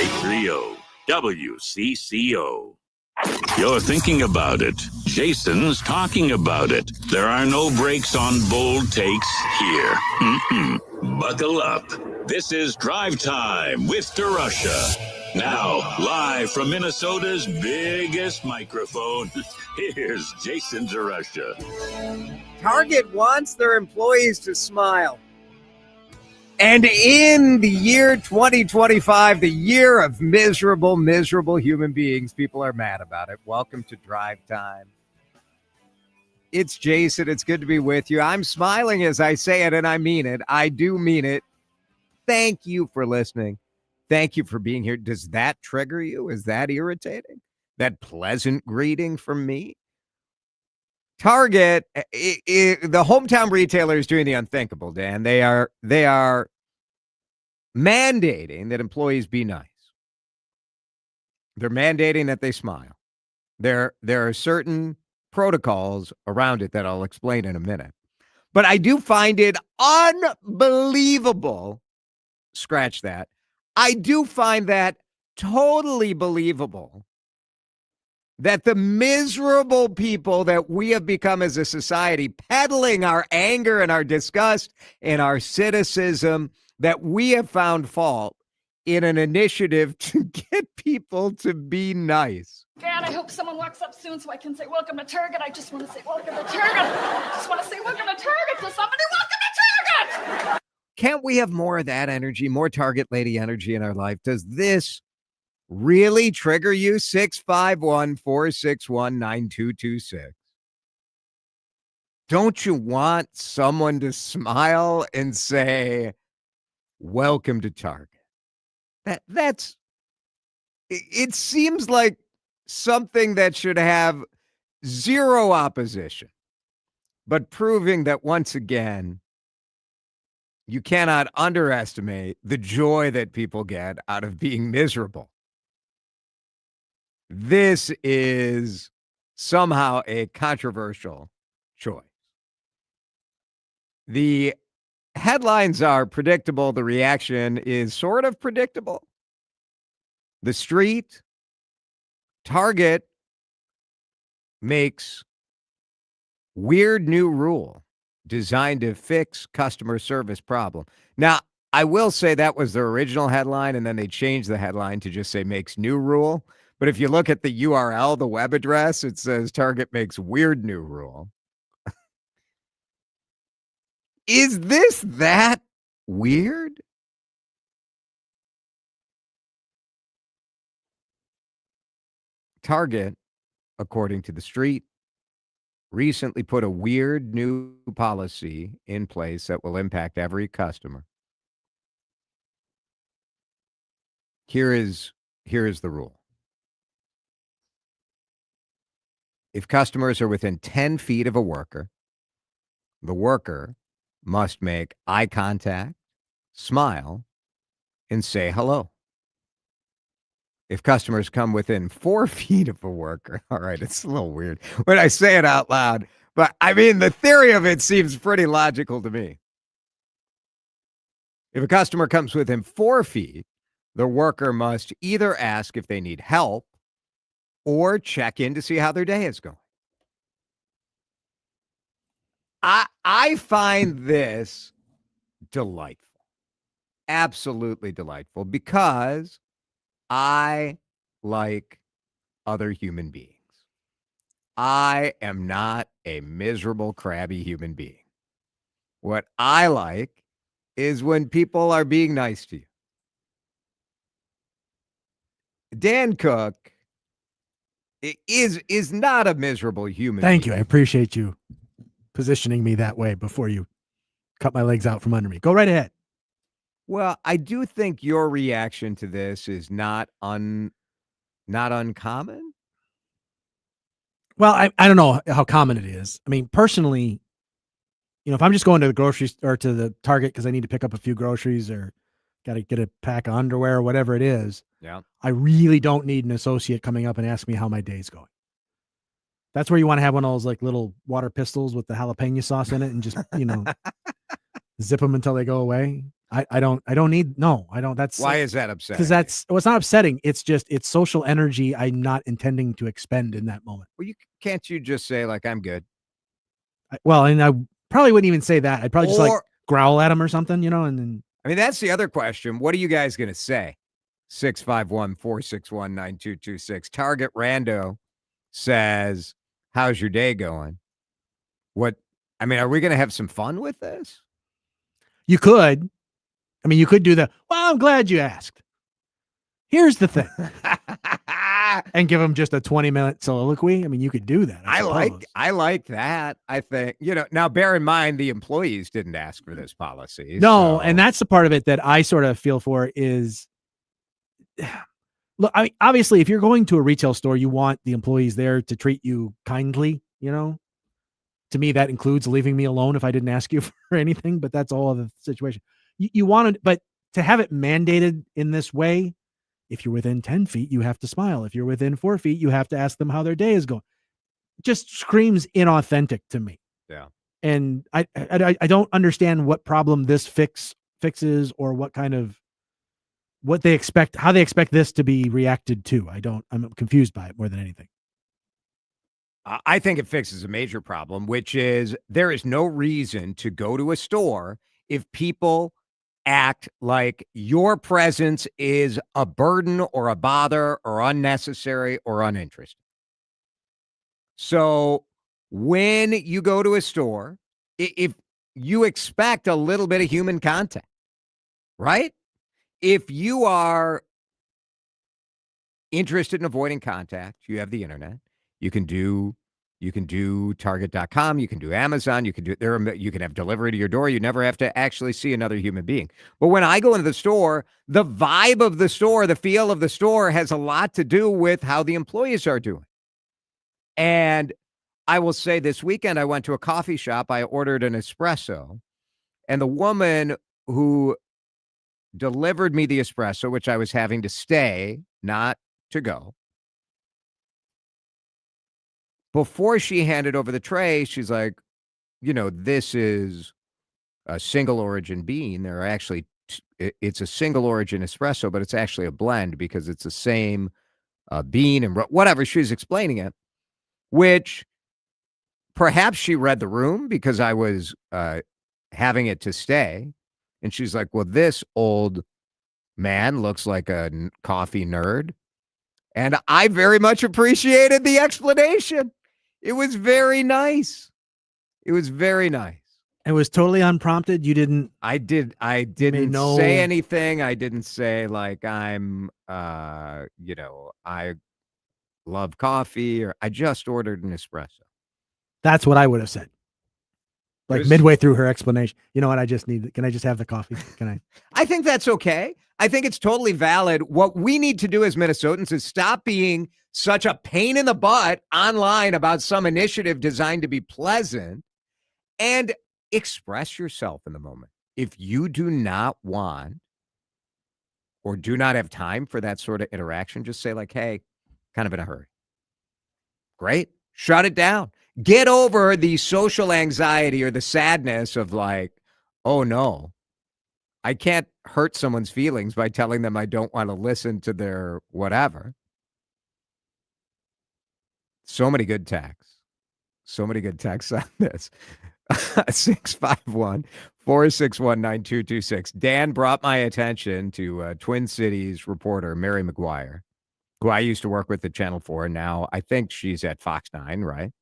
98.30 WCCO. You're thinking about it. Jason's talking about it. There are no breaks on bold takes here. Buckle up. This is Drive Time with DeRUSH Hour. Now, live from Minnesota's biggest microphone, here's Jason DeRUSH Hour. Target wants their employees to smile. And in the year 2025, the year of miserable human beings, people are mad about it. Welcome to Drive Time. It's Jason. It's good to be with you. I'm smiling as I say it, and I mean it. I do mean it. Thank you for listening. Thank you for being here. Does that trigger you? Is that irritating? That pleasant greeting from me? Target, the hometown retailer is doing the unthinkable, Dan. They are mandating that employees be nice. They're mandating that they smile. There are certain protocols around it that I'll explain in a minute. But I do find it unbelievable. Scratch that. I do find that totally believable that the miserable people that we have become as a society, peddling our anger and our disgust and our cynicism, that we have found fault in an initiative to get people to be nice. God, I hope someone walks up soon so I can say, welcome to Target. I just want to say, welcome to Target. I just want to say, welcome to Target to somebody. Welcome to Target. Can't we have more of that energy, more Target lady energy in our life? Does this really trigger you? 651-461-9226. Don't you want someone to smile and say, welcome to Target? That's it seems like something that should have zero opposition, but proving that once again, you cannot underestimate the joy that people get out of being miserable. This is somehow a controversial choice. The headlines are predictable. The reaction is sort of predictable. The street, Target makes weird new rule designed to fix customer service problem. Now, I will say that was the original headline, and then they changed the headline to just say makes new rule. But if you look at the URL, the web address, it says Target makes weird new rule. Is this that weird? Target, according to the street, recently put a weird new policy in place that will impact every customer. Here is the rule. If customers are within 10 feet of a worker, the worker must make eye contact, smile, and say hello. If customers come within 4 feet of a worker, all right, it's a little weird when I say it out loud, but I mean, the theory of it seems pretty logical to me. If a customer comes within 4 feet, the worker must either ask if they need help or check in to see how their day is going. I find this delightful, absolutely delightful, because I like other human beings. I am not a miserable, crabby human being. What I like is when people are being nice to you. Dan Cook is not a miserable human being. Thank you. I appreciate you positioning me that way before you cut my legs out from under me. Go right ahead. Well, I do think your reaction to this is not uncommon. Well, I don't know how common it is. I mean, personally, if I'm just going to the grocery store, to the Target because I need to pick up a few groceries or got to get a pack of underwear or whatever it is, yeah, I really don't need an associate coming up and asking me how my day's going. That's where you want to have one of those like little water pistols with the jalapeno sauce in it and just, zip them until they go away. I don't need, no, I don't. That's Why is that upsetting? because well, it's not upsetting. It's just, it's social energy I'm not intending to expend in that moment. Well, can't you just say like, I'm good? And I probably wouldn't even say that. I'd probably just like Or- growl at him or something, and then I mean, that's the other question. What are you guys going to say? 651-461-9226. Target Rando says, how's your day going? Are we going to have some fun with this? you could. I mean, you could do the, well, I'm glad you asked. Here's the thing. And give them just a 20-minute soliloquy. I mean, you could do that. I like that. I think, now bear in mind the employees didn't ask for this policy. No, so. and that's the part of it that I sort of feel for is, look, obviously, if you're going to a retail store, you want the employees there to treat you kindly, To me, that includes leaving me alone if I didn't ask you for anything, but that's all of the situation. You wanted, but to have it mandated in this way, if you're within 10 feet, you have to smile. If you're within 4 feet, you have to ask them how their day is going. It just screams inauthentic to me. Yeah. And I don't understand what problem this fixes or what they expect, how they expect this to be reacted to. I'm confused by it more than anything. I think it fixes a major problem, which is there is no reason to go to a store if people act like your presence is a burden or a bother or unnecessary or uninteresting. So when you go to a store, if you expect a little bit of human contact, right? If you are interested in avoiding contact, you have the internet. You can do Target.com. You can do Amazon. You can have delivery to your door. You never have to actually see another human being. But when I go into the store, the vibe of the store, the feel of the store has a lot to do with how the employees are doing. And I will say this weekend, I went to a coffee shop. I ordered an espresso, and the woman who delivered me the espresso, which I was having to stay, not to go, before she handed over the tray, she's like, this is a single origin bean. There are actually, it's a single origin espresso, but it's actually a blend because it's the same bean and whatever. She was explaining it, which perhaps she read the room because I was having it to stay. And she's like, well, this old man looks like a coffee nerd. And I very much appreciated the explanation. It was very nice. It was very nice. It was totally unprompted. You didn't. I didn't say anything. I didn't say like I'm, I love coffee, or I just ordered an espresso. That's what I would have said. Like midway through her explanation, you know what? Can I just have the coffee? Can I? I think that's okay. I think it's totally valid. What we need to do as Minnesotans is stop being such a pain in the butt online about some initiative designed to be pleasant and express yourself in the moment. If you do not want or do not have time for that sort of interaction, just say like, hey, kind of in a hurry. Great. Shut it down. Get over the social anxiety or the sadness of like, oh no, I can't hurt someone's feelings by telling them I don't want to listen to their whatever. So many good texts. So many good texts on this. 651-461-9226. Dan brought my attention to Twin Cities reporter Mary McGuire, who I used to work with at Channel 4. Now I think she's at Fox 9, right?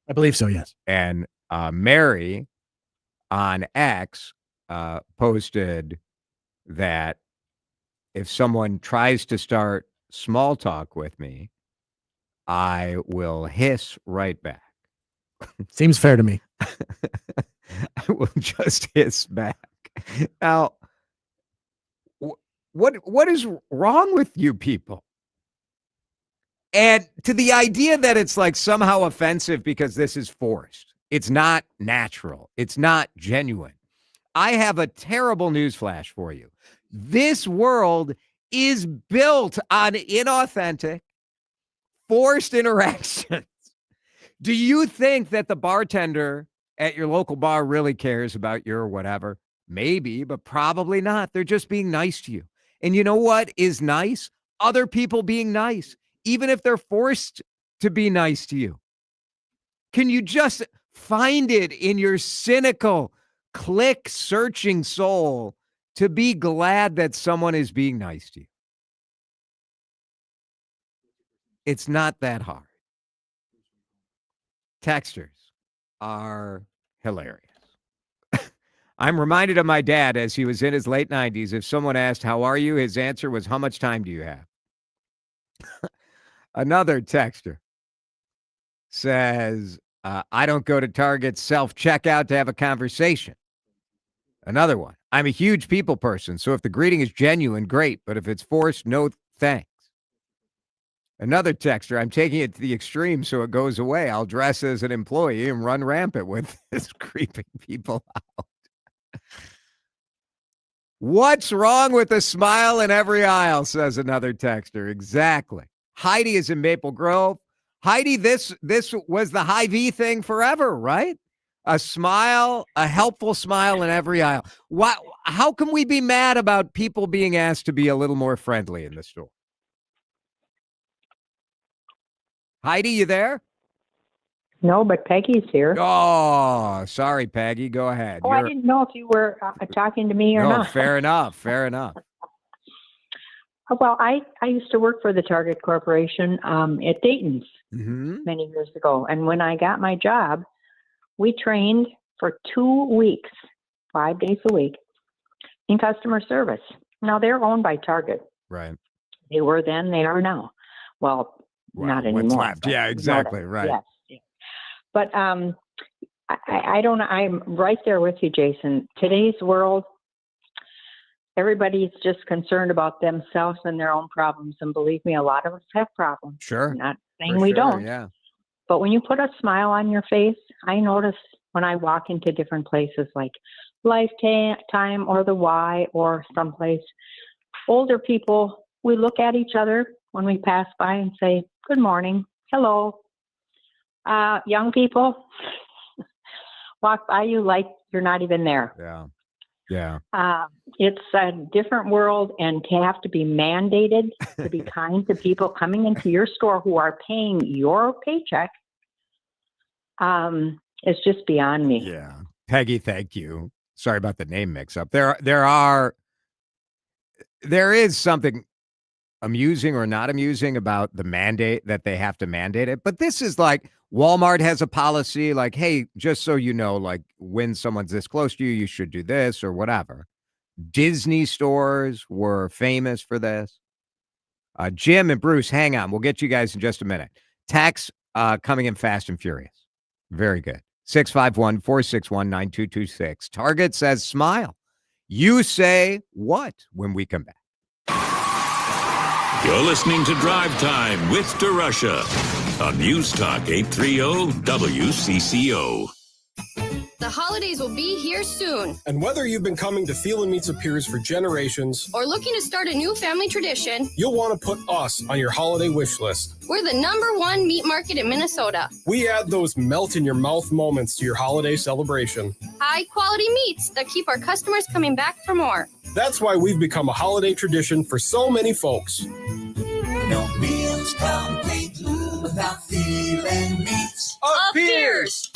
I believe so, yes. And Mary on X posted that if someone tries to start small talk with me, I will hiss right back. Seems fair to me. I will just hiss back. Now, what is wrong with you people? And to the idea that it's like somehow offensive because this is forced. It's not natural. It's not genuine. I have a terrible news flash for you. This world is built on inauthentic, forced interactions. Do you think that the bartender at your local bar really cares about your whatever? Maybe, but probably not. They're just being nice to you. And you know what is nice? Other people being nice, even if they're forced to be nice to you. Can you just find it in your cynical, click-searching soul to be glad that someone is being nice to you? It's not that hard. Texters are hilarious. I'm reminded of my dad as he was in his late 90s. If someone asked, how are you? His answer was, how much time do you have? Another texter says, I don't go to Target's self-checkout to have a conversation. Another one, I'm a huge people person, so if the greeting is genuine, great, but if it's forced, no thanks. Another texter, I'm taking it to the extreme so it goes away. I'll dress as an employee and run rampant with this creeping people out. What's wrong with a smile in every aisle, says another texter. Exactly. Heidi is in Maple Grove. Heidi, this was the Hy-Vee thing forever, right? A smile, a helpful smile in every aisle. How can we be mad about people being asked to be a little more friendly in the store? Heidi, you there? No, but Peggy's here. Oh, sorry, Peggy. Go ahead. I didn't know if you were talking to me or not. Fair enough. Fair enough. Well, I used to work for the Target Corporation at Dayton's many years ago. And when I got my job, we trained for 2 weeks, 5 days a week, in customer service. Now, they're owned by Target. Right. They were then, they are now. Well, not anymore. What's left? Yeah, exactly. Right. Yes. But I don't know. I'm right there with you, Jason. Today's world, everybody's just concerned about themselves and their own problems. And believe me, a lot of us have problems. Sure. I'm not saying we don't. Yeah. But when you put a smile on your face, I notice when I walk into different places like Lifetime or the Y or someplace, older people, we look at each other when we pass by and say, good morning, hello. Young people walk by you like you're not even there. Yeah. Yeah. It's a different world, and to have to be mandated to be kind to people coming into your store who are paying your paycheck is just beyond me. Yeah. Peggy, thank you. Sorry about the name mix-up. There is something amusing or not amusing about the mandate that they have to mandate it. But this is like Walmart has a policy like, hey, just so you know, like when someone's this close to you, you should do this or whatever. Disney stores were famous for this. Jim and Bruce, hang on. We'll get you guys in just a minute. Tax coming in fast and furious. Very good. 651-461-9226. Target says smile. You say what when we come back? You're listening to Drive Time with DeRUSH on News Talk 830 WCCO. The holidays will be here soon. And whether you've been coming to Thielen Meats and Piers for generations or looking to start a new family tradition, you'll want to put us on your holiday wish list. We're the #1 meat market in Minnesota. We add those melt-in-your-mouth moments to your holiday celebration. High-quality meats that keep our customers coming back for more. That's why we've become a holiday tradition for so many folks. No meal's complete without Thielen Meats of Piers.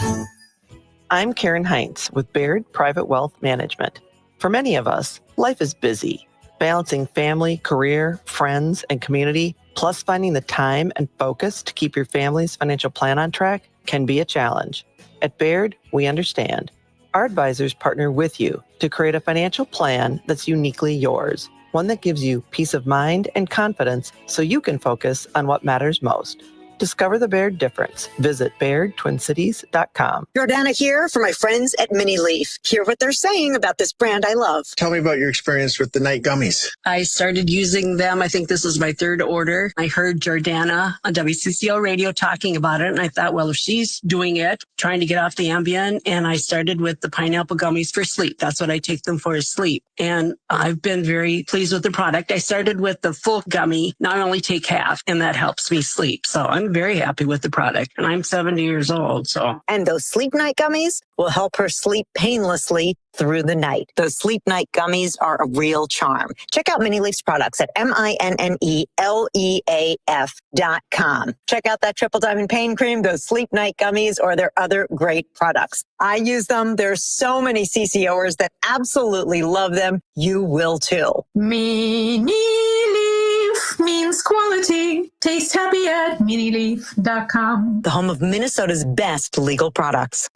I'm Karen Heinz with Baird Private Wealth Management. For many of us, life is busy. Balancing family, career, friends, and community, plus finding the time and focus to keep your family's financial plan on track can be a challenge. At Baird, we understand. Our advisors partner with you to create a financial plan that's uniquely yours, one that gives you peace of mind and confidence so you can focus on what matters most. Discover the Baird difference. Visit BairdTwinCities.com. Jordana here for my friends at Mini Leaf. Hear what they're saying about this brand I love. Tell me about your experience with the night gummies. I started using them. I think this is my 3rd order. I heard Jordana on WCCO radio talking about it, and I thought, well, if she's doing it, trying to get off the Ambien, and I started with the pineapple gummies for sleep. That's what I take them for, is sleep. And I've been very pleased with the product. I started with the full gummy. Now I only take half, and that helps me sleep. So I'm I'm very happy with the product, and I'm 70 years old. So, And those sleep night gummies will help her sleep painlessly through the night. Those sleep night gummies are a real charm. Check out Mini Leaf's products at MINNELEAF.com. Check out that Triple Diamond Pain Cream, those sleep night gummies, or their other great products. I use them. There's so many CCOers that absolutely love them. You will too. Mini Leaf means quality. Taste happy at minileaf.com. The home of Minnesota's best legal products.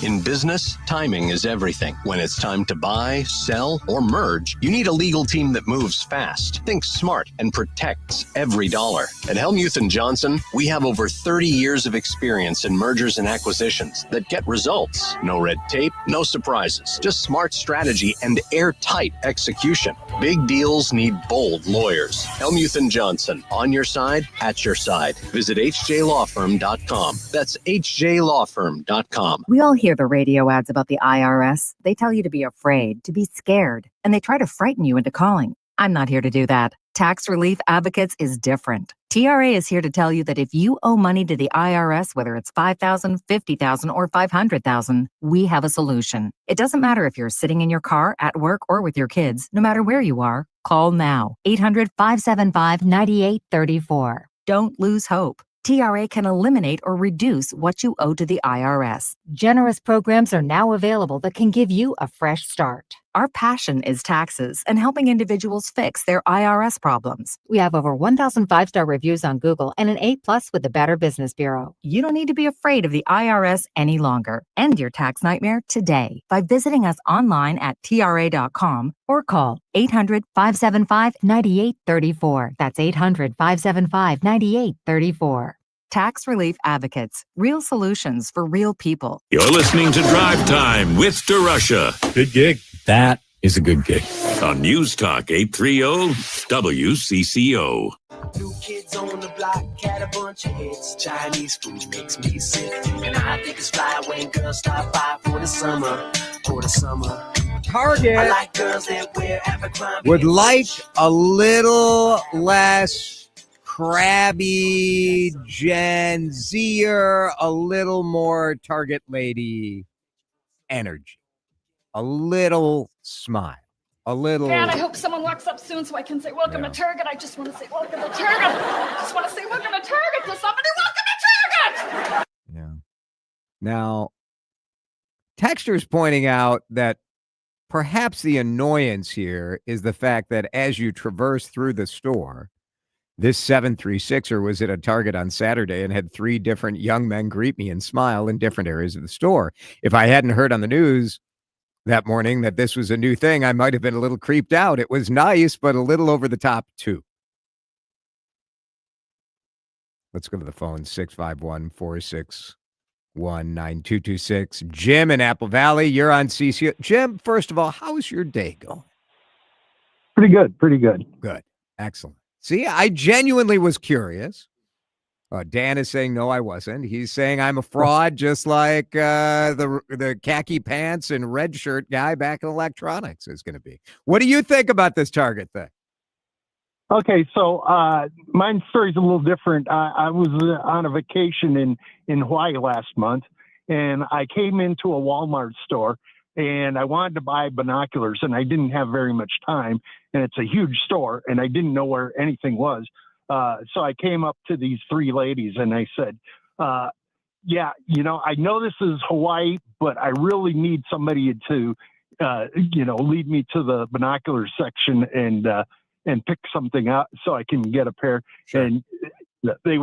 In business, timing is everything. When it's time to buy, sell, or merge, you need a legal team that moves fast, thinks smart, and protects every dollar. At Helmuth & Johnson, we have over 30 years of experience in mergers and acquisitions that get results. No red tape, no surprises, just smart strategy and airtight execution. Big deals need bold lawyers. Helmuth & Johnson, on your side, at your side. Visit hjlawfirm.com. That's hjlawfirm.com. We all hear the radio ads about the IRS. They tell you to be afraid, to be scared, and they try to frighten you into calling. I'm not here to do that. Tax Relief Advocates is different. TRA is here to tell you that if you owe money to the IRS, whether it's $5,000, $50,000, or $500,000, we have a solution. It doesn't matter if you're sitting in your car, at work, or with your kids. No matter where you are, call now. 800-575-9834. Don't lose hope. TRA can eliminate or reduce what you owe to the IRS. Generous programs are now available that can give you a fresh start. Our passion is taxes and helping individuals fix their IRS problems. We have over 1,000 5-star reviews on Google and an A+ with the Better Business Bureau. You don't need to be afraid of the IRS any longer. End your tax nightmare today by visiting us online at TRA.com or call 800-575-9834. That's 800-575-9834. Tax Relief Advocates. Real solutions for real people. You're listening to Drive Time with DeRUSH. Good gig. That is a good gig. On News Talk 830 WCCO. New kids on the block had a bunch of hits. Chinese food makes me sick, and I think it's fly when girls stop by for the summer. Target I like girls that wear Abercrombie. would like a little less crabby Gen Zer, a little more Target lady energy, a little smile, a little. God, I hope someone walks up soon so I can say, welcome to Target. I just want to say, welcome to Target. I just want to say, welcome to Target to somebody. Welcome to Target. Yeah. Now, Texter's pointing out that perhaps the annoyance here is the fact that as you traverse through the store, this 736er was at a Target on Saturday and had 3 different young men greet me and smile in different areas of the store. If I hadn't heard on the news that morning that this was a new thing, I might have been a little creeped out. It was nice, but a little over the top too. Let's go to the phone, 651-461-9226. Jim in Apple Valley, you're on CCO. Jim, first of all, how's your day going? Pretty good. Good. Excellent. See, I genuinely was curious. Dan is saying, no, I wasn't. He's saying I'm a fraud, just like the khaki pants and red shirt guy back in electronics is going to be. What do you think about this Target thing? Okay, so my story's a little different. I was on a vacation in Hawaii last month, and I came into a Walmart store, and I wanted to buy binoculars, and I didn't have very much time, and it's a huge store, and I didn't know where anything was. So I came up to these 3 ladies, and I said, yeah, I know this is Hawaii, but I really need somebody to, lead me to the binocular section and pick something out so I can get a pair. Sure. And they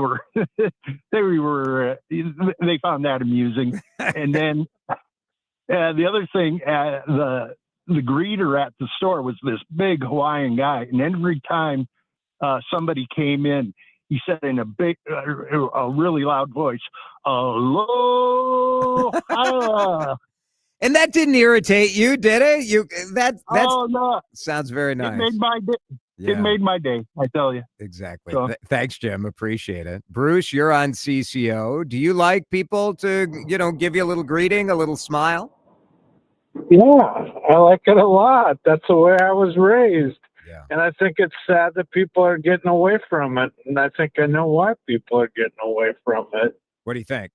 found that amusing. And then the other thing, the greeter at the store was this big Hawaiian guy. And every time somebody came in, he said in a really loud voice, "Aloha." And that didn't irritate you, did it? Oh, no. Sounds very nice. It made my day. Yeah. It made my day, I tell you. Exactly. So, Thanks, Jim. Appreciate it. Bruce, you're on CCO. Do you like people to, give you a little greeting, a little smile? Yeah, I like it a lot. That's the way I was raised. Yeah. And I think it's sad that people are getting away from it. And I think I know why people are getting away from it. What do you think?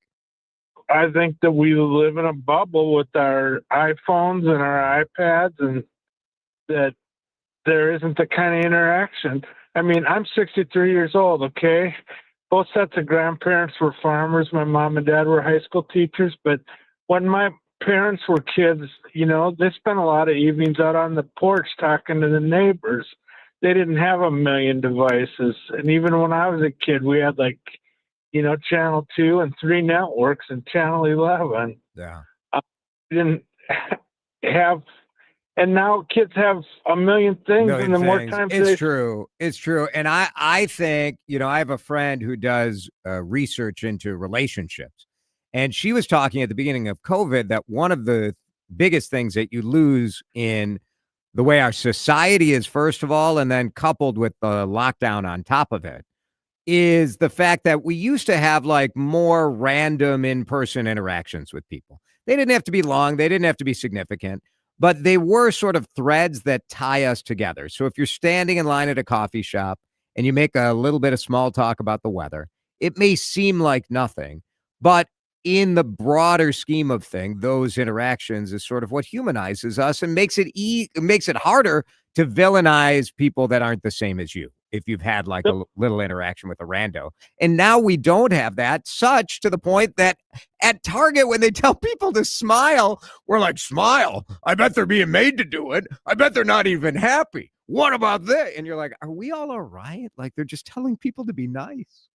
I think that we live in a bubble with our iPhones and our iPads, and that there isn't the kind of interaction. I mean, I'm 63 years old, okay? Both sets of grandparents were farmers. My mom and dad were high school teachers. But when my parents were kids, you know, they spent a lot of evenings out on the porch talking to the neighbors. They didn't have a million devices. And even when I was a kid, we had like, you know, Channel 2 and 3 networks and Channel 11. Yeah. We didn't have, and now kids have a million things, and the more time it's true. It's true. And I think, you know, I have a friend who does research into relationships. And she was talking at the beginning of COVID that one of the biggest things that you lose in the way our society is, first of all, and then coupled with the lockdown on top of it, is the fact that we used to have like more random in-person interactions with people. They didn't have to be long. They didn't have to be significant, but they were sort of threads that tie us together. So if you're standing in line at a coffee shop and you make a little bit of small talk about the weather, it may seem like nothing, but in the broader scheme of things, those interactions is sort of what humanizes us and makes it harder to villainize people that aren't the same as you, if you've had like a little interaction with a rando. And now we don't have that, such to the point that at Target, when they tell people to smile, we're like, smile? I bet they're being made to do it. I bet they're not even happy. What about that? And you're like, are we all right? Like, they're just telling people to be nice.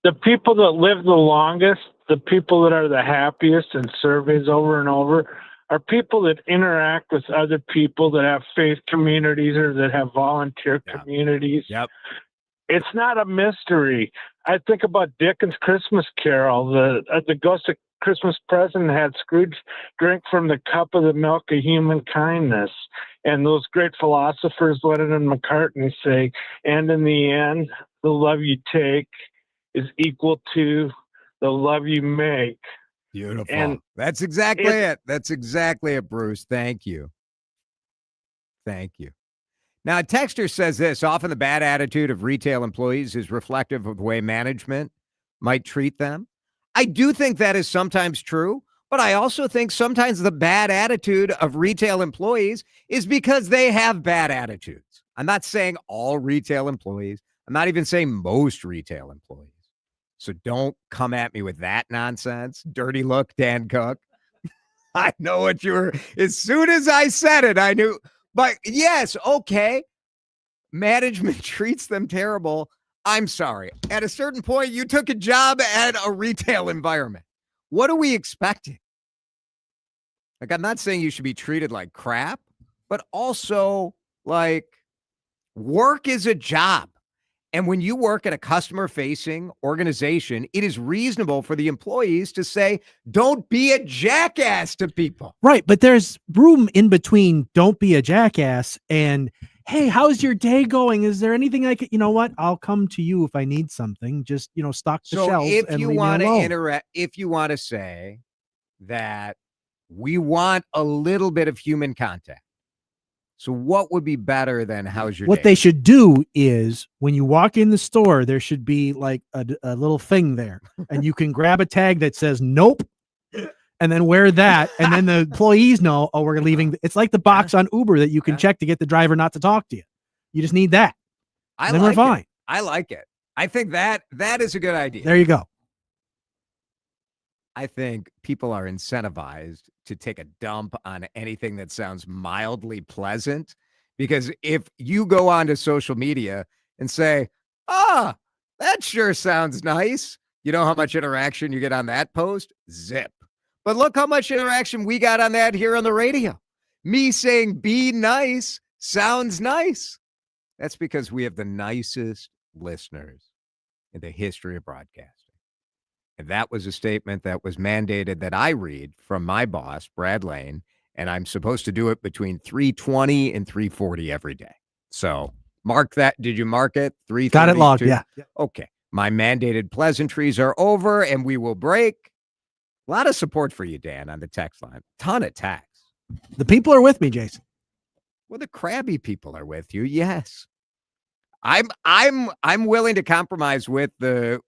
The people that live the longest, the people that are the happiest in surveys over and over, are people that interact with other people that have faith communities or that have volunteer communities. Yep. It's not a mystery. I think about Dickens' Christmas Carol. The ghost of Christmas Present had Scrooge drink from the cup of the milk of human kindness. And those great philosophers, Lennon and McCartney, say, and in the end, the love you take is equal to the love you make. Beautiful. And that's exactly it. That's exactly it, Bruce. Thank you. Thank you. Now, a texter says this: often the bad attitude of retail employees is reflective of the way management might treat them. I do think that is sometimes true, but I also think sometimes the bad attitude of retail employees is because they have bad attitudes. I'm not saying all retail employees. I'm not even saying most retail employees. So don't come at me with that nonsense. Dirty look, Dan Cook. I know what you were. As soon as I said it, I knew. But yes, okay. Management treats them terrible. I'm sorry. At a certain point, you took a job at a retail environment. What are we expecting? Like, I'm not saying you should be treated like crap, but also, like, work is a job. And when you work at a customer-facing organization, it is reasonable for the employees to say, don't be a jackass to people. Right, but there's room in between don't be a jackass and, hey, how's your day going? Is there anything I could, you know what? I'll come to you if I need something. Just, you know, stock the shelves if and you leave want me to alone. interact, if you want to say that we want a little bit of human contact, so what would be better than how's your What day? they should do is when you walk in the store, there should be like a little thing there and you can grab a tag that says nope and then wear that. And then the employees know, oh, we're leaving. It's like the box on Uber that you can check to get the driver not to talk to you. You just need that. Then we're fine. I like it. I think that is a good idea. There you go. I think people are incentivized to take a dump on anything that sounds mildly pleasant, because if you go onto social media and say, that sure sounds nice, you know how much interaction you get on that post? Zip. But look how much interaction we got on that here on the radio. Me saying be nice sounds nice. That's because we have the nicest listeners in the history of broadcasting. And that was a statement that was mandated that I read from my boss, Brad Lane, and I'm supposed to do it between 3:20 and 3:40 every day. So mark that. Did you mark it? 3:32? Got it logged, yeah. Okay. My mandated pleasantries are over, and we will break. A lot of support for you, Dan, on the text line. Ton of texts. The people are with me, Jason. Well, the crabby people are with you. Yes. I'm willing to compromise with the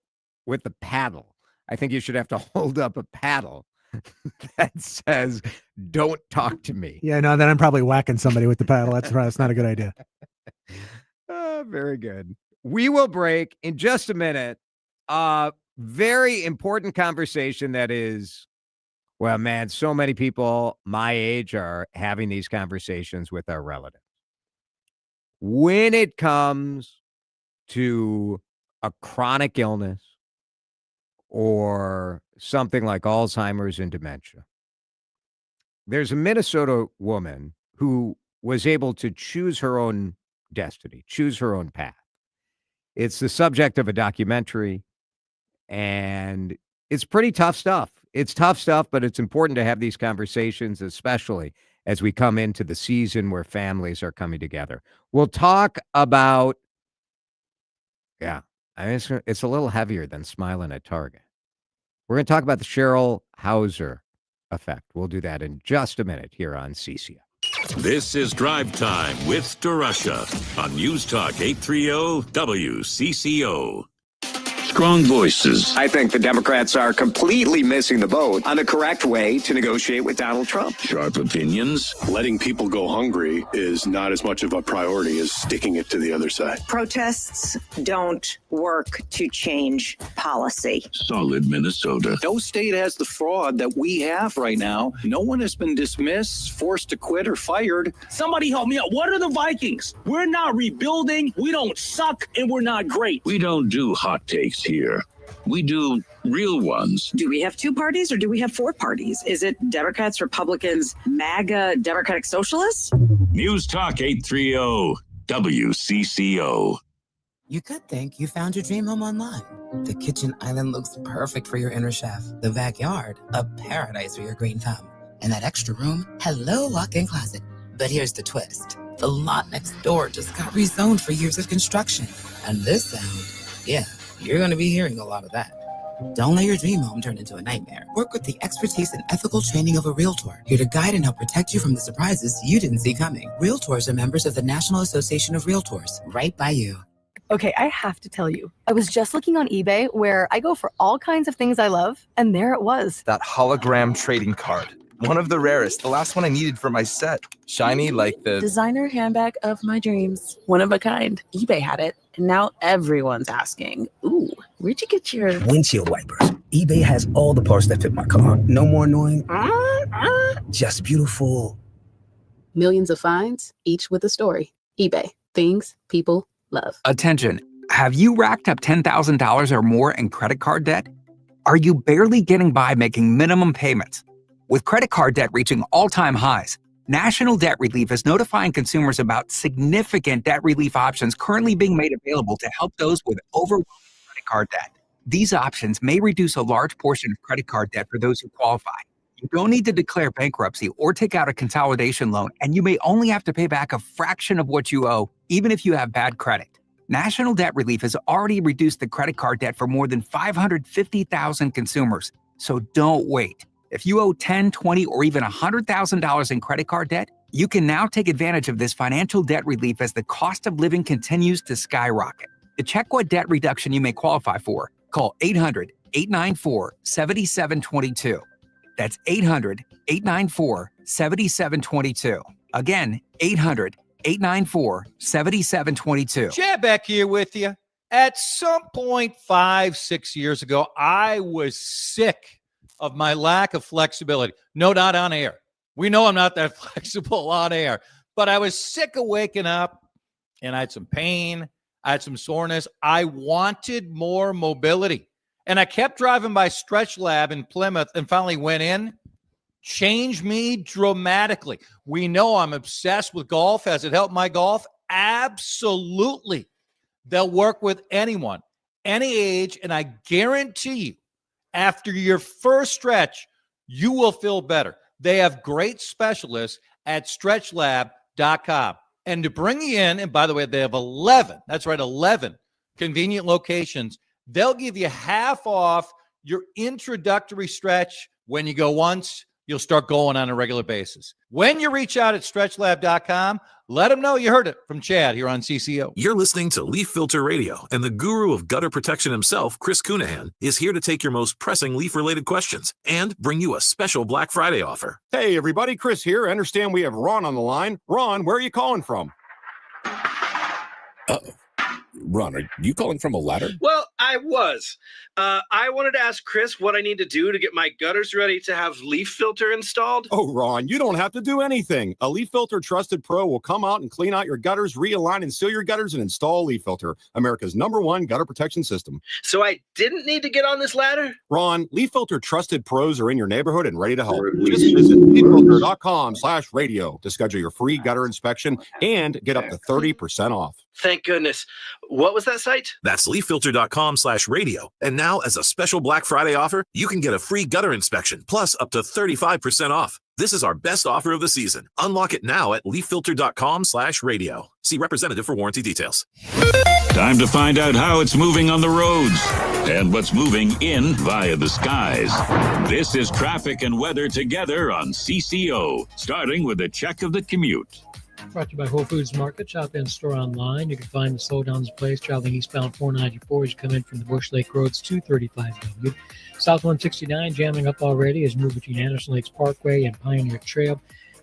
paddle. I think you should have to hold up a paddle that says, "Don't talk to me." Yeah, no, then I'm probably whacking somebody with the paddle. That's not a good idea. Very good. We will break in just a minute. Very important conversation that is, well, man, so many people my age are having these conversations with our relatives. When it comes to a chronic illness or something like Alzheimer's and dementia, there's a Minnesota woman who was able to choose her own destiny, choose her own path. It's the subject of a documentary, and it's pretty tough stuff. It's tough stuff, but it's important to have these conversations, especially as we come into the season where families are coming together. We'll talk about, it's a little heavier than smiling at Target. We're going to talk about the Cheryl Hauser effect. We'll do that in just a minute here on CCO. This is Drive Time with DeRUSH on News Talk 830 WCCO. Strong voices. I think the Democrats are completely missing the boat on the correct way to negotiate with Donald Trump. Sharp opinions. Letting people go hungry is not as much of a priority as sticking it to the other side. Protests don't work to change policy. Solid Minnesota. No state has the fraud that we have right now. No one has been dismissed, forced to quit, or fired. Somebody help me out. What are the Vikings? We're not rebuilding. We don't suck, and we're not great. We don't do hot takes here. We do real ones. Do we have two parties or do we have four parties? Is it Democrats, Republicans, MAGA, Democratic Socialists? News Talk 830 WCCO. You could think you found your dream home online. The kitchen island looks perfect for your inner chef. The backyard, a paradise for your green thumb. And that extra room, hello walk-in closet. But here's the twist. The lot next door just got rezoned for years of construction. And this sound, yeah, you're going to be hearing a lot of that. Don't let your dream home turn into a nightmare. Work with the expertise and ethical training of a Realtor, here to guide and help protect you from the surprises you didn't see coming. Realtors are members of the National Association of Realtors, right by you. Okay, I have to tell you, I was just looking on eBay where I go for all kinds of things I love, and there it was. That hologram trading card. One of the rarest, the last one I needed for my set. Shiny like the designer handbag of my dreams. One of a kind. eBay had it, and now everyone's asking, ooh, where'd you get your windshield wipers? eBay has all the parts that fit my car. No more annoying, just beautiful. Millions of finds, each with a story. eBay, things people love. Attention, have you racked up $10,000 or more in credit card debt? Are you barely getting by making minimum payments? With credit card debt reaching all-time highs, National Debt Relief is notifying consumers about significant debt relief options currently being made available to help those with overwhelming credit card debt. These options may reduce a large portion of credit card debt for those who qualify. You don't need to declare bankruptcy or take out a consolidation loan, and you may only have to pay back a fraction of what you owe, even if you have bad credit. National Debt Relief has already reduced the credit card debt for more than 550,000 consumers, so don't wait. If you owe $10,000, $20,000, or even $100,000 in credit card debt, you can now take advantage of this financial debt relief as the cost of living continues to skyrocket. To check what debt reduction you may qualify for, call 800-894-7722. That's 800-894-7722. Again, 800-894-7722. Chad back here with you. At some point 5-6 years ago, I was sick of my lack of flexibility. No, not on air. We know I'm not that flexible on air, but I was sick of waking up and I had some pain. I had some soreness. I wanted more mobility. And I kept driving by Stretch Lab in Plymouth and finally went in. Changed me dramatically. We know I'm obsessed with golf. Has it helped my golf? Absolutely. They'll work with anyone, any age, and I guarantee you, after your first stretch, you will feel better. They have great specialists at stretchlab.com. And to bring you in, and by the way, they have 11, that's right, 11 convenient locations. They'll give you half off your introductory stretch when you go once, you'll start going on a regular basis. When you reach out at stretchlab.com, let them know you heard it from Chad here on CCO. You're listening to Leaf Filter Radio, and the guru of gutter protection himself, Chris Cunahan, is here to take your most pressing leaf-related questions and bring you a special Black Friday offer. Hey, everybody, Chris here. I understand we have Ron on the line. Ron, where are you calling from? Ron, are you calling from a ladder? Well, I was. I wanted to ask Chris what I need to do to get my gutters ready to have leaf filter installed. Oh, Ron, you don't have to do anything. A Leaf Filter Trusted Pro will come out and clean out your gutters, realign and seal your gutters, and install a Leaf Filter, America's #1 gutter protection system. So I didn't need to get on this ladder? Ron, Leaf Filter Trusted Pros are in your neighborhood and ready to help. Just visit leaffilter.com/radio to schedule your free gutter inspection and get up to 30% off. Thank goodness. What was that site? That's leaffilter.com/radio. And now, as a special Black Friday offer, you can get a free gutter inspection plus up to 35% off. This is our best offer of the season. Unlock it now at leaffilter.com/radio. See representative for warranty details. Time to find out how it's moving on the roads and what's moving in via the skies. This is traffic and weather together on CCO, starting with a check of the commute. Brought to you by Whole Foods Market. Shop in store online. You can find the slowdowns place traveling eastbound 494 as you come in from the Bush Lake Roads 235W. South 169 jamming up already as you move between Anderson Lakes Parkway and Pioneer Trail.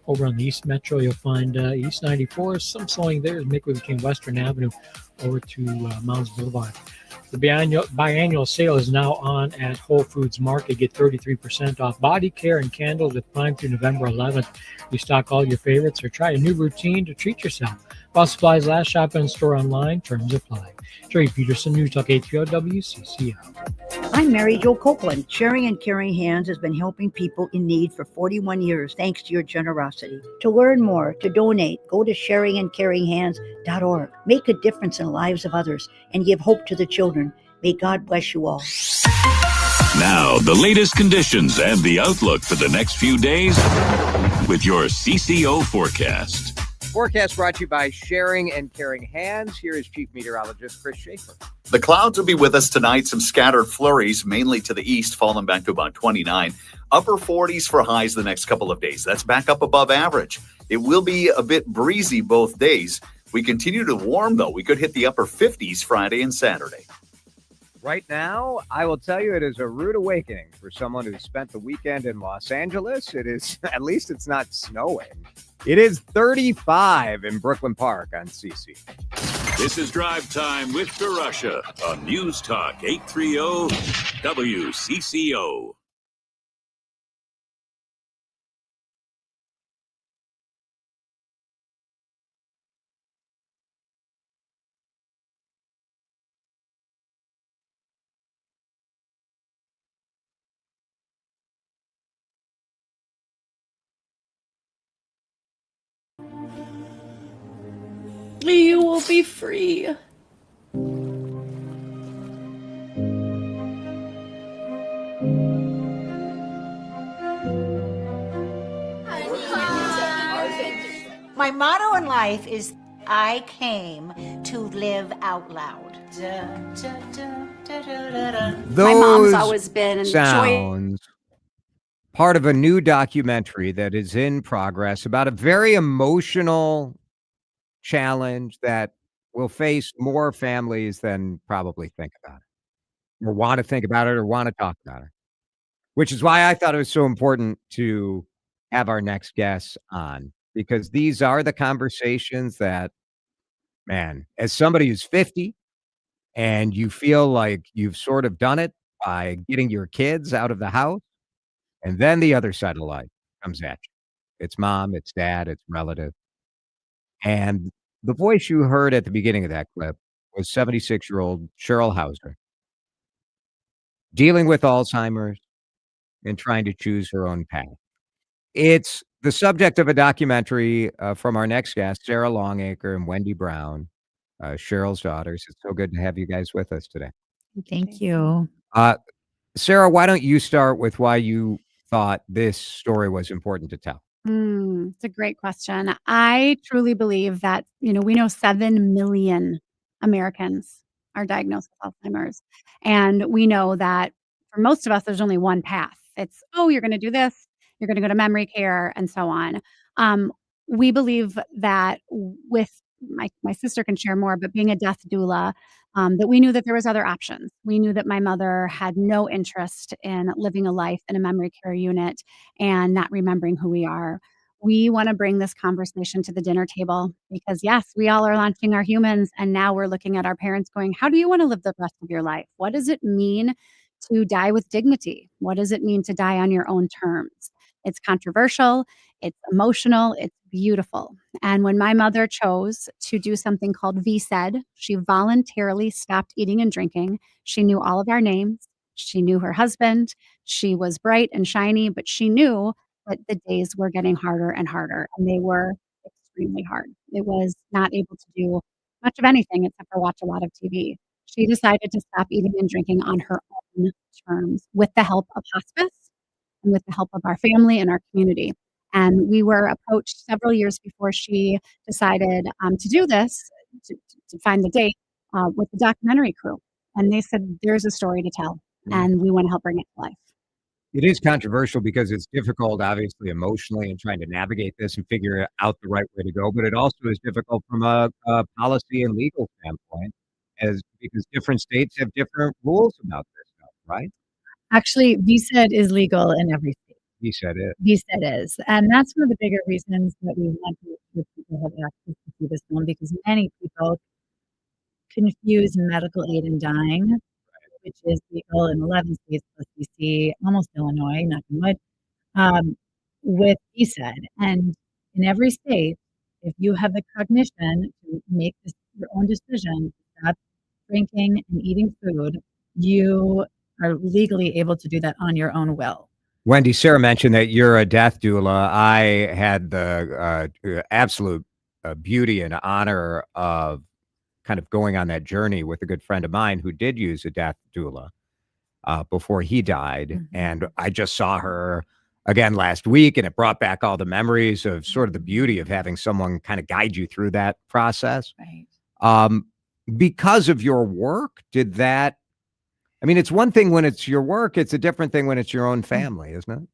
Over on the East Metro, you'll find East 94. Some slowing there as midway between Western Avenue over to Mounds Boulevard. The biannual sale is now on at Whole Foods Market. Get 33% off body care and candles with Prime through November 11th. We stock all your favorites or try a new routine to treat yourself. While supplies last, shop in store online. Terms apply. Jerry Peterson, News Talk 830 WCCO. I'm Mary Jo Copeland. Sharing and Caring Hands has been helping people in need for 41 years thanks to your generosity. To learn more, to donate, go to sharingandcaringhands.org. Make a difference in the lives of others and give hope to the children. May God bless you all. Now, the latest conditions and the outlook for the next few days with your CCO forecast. Forecast brought to you by Sharing and Caring Hands. Here is Chief Meteorologist Chris Schaefer. The clouds will be with us tonight. Some scattered flurries, mainly to the east, falling back to about 29. Upper 40s for highs the next couple of days. That's back up above average. It will be a bit breezy both days. We continue to warm, though. We could hit the upper 50s Friday and Saturday. Right now, I will tell you it is a rude awakening for someone who spent the weekend in Los Angeles. It is, at least it's not snowing. It is 35 in Brooklyn Park on CC. This is Drive Time with DeRUSH on News Talk 830 WCCO. You will be free. My motto in life is I came to live out loud. Those My mom's always been sounds part of a new documentary that is in progress about a very emotional challenge that will face more families than probably think about it or want to think about it or want to talk about it, which is why I thought it was so important to have our next guests on, because these are the conversations that, man, as somebody who's 50 and you feel like you've sort of done it by getting your kids out of the house, and then the other side of life comes at you. It's mom, it's dad, it's relative. And the voice you heard at the beginning of that clip was 76-year-old Cheryl Hauser, dealing with Alzheimer's and trying to choose her own path. It's the subject of a documentary from our next guest, Sarah Longacre and Wendy Brown, Cheryl's daughters. It's so good to have you guys with us today. Thank you. Sarah, why don't you start with why you thought this story was important to tell? It's a great question. I truly believe that, we know 7 million Americans are diagnosed with Alzheimer's. And we know that for most of us, there's only one path. It's, you're going to do this. you're going to go to memory care, and so on. We believe that with my sister can share more, but being a death doula, that we knew that there was other options. We knew that my mother had no interest in living a life in a memory care unit and not remembering who we are. We want to bring this conversation to the dinner table because, yes, we all are launching our humans. And now we're looking at our parents going, how do you want to live the rest of your life? What does it mean to die with dignity? What does it mean to die on your own terms? It's controversial, it's emotional, it's beautiful. And when my mother chose to do something called VSED, she voluntarily stopped eating and drinking. She knew all of our names. She knew her husband. She was bright and shiny, but she knew that the days were getting harder and harder, and they were extremely hard. It was not able to do much of anything except for watch a lot of TV. She decided to stop eating and drinking on her own terms with the help of hospice and with the help of our family and our community. And we were approached several years before she decided to do this, to find the date, with the documentary crew. And they said, there's a story to tell, and we want to help bring it to life. It is controversial because it's difficult, obviously, emotionally, and trying to navigate this and figure out the right way to go. But it also is difficult from a policy and legal standpoint, because different states have different rules about this stuff, right? Actually, VSED is legal in every state. VSED is. VSED is. And that's one of the bigger reasons that we want to make sure people have access to see this film, because many people confuse medical aid in dying, which is legal in 11 states plus DC, almost Illinois, not in wood, with VSED. And in every state, if you have the cognition to make your own decision, stop drinking and eating food, you are legally able to do that on your own will. Wendy, Sarah mentioned that you're a death doula. I had the absolute beauty and honor of kind of going on that journey with a good friend of mine who did use a death doula before he died. Mm-hmm. And I just saw her again last week, and it brought back all the memories of sort of the beauty of having someone kind of guide you through that process. Right. Because of your work, did that, I mean, it's one thing when it's your work, it's a different thing when it's your own family, isn't it?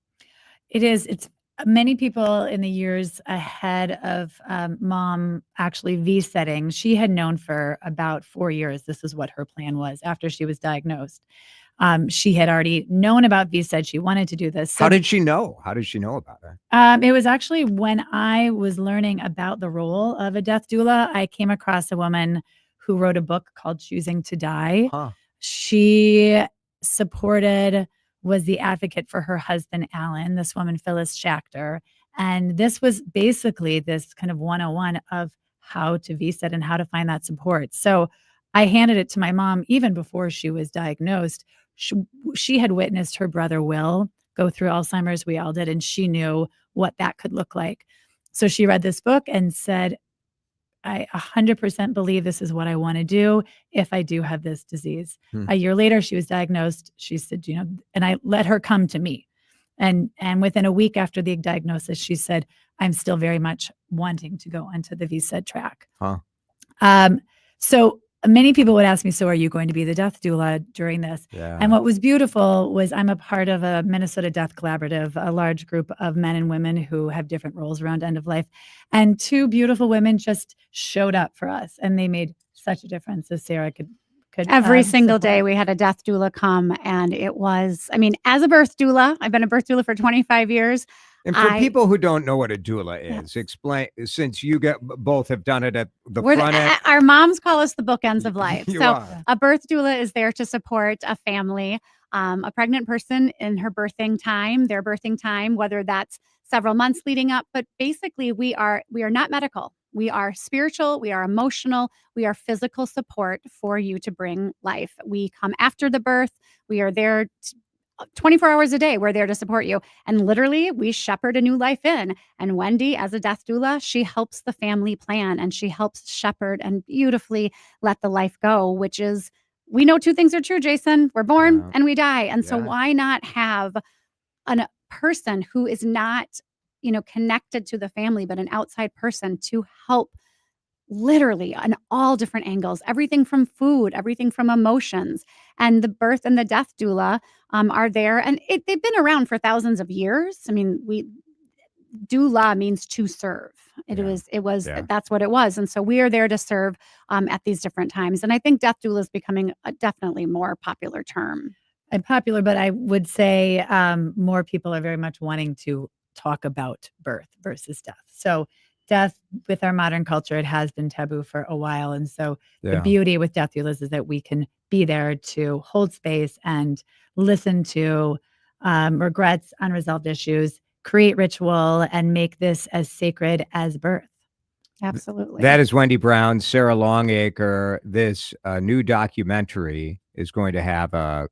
It is. It's many people in the years ahead of mom actually VSEDing. She had known for about 4 years this is what her plan was after she was diagnosed. She had already known about VSED. She wanted to do this. So, how did she know? How did she know about it? It was actually when I was learning about the role of a death doula, I came across a woman who wrote a book called Choosing to Die. Huh. She was the advocate for her husband, Alan, this woman, Phyllis Schachter. And this was basically this kind of 101 of how to VSED and how to find that support. So I handed it to my mom even before she was diagnosed. She had witnessed her brother, Will, go through Alzheimer's. We all did. And she knew what that could look like. So she read this book and said, I 100% believe this is what I want to do if I do have this disease. A year later, she was diagnosed. She said, and I let her come to me. And within a week after the diagnosis, she said, I'm still very much wanting to go onto the VSED track. So many people would ask me, so are you going to be the death doula during this? Yeah. And what was beautiful was I'm a part of a Minnesota Death Collaborative, a large group of men and women who have different roles around end of life. And two beautiful women just showed up for us, and they made such a difference, as Sarah could every single day we had a death doula come, and it was, I mean, as a birth doula, I've been a birth doula for 25 years. And for people who don't know what a doula is, explain, since you both have done it at the front end. Our moms call us the bookends of life. You So are. a birth doula is there to support a family, a pregnant person in her birthing time, their birthing time, whether that's several months leading up. But basically, we are not medical. We are spiritual, we are emotional, we are physical support for you to bring life. We come after the birth. We are there 24 hours a day. We're there to support you. And literally, we shepherd a new life in. And Wendy, as a death doula, she helps the family plan, and she helps shepherd and beautifully let the life go, which is, we know two things are true, Jason. We're born and we die. And so why not have a person who is not connected to the family, but an outside person to help literally on all different angles, everything from food, everything from emotions. And the birth and the death doula are there. And they've been around for thousands of years. I mean, doula means to serve. That's what it was. And so we are there to serve at these different times. And I think death doula is becoming a definitely more popular term. And popular, but I would say more people are very much wanting to talk about birth versus death. So death with our modern culture, it has been taboo for a while. And so the beauty with death doulas is that we can be there to hold space and listen to regrets, unresolved issues, create ritual, and make this as sacred as birth. Absolutely. That is Wendy Brown, Sarah Longacre. This new documentary is going to have a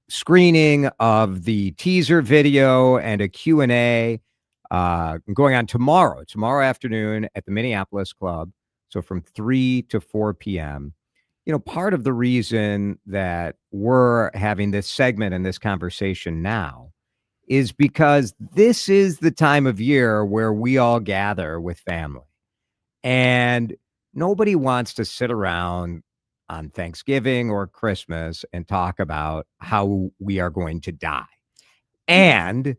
screening of the teaser video and a Q&A going on tomorrow afternoon at the Minneapolis Club. So from 3 to 4 p.m. You know, part of the reason that we're having this segment and this conversation now is because this is the time of year where we all gather with family. And nobody wants to sit around on Thanksgiving or Christmas and talk about how we are going to die. And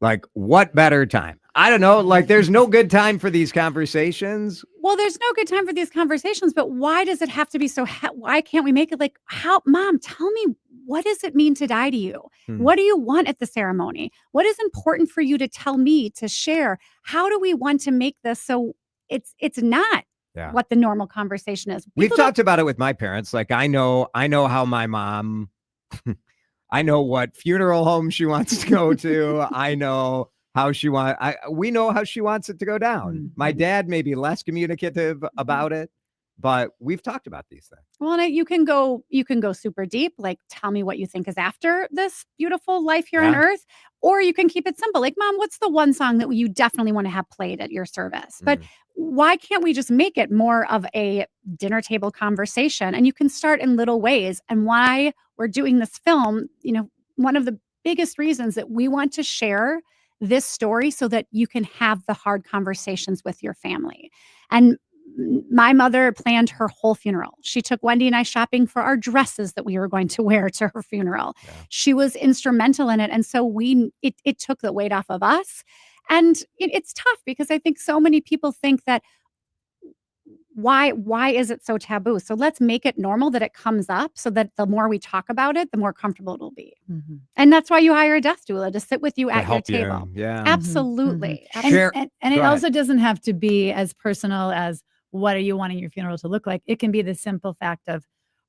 like, what better time? I don't know. Like, there's no good time for these conversations. Well, there's no good time for these conversations, but why does it have to be so? Why can't we make it like, Mom, tell me, what does it mean to die to you? What do you want at the ceremony? What is important for you to tell me, to share? How do we want to make this so it's not what the normal conversation is? We've talked about it with my parents. Like, I know how my mom, I know what funeral home she wants to go to. I know how we know how she wants it to go down. My dad may be less communicative about it, but we've talked about these things. Well, and you can go super deep, like, tell me what you think is after this beautiful life here on earth, or you can keep it simple. Like, Mom, what's the one song that you definitely want to have played at your service? But why can't we just make it more of a dinner table conversation? And you can start in little ways. And why we're doing this film, you know, one of the biggest reasons that we want to share this story so that you can have the hard conversations with your family. And my mother planned her whole funeral. She took Wendy and I shopping for our dresses that we were going to wear to her funeral. She was instrumental in it. And so it took the weight off of us. And it's tough because I think so many people think that why is it so taboo? So let's make it normal that it comes up so that the more we talk about it, the more comfortable it'll be. And that's why you hire a death doula to sit with you at your table. Yeah. Absolutely. And it also doesn't have to be as personal as what are you wanting your funeral to look like? It can be the simple fact of,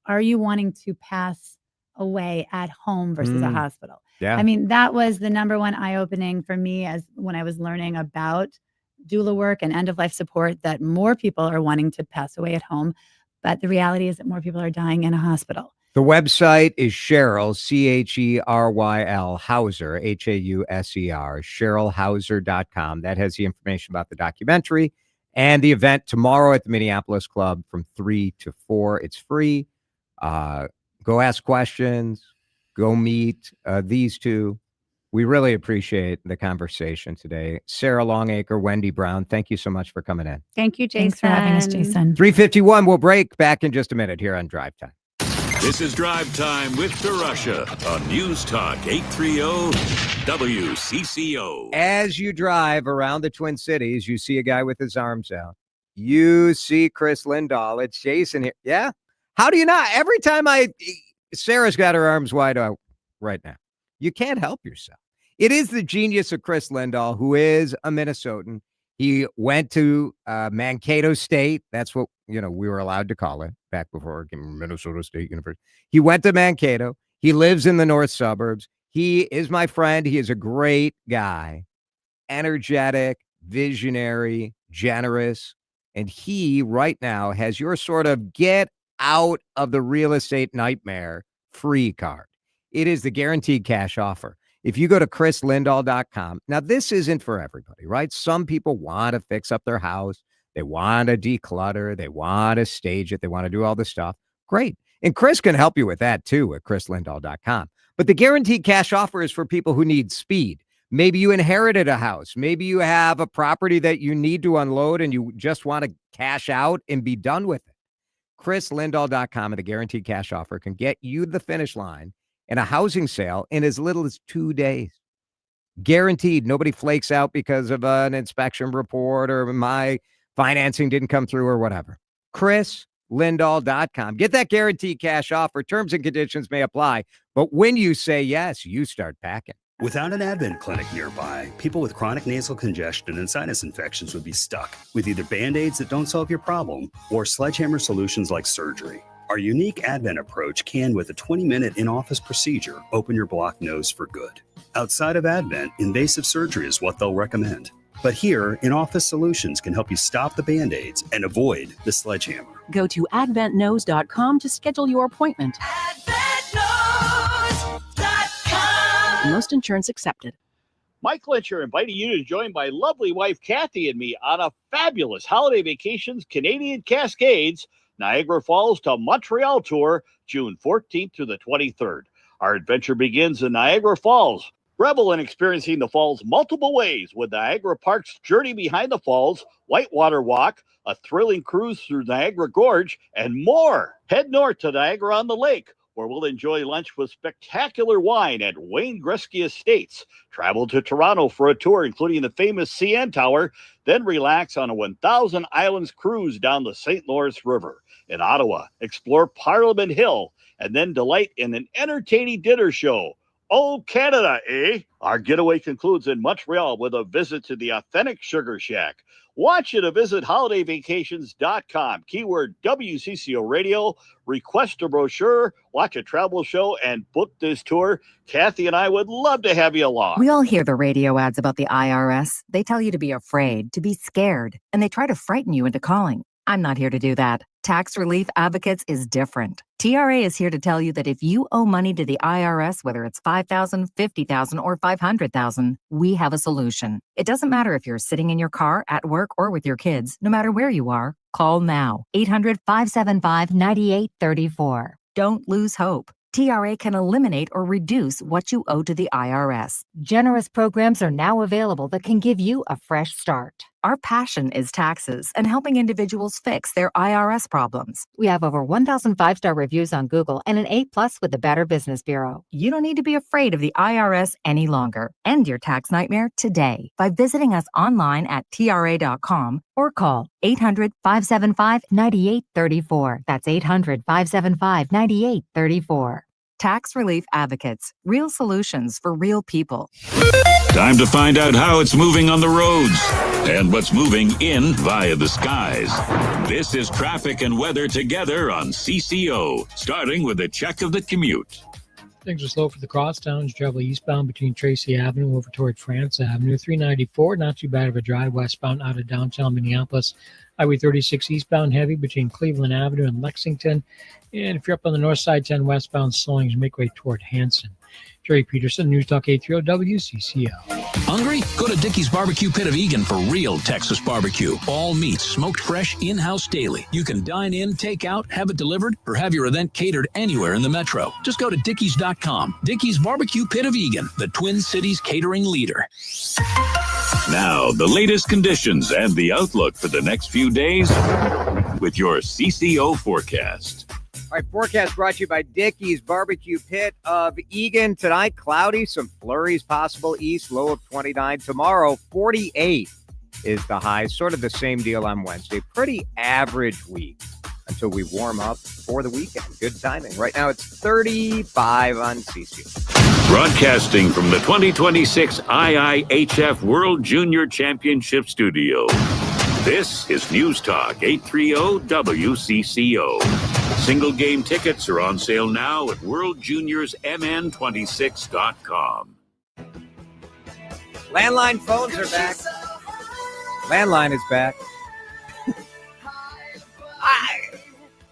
are you wanting to pass away at home versus a hospital? Yeah. I mean, that was the number one eye-opening for me as when I was learning about doula work and end-of-life support, that more people are wanting to pass away at home. But the reality is that more people are dying in a hospital. The website is Cheryl, CHERYL, Hauser, HAUSER, CherylHauser.com. That has the information about the documentary and the event tomorrow at the Minneapolis Club from 3 to 4. It's free. Go ask questions. Go meet these two. We really appreciate the conversation today. Sarah Longacre, Wendy Brown, thank you so much for coming in. Thank you, Jason. Thanks for having us, Jason. 3:51, we'll break. Back in just a minute here on Drive Time. This is Drive Time with DeRUSH on News Talk 830 WCCO. As you drive around the Twin Cities, you see a guy with his arms out. You see Chris Lindahl. It's Jason here. Yeah? How do you not? Every time Sarah's got her arms wide out right now. You can't help yourself. It is the genius of Chris Lindahl, who is a Minnesotan. He went to Mankato State. That's what, we were allowed to call it back before it became Minnesota State University. He went to Mankato. He lives in the north suburbs. He is my friend. He is a great guy, energetic, visionary, generous. And he right now has your sort of get out of the real estate nightmare free card. It is the guaranteed cash offer. If you go to chrislindahl.com, now this isn't for everybody, right? Some people want to fix up their house. They want to declutter. They want to stage it. They want to do all this stuff. Great. And Chris can help you with that too at chrislindahl.com. But the guaranteed cash offer is for people who need speed. Maybe you inherited a house. Maybe you have a property that you need to unload and you just want to cash out and be done with it. ChrisLindahl.com and the guaranteed cash offer can get you the finish line in a housing sale in as little as 2 days. Guaranteed. Nobody flakes out because of an inspection report or my financing didn't come through or whatever. ChrisLindahl.com. Get that guaranteed cash offer. Terms and conditions may apply. But when you say yes, you start packing. Without an Advent clinic nearby, people with chronic nasal congestion and sinus infections would be stuck with either Band-Aids that don't solve your problem or sledgehammer solutions like surgery. Our unique Advent approach can, with a 20-minute in-office procedure, open your blocked nose for good. Outside of Advent, invasive surgery is what they'll recommend. But here, in-office solutions can help you stop the Band-Aids and avoid the sledgehammer. Go to adventnose.com to schedule your appointment. Most insurance accepted. Mike Lyncher inviting you to join my lovely wife Kathy and me on a fabulous holiday vacations Canadian Cascades, Niagara Falls to Montreal tour, June 14th to the 23rd. Our adventure begins in Niagara Falls. Revel in experiencing the falls multiple ways with Niagara Park's Journey Behind the Falls, Whitewater Walk, a thrilling cruise through Niagara Gorge, and more. Head north to Niagara-on-the-Lake, where we'll enjoy lunch with spectacular wine at Wayne Gretzky Estates. Travel to Toronto for a tour, including the famous CN Tower, then relax on a 1,000 Islands cruise down the St. Lawrence River. In Ottawa, explore Parliament Hill, and then delight in an entertaining dinner show. Oh, Canada, eh? Our getaway concludes in Montreal with a visit to the authentic Sugar Shack. Want you to visit holidayvacations.com, keyword WCCO Radio, request a brochure, watch a travel show, and book this tour. Kathy and I would love to have you along. We all hear the radio ads about the IRS. They tell you to be afraid, to be scared, and they try to frighten you into calling. I'm not here to do that. Tax Relief Advocates is different. TRA is here to tell you that if you owe money to the IRS, whether it's $5,000, $50,000, or $500,000, we have a solution. It doesn't matter if you're sitting in your car, at work, or with your kids. No matter where you are, call now. 800-575-9834. Don't lose hope. TRA can eliminate or reduce what you owe to the IRS. Generous programs are now available that can give you a fresh start. Our passion is taxes and helping individuals fix their IRS problems. We have over 1,000 5-star reviews on Google and an A+ with the Better Business Bureau. You don't need to be afraid of the IRS any longer. End your tax nightmare today by visiting us online at TRA.com or call 800-575-9834. That's 800-575-9834. Tax Relief Advocates. Real solutions for real people. Time to find out how it's moving on the roads and what's moving in via the skies. This is traffic and weather together on CCO, starting with a check of the commute. Things are slow for the crosstowns. Travel eastbound between Tracy Avenue over toward France Avenue. 394, not too bad of a drive westbound out of downtown Minneapolis. Highway 36 eastbound heavy between Cleveland Avenue and Lexington. And if you're up on the north side, 10 westbound slowing, make way toward Hanson. Jerry Peterson, News Talk 830 WCCO. Hungry? Go to Dickey's Barbecue Pit of Egan for real Texas barbecue. All meats smoked fresh in-house daily. You can dine in, take out, have it delivered, or have your event catered anywhere in the metro. Just go to Dickeys.com. Dickey's Barbecue Pit of Egan, the Twin Cities catering leader. Now, the latest conditions and the outlook for the next few days with your CCO forecast. All right, forecast brought to you by Dickey's Barbecue Pit of Egan. Tonight, cloudy, some flurries possible east, low of 29. Tomorrow, 48 is the high. Sort of the same deal on Wednesday. Pretty average week until we warm up for the weekend. Good timing. Right now, it's 35 on CCO. Broadcasting from the 2026 IIHF World Junior Championship Studio. This is News Talk 830 WCCO. Single game tickets are on sale now at worldjuniorsmn26.com. Landline phones are back. Landline is back.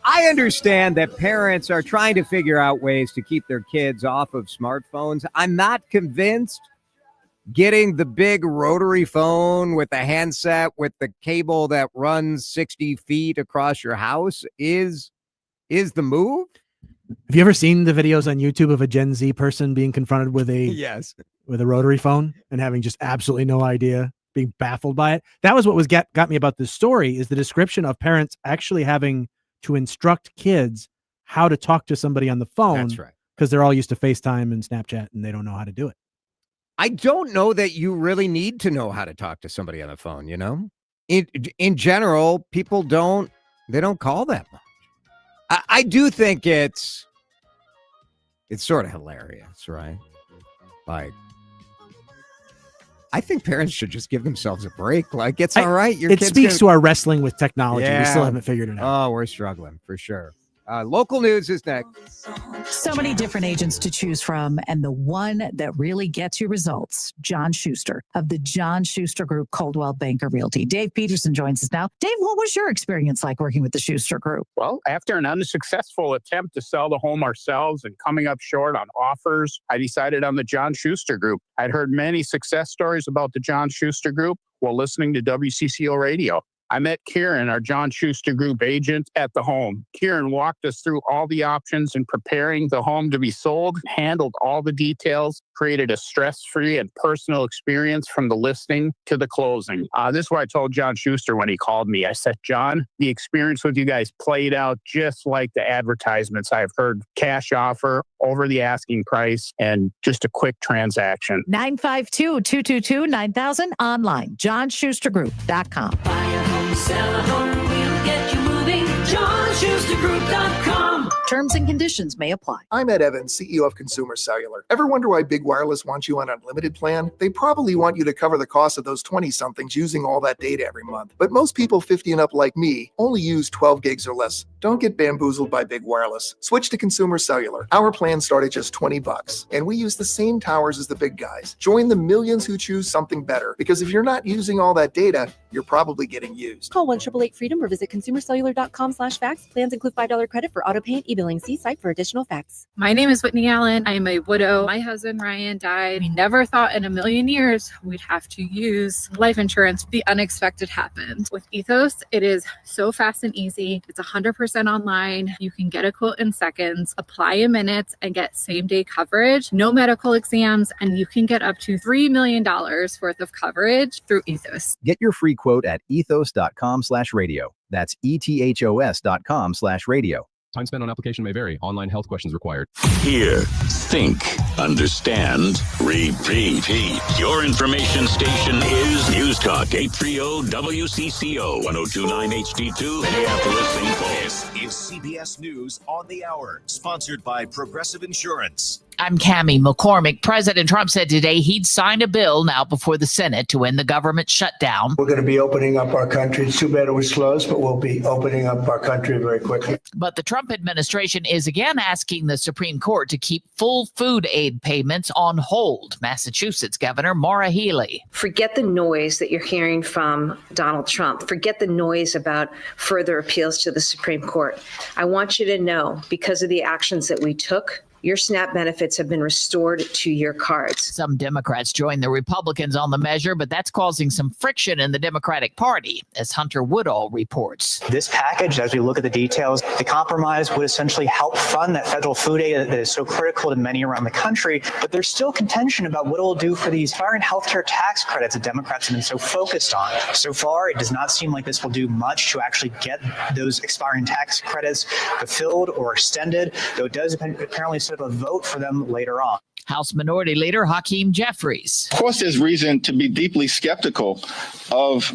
I understand that parents are trying to figure out ways to keep their kids off of smartphones. I'm not convinced getting the big rotary phone with the handset with the cable that runs 60 feet across your house is the move. Have you ever seen the videos on YouTube of a Gen Z person being confronted with a yes with a rotary phone and having just absolutely no idea being baffled by it. That was what was got me about this story, is the description of parents actually having to instruct kids how to talk to somebody on the phone. That's right. Because they're all used to FaceTime and Snapchat and they don't know how to do it. I don't know that you really need to know how to talk to somebody on the phone, you know? In general, people don't call that much. I do think it's sort of hilarious, right? Like, I think parents should just give themselves a break. Like, it's all right. It speaks to our wrestling with technology. Yeah. We still haven't figured it out. Oh, we're struggling for sure. Local news is next. So many different agents to choose from, and the one that really gets you results, John Schuster of the John Schuster Group, Coldwell Banker Realty. Dave Peterson joins us now. Dave, what was your experience like working with the Schuster Group? Well, after an unsuccessful attempt to sell the home ourselves and coming up short on offers, I decided on the John Schuster Group. I'd heard many success stories about the John Schuster Group while listening to WCCO radio. I met Kieran, our John Schuster Group agent, at the home. Kieran walked us through all the options in preparing the home to be sold, handled all the details, created a stress-free and personal experience from the listing to the closing. This is what I told John Schuster when he called me. I said, John, the experience with you guys played out just like the advertisements I've heard. Cash offer, over the asking price, and just a quick transaction. 952-222-9000 online, johnschustergroup.com. Sell a home, we'll get you moving. JohnSchusterGroup.com. Terms and conditions may apply. I'm Ed Evans, CEO of Consumer Cellular. Ever wonder why Big Wireless wants you on an unlimited plan? They probably want you to cover the cost of those 20-somethings using all that data every month. But most people 50 and up like me only use 12 gigs or less. Don't get bamboozled by Big Wireless. Switch to Consumer Cellular. Our plans start at just $20, and we use the same towers as the big guys. Join the millions who choose something better, because if you're not using all that data, you're probably getting used. Call 1-888-FREEDOM or visit consumercellular.com/facts. Plans include $5 credit for auto pay and e-billing. See site for additional facts. My name is Whitney Allen. I am a widow. My husband, Ryan, died. We never thought in a million years we'd have to use life insurance. The unexpected happened. With Ethos, it is so fast and easy. It's 100% online. You can get a quote in seconds, apply in minutes, and get same-day coverage. No medical exams, and you can get up to $3 million worth of coverage through Ethos. Get your free quote at ethos.com/radio. That's ethos.com/radio. Time spent on application may vary. Online health questions required. Hear, think, understand, repeat. Your information station is News Talk 830 WCCO 1029 HD2 Minneapolis, St. Paul. This is CBS News on the Hour, sponsored by Progressive Insurance. I'm Cammie McCormick. President Trump said today he'd sign a bill now before the Senate to end the government shutdown. We're going to be opening up our country. It's too bad it was closed, but we'll be opening up our country very quickly. But the Trump administration is again asking the Supreme Court to keep full food aid payments on hold. Massachusetts Governor Maura Healey. Forget the noise that you're hearing from Donald Trump. Forget the noise about further appeals to the Supreme Court. I want you to know, because of the actions that we took, your SNAP benefits have been restored to your cards. Some Democrats joined the Republicans on the measure, but that's causing some friction in the Democratic Party, as Hunter Woodall reports. This package, as we look at the details, the compromise would essentially help fund that federal food aid that is so critical to many around the country. But there's still contention about what it will do for these expiring healthcare tax credits that Democrats have been so focused on. So far, it does not seem like this will do much to actually get those expiring tax credits fulfilled or extended, though it does apparently set up a vote for them later on. House Minority Leader Hakeem Jeffries. Of course, there's reason to be deeply skeptical of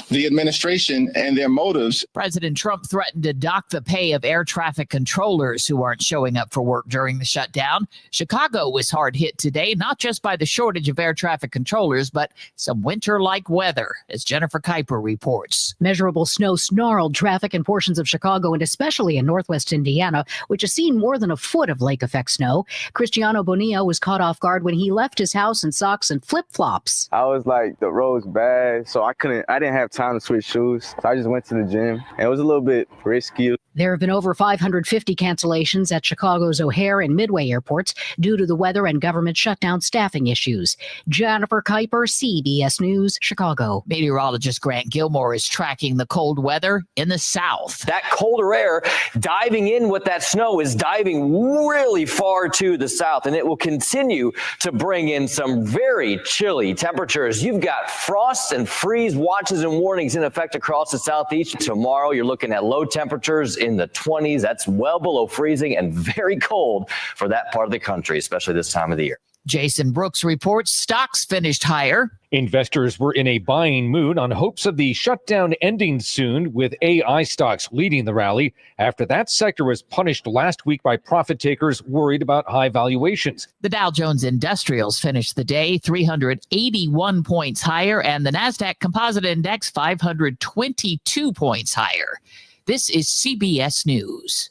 the administration and their motives. President Trump threatened to dock the pay of air traffic controllers who aren't showing up for work during the shutdown. Chicago was hard hit today, not just by the shortage of air traffic controllers, but some winter-like weather, as Jennifer Kuiper reports. Measurable snow snarled traffic in portions of Chicago and especially in northwest Indiana, which has seen more than a foot of lake effect snow. Cristiano Bonilla was caught off guard when he left his house in socks and flip-flops. I was like, the road's bad, so I didn't have time to switch shoes. So I just went to the gym, and it was a little bit risky. There have been over 550 cancellations at Chicago's O'Hare and Midway airports due to the weather and government shutdown staffing issues. Jennifer Kuiper, CBS News, Chicago. Meteorologist Grant Gilmore is tracking the cold weather in the south. That colder air diving in with that snow is diving really far to the south, and it will continue to bring in some very chilly temperatures. You've got frost and freeze watches and warnings in effect across the southeast. Tomorrow, you're looking at low temperatures in the 20s. That's well below freezing and very cold for that part of the country, especially this time of the year. Jason Brooks reports stocks finished higher. Investors were in a buying mood on hopes of the shutdown ending soon, with AI stocks leading the rally after that sector was punished last week by profit takers worried about high valuations. The Dow Jones Industrials finished the day 381 points higher, and the NASDAQ Composite Index 522 points higher. This is CBS News.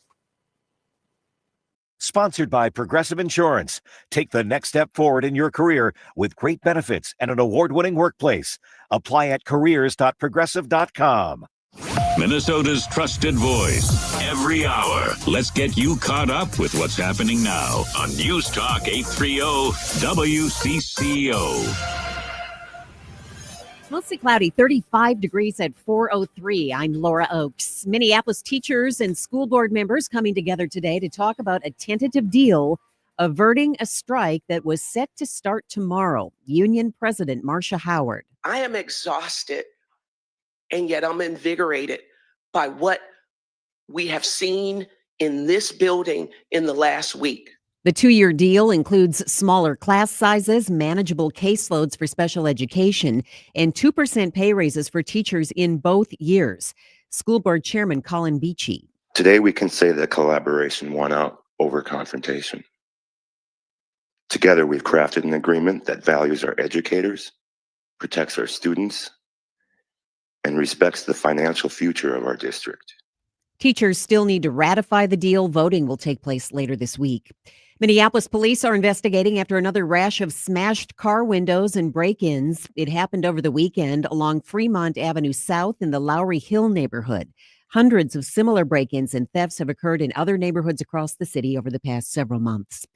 Sponsored by Progressive Insurance. Take the next step forward in your career with great benefits and an award-winning workplace. Apply at careers.progressive.com. Minnesota's trusted voice. Every hour. Let's get you caught up with what's happening now on News Talk 830 WCCO. Mostly cloudy, 35 degrees at 4:03. I'm Laura Oakes. Minneapolis teachers and school board members coming together today to talk about a tentative deal averting a strike that was set to start tomorrow. Union President Marcia Howard. I am exhausted, and yet I'm invigorated by what we have seen in this building in the last week. The 2-year deal includes smaller class sizes, manageable caseloads for special education, and 2% pay raises for teachers in both years. School Board Chairman Colin Beachy. Today, we can say that collaboration won out over confrontation. Together, we've crafted an agreement that values our educators, protects our students, and respects the financial future of our district. Teachers still need to ratify the deal. Voting will take place later this week. Minneapolis police are investigating after another rash of smashed car windows and break-ins. It happened over the weekend along Fremont Avenue South in the Lowry Hill neighborhood. Hundreds of similar break-ins and thefts have occurred in other neighborhoods across the city over the past several months.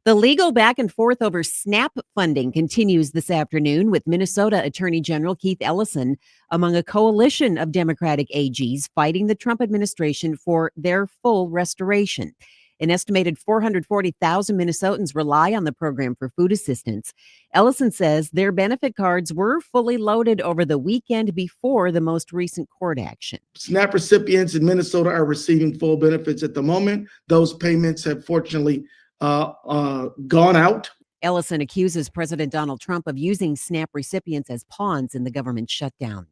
The legal back and forth over SNAP funding continues this afternoon, with Minnesota Attorney General Keith Ellison among a coalition of Democratic AGs fighting the Trump administration for their full restoration. An estimated 440,000 Minnesotans rely on the program for food assistance. Ellison says their benefit cards were fully loaded over the weekend before the most recent court action. SNAP recipients in Minnesota are receiving full benefits at the moment. Those payments have fortunately gone out. Ellison accuses President Donald Trump of using SNAP recipients as pawns in the government shutdown.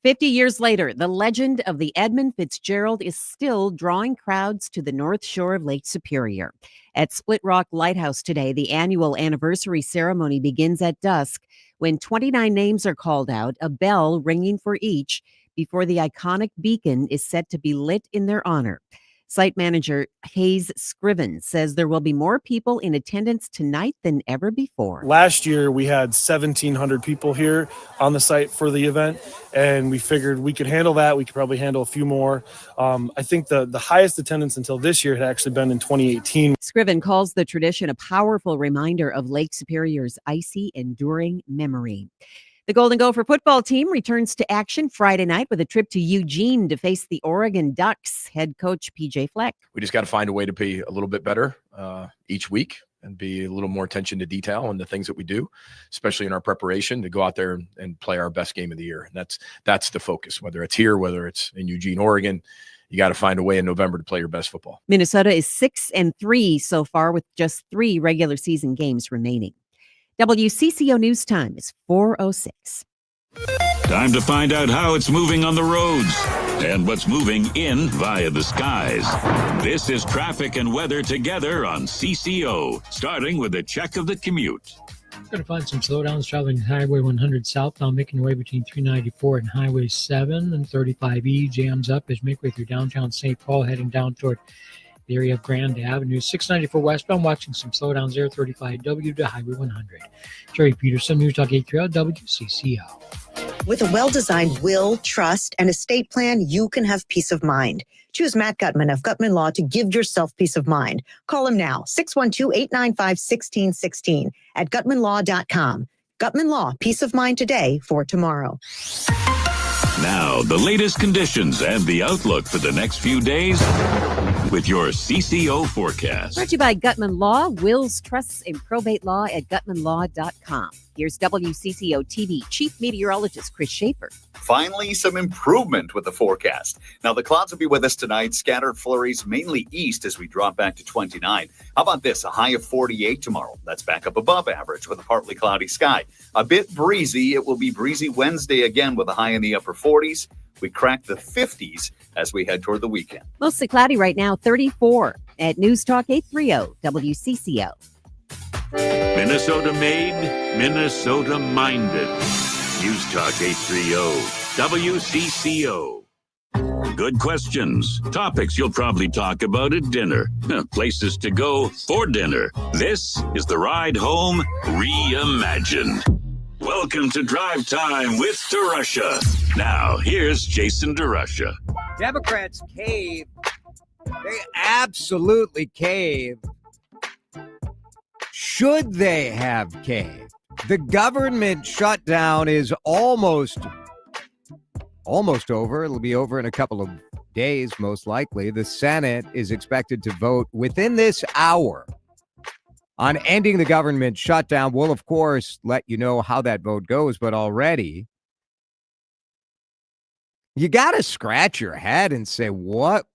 50 years later, the legend of the Edmund Fitzgerald is still drawing crowds to the North Shore of Lake Superior. At Split Rock Lighthouse today, the annual anniversary ceremony begins at dusk when 29 names are called out, a bell ringing for each before the iconic beacon is set to be lit in their honor. Site manager Hayes Scriven says there will be more people in attendance tonight than ever before. Last year, we had 1,700 people here on the site for the event, and we figured we could handle that. We could probably handle a few more. I think the highest attendance until this year had actually been in 2018. Scriven calls the tradition a powerful reminder of Lake Superior's icy, enduring memory. The Golden Gopher football team returns to action Friday night with a trip to Eugene to face the Oregon Ducks. Head coach PJ Fleck. We just got to find a way to be a little bit better each week and be a little more attention to detail in the things that we do, especially in our preparation to go out there and play our best game of the year. And that's the focus, whether it's here, whether it's in Eugene, Oregon. You got to find a way in November to play your best football. Minnesota is 6-3 so far with just 3 regular season games remaining. WCCO News Time is 4:06. Time to find out how it's moving on the roads and what's moving in via the skies. This is traffic and weather together on CCO, starting with a check of the commute. Going to find some slowdowns traveling Highway 100 southbound, making your way between 394 and Highway 7, and 35E jams up as you make way through downtown St. Paul, heading down toward the area of Grand Avenue. 694 westbound, watching some slowdowns there, 35W to Highway 100. Jerry Peterson, News Talk 830 WCCO. With a well-designed will, trust, and estate plan, you can have peace of mind. Choose Matt Gutman of Gutman Law to give yourself peace of mind. Call him now, 612-895-1616 at gutmanlaw.com. Gutman Law, peace of mind today for tomorrow. Now, the latest conditions and the outlook for the next few days with your CCO forecast. Brought to you by Gutman Law, wills, trusts, and probate law at gutmanlaw.com. Here's WCCO TV Chief Meteorologist Chris Schaefer. Finally, some improvement with the forecast. Now, the clouds will be with us tonight. Scattered flurries mainly east as we drop back to 29. How about this? A high of 48 tomorrow. That's back up above average with a partly cloudy sky. A bit breezy. It will be breezy Wednesday again with a high in the upper 40s. We crack the 50s as we head toward the weekend. Mostly cloudy right now, 34 at News Talk 830 WCCO. Minnesota made, Minnesota minded. News Talk 830 WCCO. Good questions. Topics you'll probably talk about at dinner. Places to go for dinner. This is the Ride Home Reimagined. Welcome to Drive Time with DeRUSH. Now, here's Jason DeRUSH. Democrats cave. They absolutely cave. Should they have caved? The government shutdown is almost over. It'll be over in a couple of days, most likely. The Senate is expected to vote within this hour on ending the government shutdown. We'll, of course, let you know how that vote goes, but already you got to scratch your head and say, what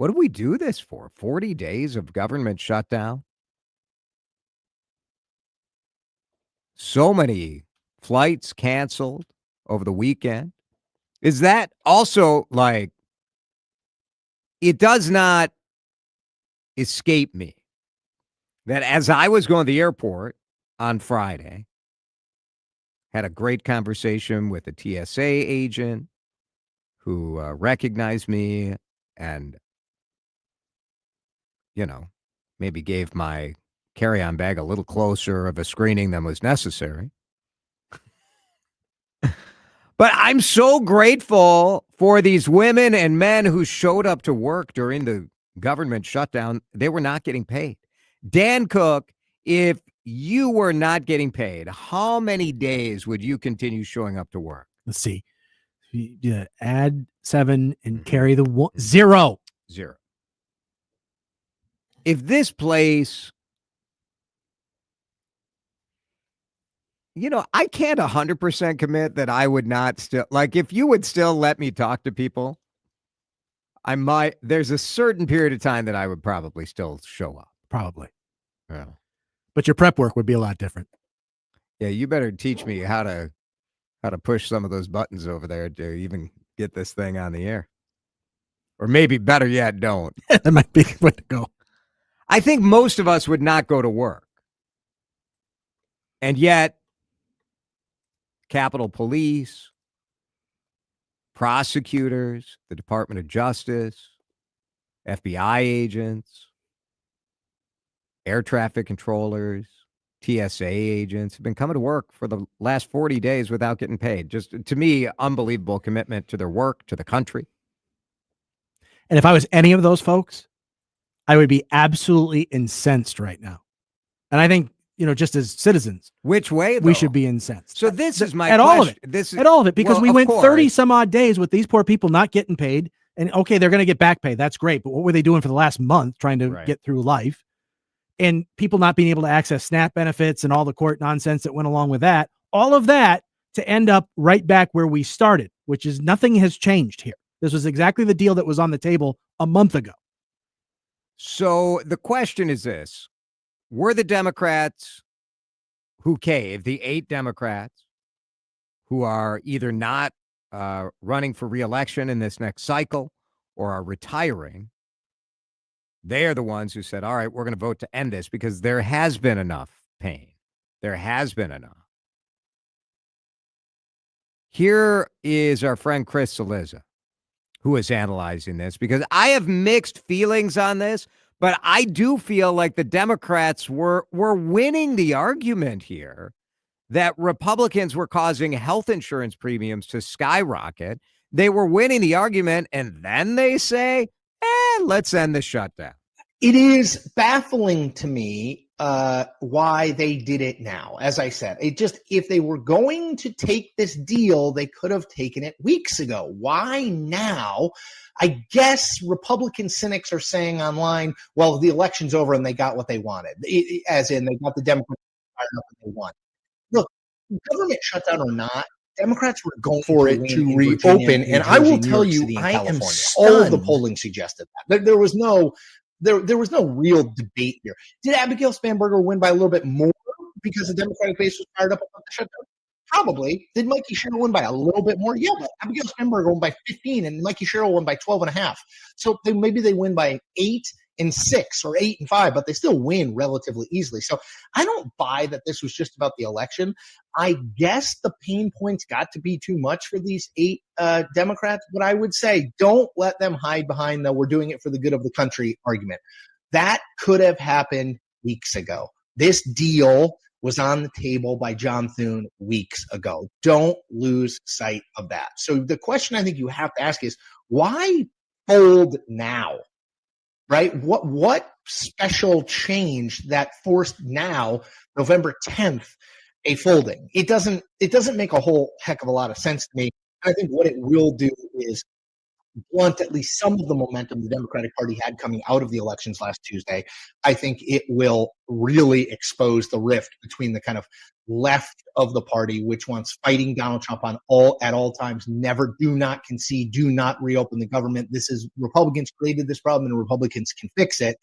do we do this for? 40 days of government shutdown? So many flights canceled over the weekend. Is that also like, it does not escape me that as I was going to the airport on Friday, had a great conversation with a TSA agent who recognized me and, maybe gave my carry-on bag a little closer of a screening than was necessary. But I'm so grateful for these women and men who showed up to work during the government shutdown. They were not getting paid. Dan Cook, if you were not getting paid, how many days would you continue showing up to work? Let's see. Add 7 and carry the 1. 0. If this place, I can't 100% commit that I would not still, like, if you would still let me talk to people, I might, there's a certain period of time that I would probably still show up. Probably. Yeah. But your prep work would be a lot different. Yeah, you better teach me how to push some of those buttons over there to even get this thing on the air. Or maybe better yet, don't. That might be the way to go. I think most of us would not go to work. And yet, Capitol Police, prosecutors, the Department of Justice, FBI agents, air traffic controllers, TSA agents have been coming to work for the last 40 days without getting paid. Just, to me, unbelievable commitment to their work, to the country. And if I was any of those folks, I would be absolutely incensed right now. And I think, just as citizens, which way we should be incensed. So this is my at question. all of it. At all of it, because we went 30 some odd days with these poor people not getting paid. And okay, they're going to get back pay. That's great. But what were they doing for the last month trying to get through life? And people not being able to access SNAP benefits and all the court nonsense that went along with that. All of that to end up right back where we started, which is nothing has changed here. This was exactly the deal that was on the table a month ago. So the question is this: were the Democrats who caved, the 8 Democrats who are either not running for re-election in this next cycle or are retiring, they are the ones who said, all right, we're going to vote to end this because there has been enough pain. There has been enough. Here is our friend Chris Cillizza, who is analyzing this, because I have mixed feelings on this, but I do feel like the Democrats were winning the argument here that Republicans were causing health insurance premiums to skyrocket. They were winning the argument, and then they say, let's end the shutdown. It is baffling to me why they did it now. As I said, if they were going to take this deal, they could have taken it weeks ago. Why now? I guess Republican cynics are saying online, well, the election's over and they got what they wanted, as in they got the Democrats fired up what they want. Look, government shutdown or not, Democrats were going for it to reopen, and I will tell you, I am stunned. All of the polling suggested that. There was no real debate here. Did Abigail Spanberger win by a little bit more because the Democratic base was fired up about the shutdown? Probably. Did Mikey Sherrill win by a little bit more? Yeah, but Abigail Spanberger won by 15 and Mikey Sherrill won by 12.5. So maybe they win by 8 and 6 or 8 and 5, but they still win relatively easily. So I don't buy that this was just about the election. I guess the pain points got to be too much for these 8 Democrats, but I would say don't let them hide behind the we're doing it for the good of the country argument. That could have happened weeks ago. This deal was on the table by John Thune weeks ago. Don't lose sight of that. So the question I think you have to ask is, why fold now? Right? What special change that forced now, November 10th, a folding? It doesn't make a whole heck of a lot of sense to me. I think what it will do is blunt at least some of the momentum the Democratic Party had coming out of the elections last Tuesday. I think it will really expose the rift between the kind of left of the party, which wants fighting Donald Trump at all times, do not concede, do not reopen the government. Republicans created this problem and Republicans can fix it.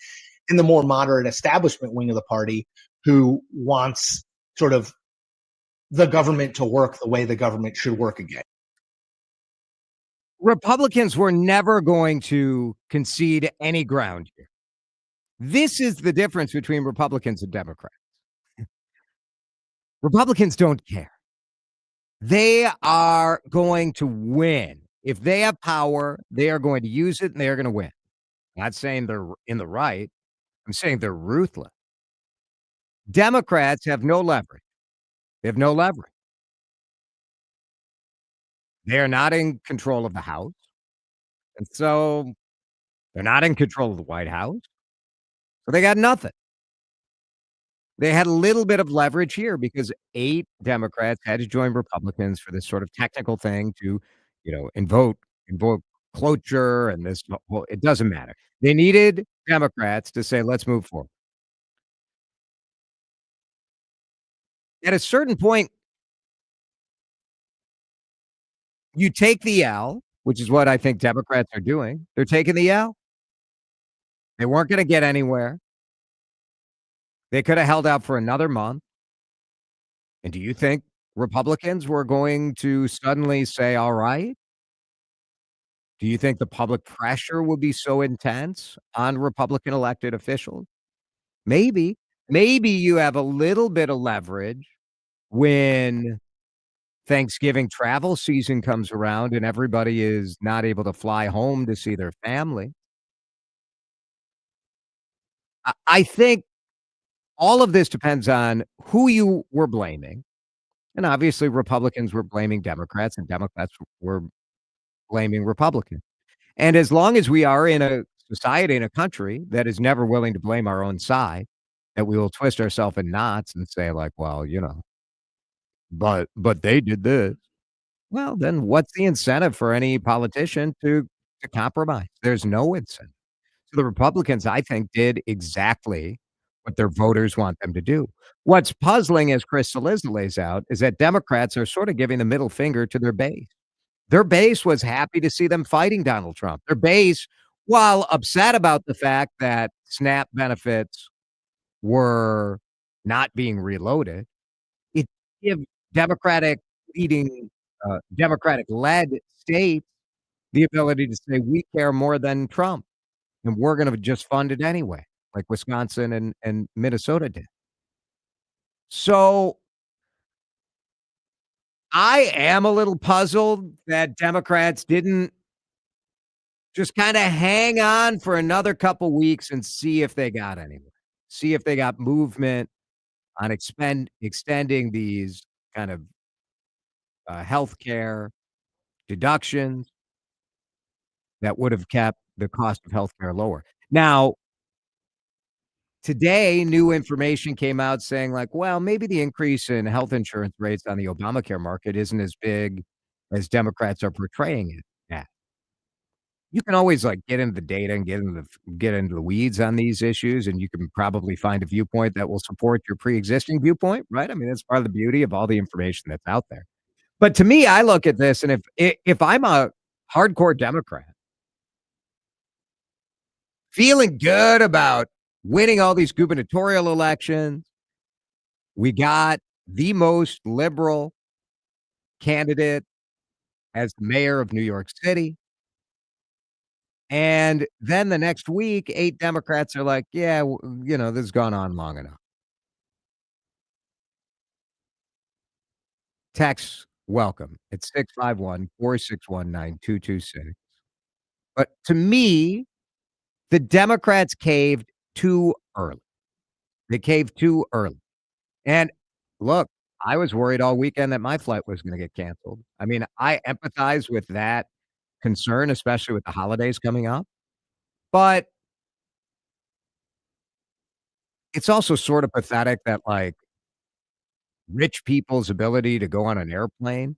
And the more moderate establishment wing of the party who wants sort of the government to work the way the government should work again. Republicans were never going to concede any ground here. This is the difference between Republicans and Democrats. Republicans don't care. They are going to win. If they have power, they are going to use it and they are going to win. I'm not saying they're in the right. I'm saying they're ruthless. Democrats have no leverage. They have no leverage. They are not in control of the House. And so they're not in control of the White House. So they got nothing. They had a little bit of leverage here because 8 Democrats had to join Republicans for this sort of technical thing to, invoke cloture and this. Well, it doesn't matter. They needed Democrats to say, let's move forward. At a certain point, you take the L, which is what I think Democrats are doing. They're taking the L. They weren't going to get anywhere. They could have held out for another month. And do you think Republicans were going to suddenly say, all right? Do you think the public pressure would be so intense on Republican elected officials? Maybe. Maybe you have a little bit of leverage when Thanksgiving travel season comes around and everybody is not able to fly home to see their family. I think all of this depends on who you were blaming. And obviously Republicans were blaming Democrats and Democrats were blaming Republicans. And as long as we are in a society, in a country that is never willing to blame our own side, that we will twist ourselves in knots and say like, well, but they did this. Well, then what's the incentive for any politician to compromise? There's no incentive. So the Republicans, I think, did exactly what their voters want them to do. What's puzzling, as Chris Cillizza lays out, is that Democrats are sort of giving the middle finger to their base. Their base was happy to see them fighting Donald Trump. Their base, while upset about the fact that SNAP benefits were not being reloaded, it gives Democratic-led states the ability to say, we care more than Trump, and we're going to just fund it anyway, like Wisconsin and Minnesota did. So I am a little puzzled that Democrats didn't just kind of hang on for another couple weeks and see if they got anywhere, see if they got movement on extending these kind of health care deductions that would have kept the cost of healthcare lower. Now, today, new information came out saying, like, well, maybe the increase in health insurance rates on the Obamacare market isn't as big as Democrats are portraying it. Yeah. You can always like get into the data and get into the weeds on these issues, and you can probably find a viewpoint that will support your pre-existing viewpoint, right? I mean, that's part of the beauty of all the information that's out there. But to me, I look at this, and if I'm a hardcore Democrat, feeling good about winning all these gubernatorial elections, we got the most liberal candidate as the mayor of New York City. And then the next week, 8 Democrats are like, yeah, this has gone on long enough. Text welcome. It's 651-461-9226. But to me, the Democrats caved too early. They caved too early. And look, I was worried all weekend that my flight was going to get canceled. I mean, I empathize with that concern, especially with the holidays coming up. But it's also sort of pathetic that, like, rich people's ability to go on an airplane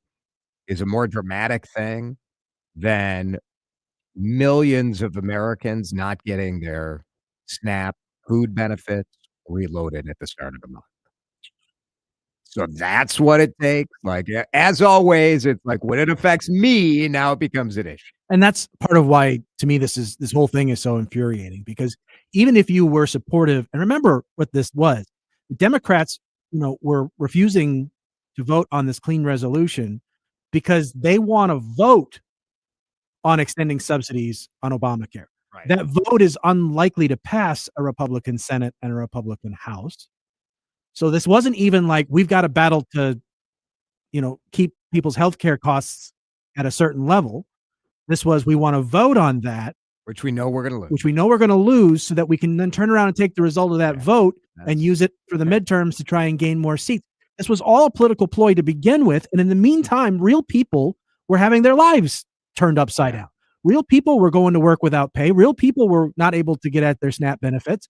is a more dramatic thing than millions of Americans not getting their SNAP food benefits reloaded at the start of the month. So that's what it takes. Like, as always, it's like when it affects me, now it becomes an issue. And that's part of why, to me, this whole thing is so infuriating, because even if you were supportive, and remember what this was, the Democrats, were refusing to vote on this clean resolution because they want to vote on extending subsidies on Obamacare. Right. That vote is unlikely to pass a Republican Senate and a Republican House. So this wasn't even like we've got a battle to, keep people's healthcare costs at a certain level. This was, we want to vote on that, which we know we're going to lose, so that we can then turn around and take the result of that vote and use it for the midterms to try and gain more seats. This was all a political ploy to begin with. And in the meantime, real people were having their lives turned upside down. Real people were going to work without pay. Real people were not able to get at their SNAP benefits.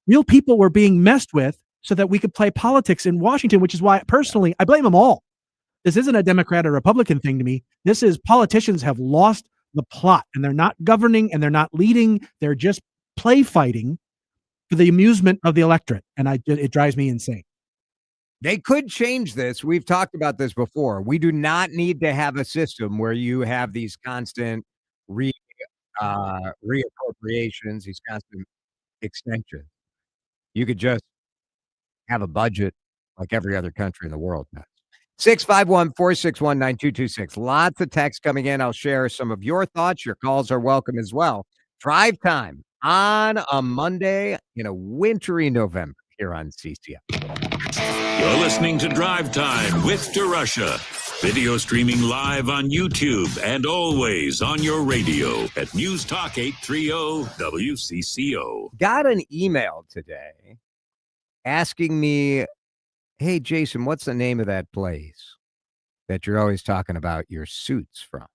Real people were being messed with so that we could play politics in Washington, which is why, personally, I blame them all. This isn't a Democrat or Republican thing to me. This is politicians have lost the plot, and they're not governing and they're not leading. They're just play fighting for the amusement of the electorate. And it drives me insane. They could change this. We've talked about this before. We do not need to have a system where you have these constant reappropriations, these constant extensions. You could just have a budget like every other country in the world does. 651-461-9226. Lots of texts coming in. I'll share some of your thoughts. Your calls are welcome as well. Drive time on a Monday in a wintry November here on CCM. You're listening to Drive Time with DeRusha. Video streaming live on YouTube and always on your radio at News Talk 830 WCCO. Got an email today asking me, hey, Jason, what's the name of that place that you're always talking about your suits from?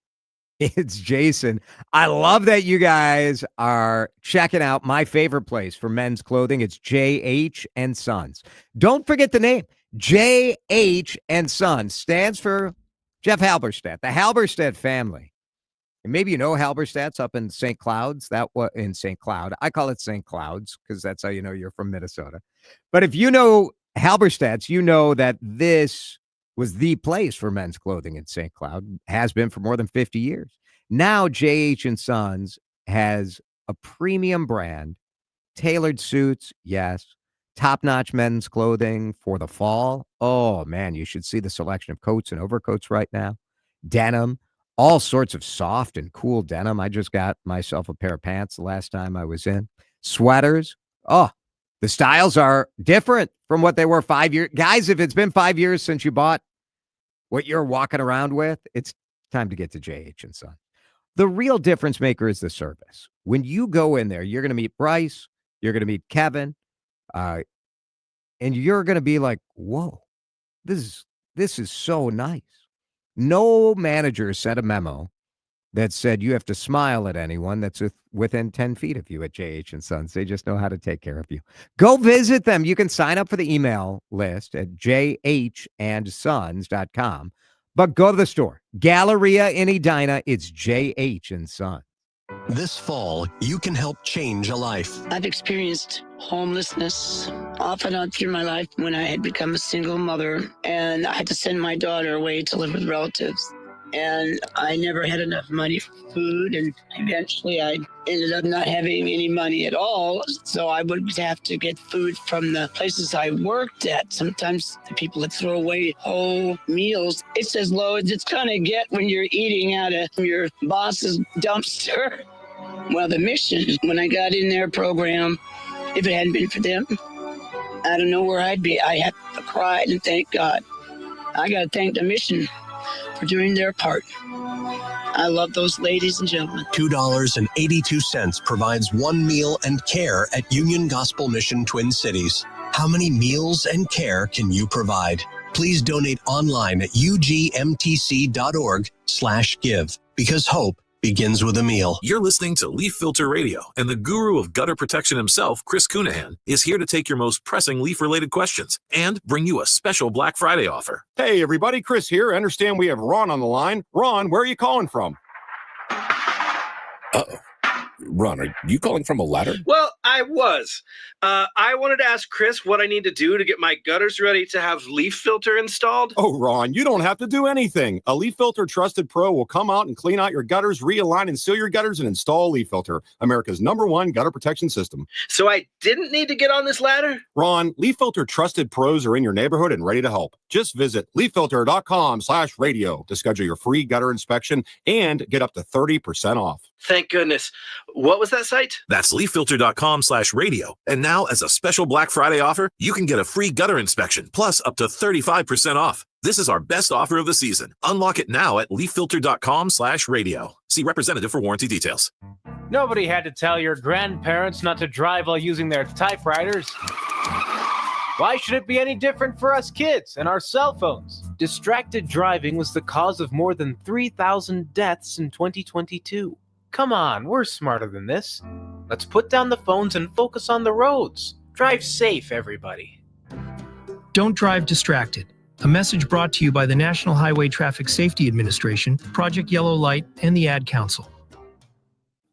It's Jason. I love that you guys are checking out my favorite place for men's clothing. It's J.H. and Sons. Don't forget the name. J.H. and Sons stands for Jeff Halberstadt, the Halberstadt family. And maybe you know Halberstadt's up in St. Clouds. In St. Cloud. I call it St. Clouds because that's how you know you're from Minnesota. But if you know Halberstadt's, you know that this was the place for men's clothing in St. Cloud, has been for more than 50 years. Now J.H. and Sons has a premium brand, tailored suits, yes, top-notch men's clothing for the fall. Oh, man, you should see the selection of coats and overcoats right now. Denim, all sorts of soft and cool denim. I just got myself a pair of pants the last time I was in. Sweaters. Oh, the styles are different from what they were 5 years. Guys, if it's been 5 years since you bought what you're walking around with, it's time to get to J.H. and Son. The real difference maker is the service. When you go in there, you're going to meet Bryce, you're going to meet Kevin, and you're going to be like, whoa, this is this is so nice. No manager sent a memo that said you have to smile at anyone that's within 10 feet of you at JH & Sons. They just know how to take care of you. Go visit them. You can sign up for the email list at jhandsons.com. But go to the store. Galleria in Edina. It's JH & Sons. This fall, you can help change a life. I've experienced homelessness off and on through my life when I had become a single mother, and I had to send my daughter away to live with relatives. And I never had enough money for food, and eventually I ended up not having any money at all, so I would have to get food from the places I worked at. Sometimes the people would throw away whole meals. It's as low as it's gonna get when you're eating out of your boss's dumpster. Well, the mission, when I got in their program, if it hadn't been for them, I don't know where I'd be. I had to cry and thank God. I gotta thank the mission for doing their part. I love those ladies and gentlemen. $2.82 provides one meal and care at Union Gospel Mission Twin Cities. How many meals and care can you provide? Please donate online at ugmtc.org/give, because hope begins with a meal. You're listening to Leaf Filter Radio, and the guru of gutter protection himself, Chris Cunahan, is here to take your most pressing leaf-related questions and bring you a special Black Friday offer. Hey, everybody, Chris here. I understand we have Ron on the line. Ron, where are you calling from? Uh-oh. Ron, are you calling from a ladder? Well, I was. I wanted to ask Chris what I need to do to get my gutters ready to have leaf filter installed. Oh, Ron, you don't have to do anything. A Leaf Filter Trusted Pro will come out and clean out your gutters, realign and seal your gutters, and install a Leaf Filter, America's #1 gutter protection system. So I didn't need to get on this ladder? Ron, Leaf Filter Trusted Pros are in your neighborhood and ready to help. Just visit leaffilter.com/radio to schedule your free gutter inspection and get up to 30% off. Thank goodness. What was that site? That's leaffilter.com/radio. And now, as a special Black Friday offer, you can get a free gutter inspection, plus up to 35% off. This is our best offer of the season. Unlock it now at leaffilter.com/radio. See representative for warranty details. Nobody had to tell your grandparents not to drive while using their typewriters. Why should it be any different for us kids and our cell phones? Distracted driving was the cause of more than 3,000 deaths in 2022. Come on, we're smarter than this. Let's put down the phones and focus on the roads. Drive safe, everybody. Don't drive distracted. A message brought to you by the National Highway Traffic Safety Administration, Project Yellow Light, and the Ad Council.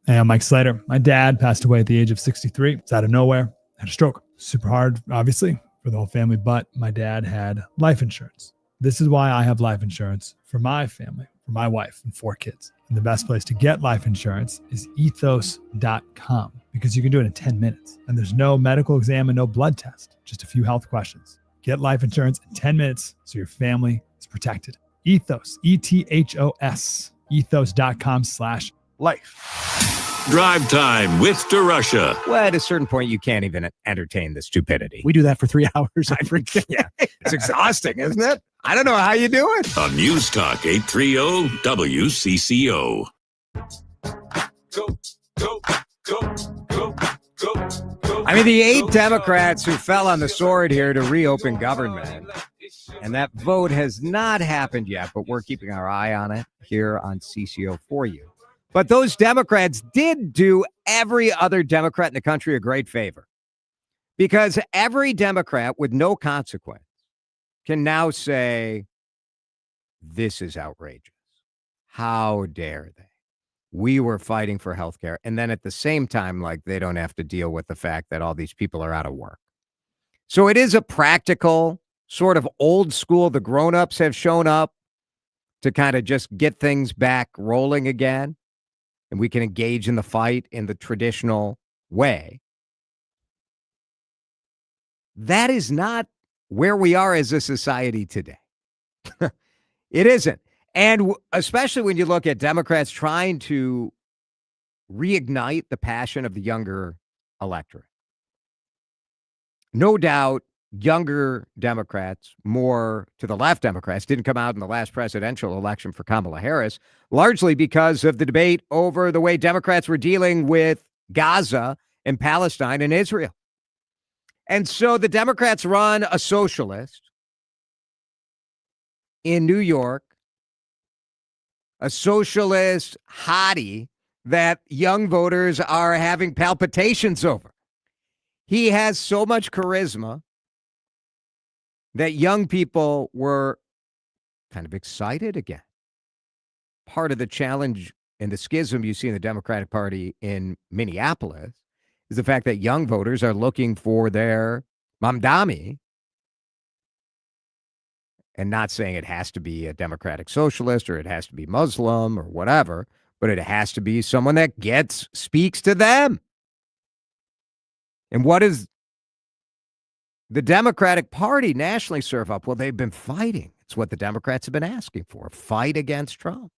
Hey, I'm Mike Slater. My dad passed away at the age of 63. It's out of nowhere. Had a stroke. Super hard, obviously, for the whole family, but my dad had life insurance. This is why I have life insurance for my family, for my wife and 4 kids. And the best place to get life insurance is ethos.com, because you can do it in 10 minutes. And there's no medical exam and no blood test, just a few health questions. Get life insurance in 10 minutes so your family is protected. Ethos, ETHOS, ethos.com/life. Drive Time with DeRusha. Well, at a certain point, you can't even entertain the stupidity. We do that for 3 hours every day. Yeah, it's exhausting, isn't it? I don't know how you do it. On News Talk 830 WCCO. I mean, the 8 Democrats who fell on the sword here to reopen government, and that vote has not happened yet, but we're keeping our eye on it here on CCO for you. But those Democrats did do every other Democrat in the country a great favor, because every Democrat with no consequence can now say, this is outrageous. How dare they? We were fighting for health care. And then at the same time, like, they don't have to deal with the fact that all these people are out of work. So it is a practical, sort of old school, the grown-ups have shown up to kind of just get things back rolling again. And we can engage in the fight in the traditional way. That is not where we are as a society today. It isn't. And especially when you look at Democrats trying to reignite the passion of the younger electorate. No doubt younger Democrats, more to the left Democrats, didn't come out in the last presidential election for Kamala Harris, largely because of the debate over the way Democrats were dealing with Gaza and Palestine and Israel. And so the Democrats run a socialist in New York, a socialist hottie that young voters are having palpitations over. He has so much charisma that young people were kind of excited again. Part of the challenge and the schism you see in the Democratic Party in Minneapolis is the fact that young voters are looking for their mamdami, and not saying it has to be a democratic socialist or it has to be Muslim or whatever, but it has to be someone that speaks to them. And what does the Democratic Party nationally serve up? Well, they've been fighting. It's what the Democrats have been asking for, fight against Trump.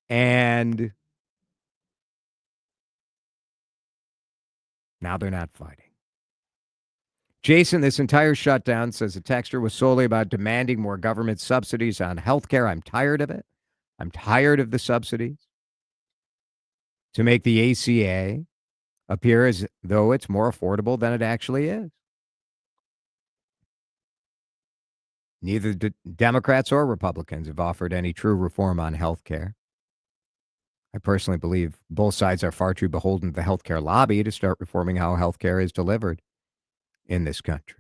And now they're not fighting. Jason, this entire shutdown, says the texter, was solely about demanding more government subsidies on health care. I'm tired of it. I'm tired of the subsidies to make the ACA appear as though it's more affordable than it actually is. Neither Democrats or Republicans have offered any true reform on health care. I personally believe both sides are far too beholden to the healthcare lobby to start reforming how healthcare is delivered in this country.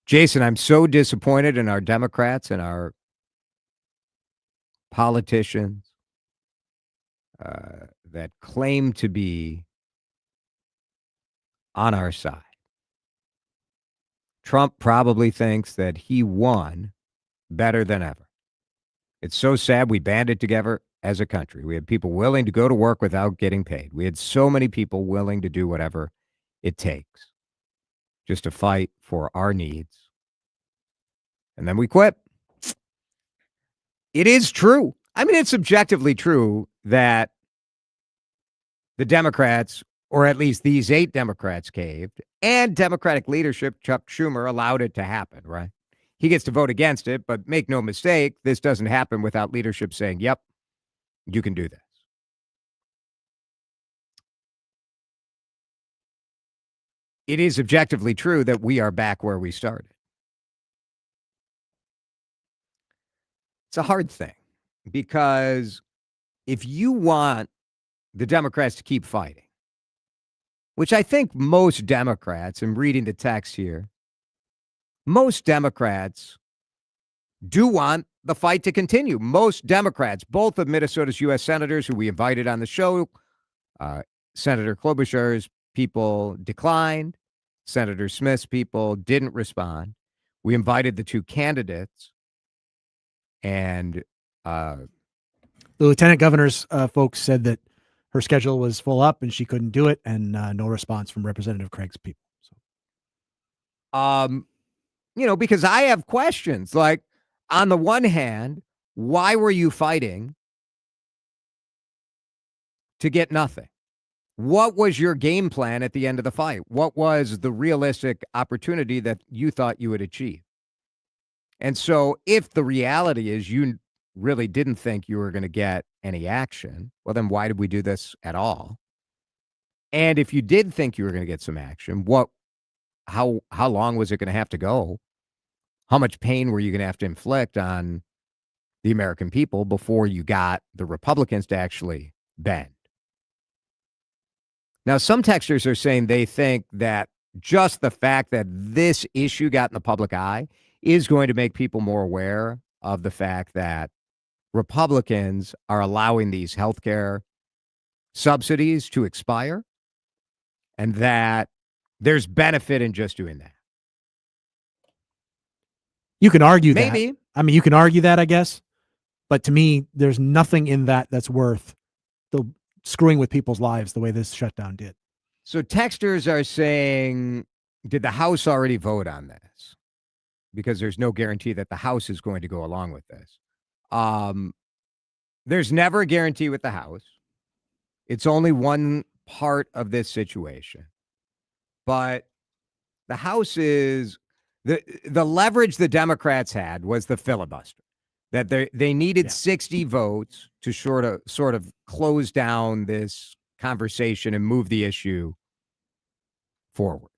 Jason, I'm so disappointed in our Democrats and our politicians that claim to be on our side. Trump probably thinks that he won better than ever. It's so sad we banded together as a country. We had people willing to go to work without getting paid. We had so many people willing to do whatever it takes just to fight for our needs. And then we quit. It is true. I mean, it's objectively true that the Democrats, or at least these 8 Democrats, caved, and Democratic leadership, Chuck Schumer, allowed it to happen, right? He gets to vote against it, but make no mistake, this doesn't happen without leadership saying, yep, you can do this. It is objectively true that we are back where we started. It's a hard thing because if you want the Democrats to keep fighting, which I think most Democrats, and reading the text here, most Democrats do want the fight to continue. Most Democrats, both of Minnesota's U.S. senators who we invited on the show, Senator Klobuchar's people declined. Senator Smith's people didn't respond. We invited the 2 candidates, and the lieutenant governor's folks said that her schedule was full up and she couldn't do it, and no response from Representative Craig's people. So. Because I have questions. Like, on the one hand, why were you fighting to get nothing? What was your game plan at the end of the fight? What was the realistic opportunity that you thought you would achieve? And so if the reality is you really didn't think you were going to get any action, well, then why did we do this at all? And if you did think you were going to get some action, how long was it going to have to go? How much pain were you going to have to inflict on the American people before you got the Republicans to actually bend? Now, some texters are saying they think that just the fact that this issue got in the public eye is going to make people more aware of the fact that Republicans are allowing these healthcare subsidies to expire, and that there's benefit in just doing that. You can argue that. Maybe. I mean, you can argue that, I guess. But to me, there's nothing in that that's worth the screwing with people's lives the way this shutdown did. So texters are saying, did the House already vote on this? Because there's no guarantee that the House is going to go along with this. There's never a guarantee with the House. It's only one part of this situation. But the House is the leverage the Democrats had was the filibuster, that they needed 60 votes to sort of close down this conversation and move the issue forward.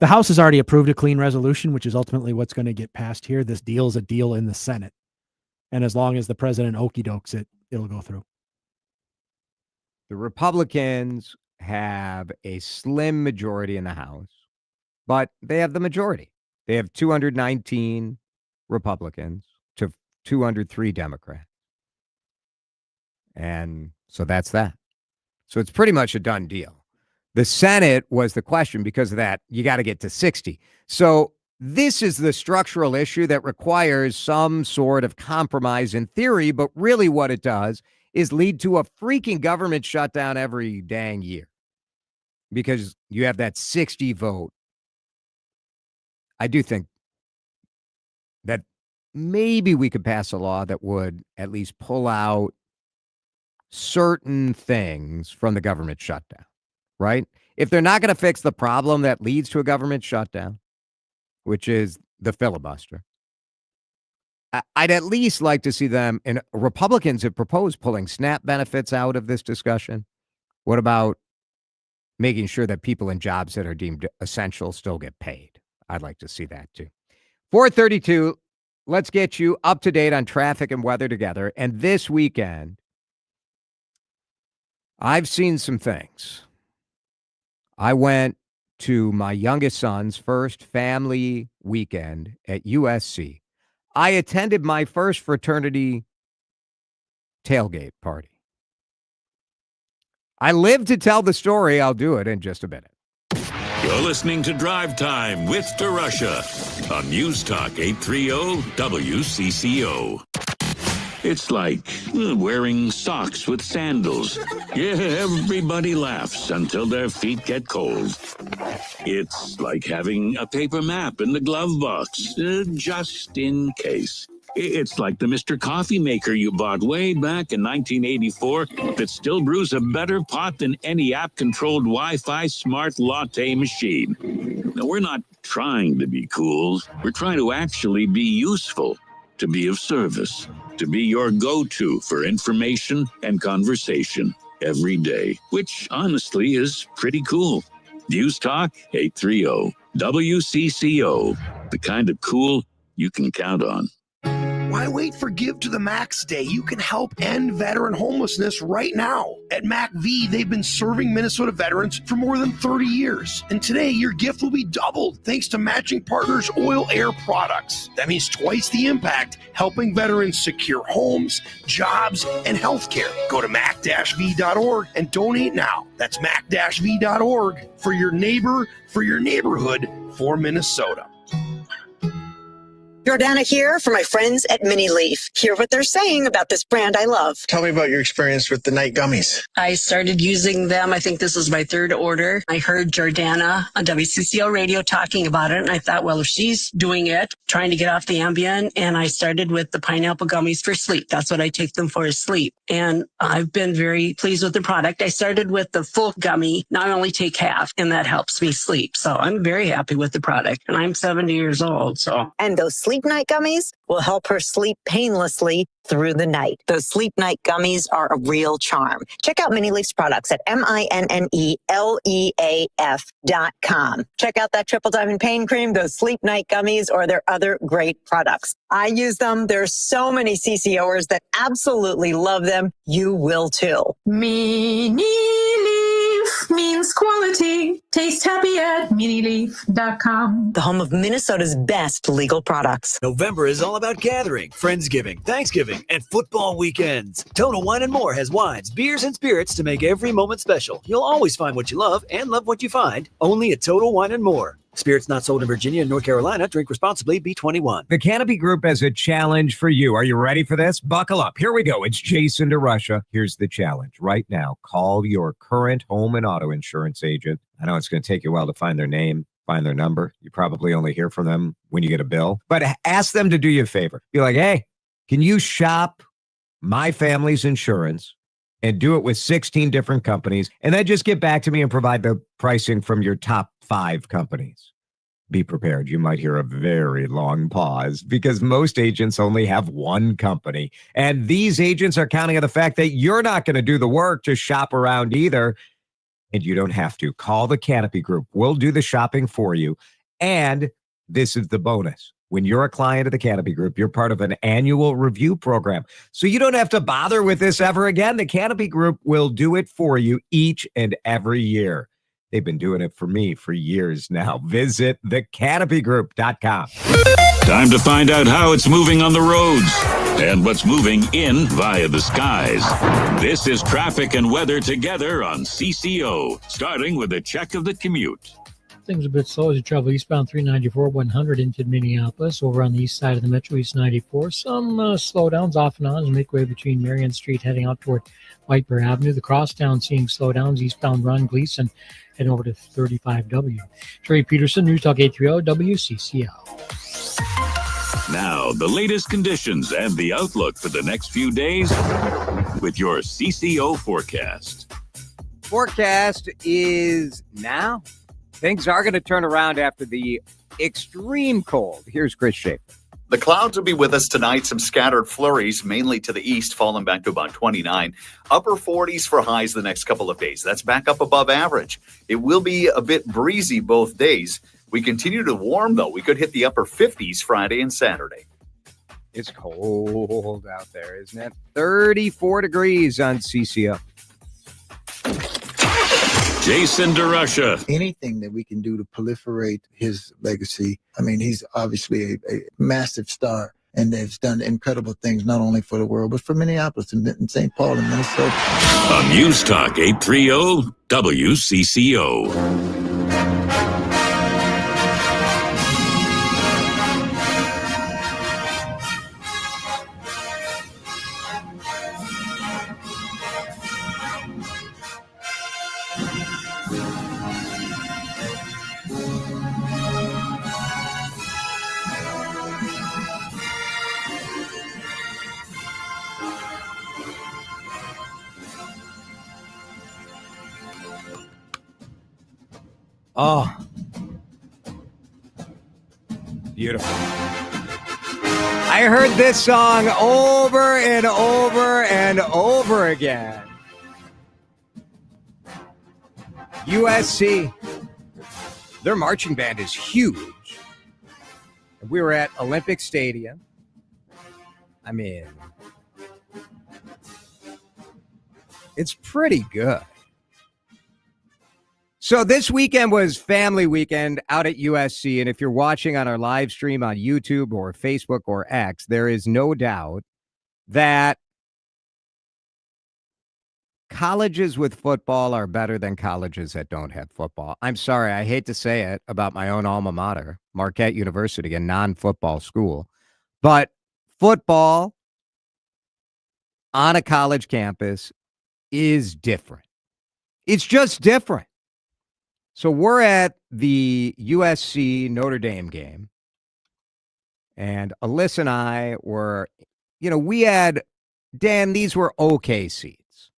The House has already approved a clean resolution, which is ultimately what's going to get passed here. This deal is a deal in the Senate. And as long as the president okey-dokes it, it'll go through. The Republicans have a slim majority in the House, but they have the majority. They have 219 Republicans to 203 Democrats. And so that's that. So it's pretty much a done deal. The Senate was the question. Because of that, you got to get to 60. So this is the structural issue that requires some sort of compromise in theory, but really what it does is lead to a freaking government shutdown every dang year because you have that 60 vote. I do think that maybe we could pass a law that would at least pull out certain things from the government shutdown, right? If they're not going to fix the problem that leads to a government shutdown, which is the filibuster, I'd at least like to see them, and Republicans have proposed pulling SNAP benefits out of this discussion. What about making sure that people in jobs that are deemed essential still get paid? I'd like to see that too. 432, let's get you up to date on traffic and weather together. And this weekend, I've seen some things. I went to my youngest son's first family weekend at USC. I attended my first fraternity tailgate party. I live to tell the story. I'll do it in just a minute. You're listening to Drive Time with DeRUSH on News Talk 830 WCCO. It's like wearing socks with sandals. Yeah, everybody laughs until their feet get cold. It's like having a paper map in the glove box, just in case. It's like the Mr. Coffee maker you bought way back in 1984 that still brews a better pot than any app-controlled Wi-Fi smart latte machine. Now, we're not trying to be cool. We're trying to actually be useful, to be of service, to be your go-to for information and conversation every day, which honestly is pretty cool. News Talk 830 WCCO, the kind of cool you can count on. Why wait for Give to the Max Day? You can help end veteran homelessness right now. At MacV, they've been serving Minnesota veterans for more than 30 years. And today, your gift will be doubled thanks to Matching Partners Oil Air products. That means twice the impact, helping veterans secure homes, jobs, and health care. Go to mac-v.org and donate now. That's mac-v.org for your neighbor, for your neighborhood, for Minnesota. Jordana here for my friends at Mini Leaf. Hear what they're saying about this brand I love. Tell me about your experience with the night gummies. I started using them. I think this is my third order. I heard Jordana on WCCO radio talking about it, and I thought, well, if she's doing it, trying to get off the Ambien, and I started with the pineapple gummies for sleep. That's what I take them for, is sleep. And I've been very pleased with the product. I started with the full gummy. Now I only take half, and that helps me sleep. So I'm very happy with the product, and I'm 70 years old. So. And those sleep night gummies will help her sleep painlessly through the night. Those sleep night gummies are a real charm. Check out Mini Leaf's products at MINNELEAF.com. Check out that Triple Diamond Pain Cream, those sleep night gummies, or their other great products. I use them. There's so many CCOers that absolutely love them. You will too. Mini Leaf means quality. Taste happy at minileaf.com. The home of Minnesota's best legal products. November is all about gathering, Friendsgiving, Thanksgiving, and football weekends. Total Wine & More has wines, beers, and spirits to make every moment special. You'll always find what you love and love what you find. Only at Total Wine & More. Spirits not sold in Virginia and North Carolina. Drink responsibly. B21. The Canopy Group has a challenge for you. Are you ready for this? Buckle up. Here we go. It's Jason DeRusha. Here's the challenge. Right now, call your current home and auto insurance agent. I know it's going to take you a while to find their name, find their number. You probably only hear from them when you get a bill. But ask them to do you a favor. Be like, hey, can you shop my family's insurance and do it with 16 different companies? And then just get back to me and provide the pricing from your top 5 companies. Be prepared. You might hear a very long pause because most agents only have one company. And these agents are counting on the fact that you're not going to do the work to shop around either. and you don't have to. Call the Canopy Group. We'll do the shopping for you. And this is the bonus. When you're a client of the Canopy Group, you're part of an annual review program. So you don't have to bother with this ever again. The Canopy Group will do it for you each and every year. They've been doing it for me for years now. Visit thecanopygroup.com. Time to find out how it's moving on the roads and what's moving in via the skies. This is traffic and weather together on CCO, starting with a check of the commute. Things a bit slow as you travel eastbound 394 100 into Minneapolis. Over on the east side of the Metro East 94, some slowdowns off and on as you make way between Marion Street heading out toward White Bear Avenue. The crosstown seeing slowdowns eastbound Ron Gleason heading over to 35W. Trey Peterson, News Talk 830 WCCO. Now, the latest conditions and the outlook for the next few days with your CCO forecast. Forecast is now. Things are going to turn around after the extreme cold. Here's Chris Schaefer. The clouds will be with us tonight. Some scattered flurries, mainly to the east, falling back to about 29. Upper 40s for highs the next couple of days. That's back up above average. It will be a bit breezy both days. We continue to warm, though. We could hit the upper 50s Friday and Saturday. It's cold out there, isn't it? 34 degrees on CCO. Jason DeRusha. Anything that we can do to proliferate his legacy. I mean, he's obviously a massive star, and they've done incredible things, not only for the world, but for Minneapolis and St. Paul and Minnesota. On News Talk 830 WCCO. Oh, beautiful. I heard this song over and over and over again. USC, their marching band is huge. We were at Olympic Stadium. I mean, it's pretty good. So this weekend was family weekend out at USC, and if you're watching on our live stream on YouTube or Facebook or X, there is no doubt that colleges with football are better than colleges that don't have football. I'm sorry, I hate to say it about my own alma mater, Marquette University, a non-football school, but football on a college campus is different. It's just different. So we're at the USC Notre Dame game, and Alyssa and I were, we had, Dan, these were okay seats.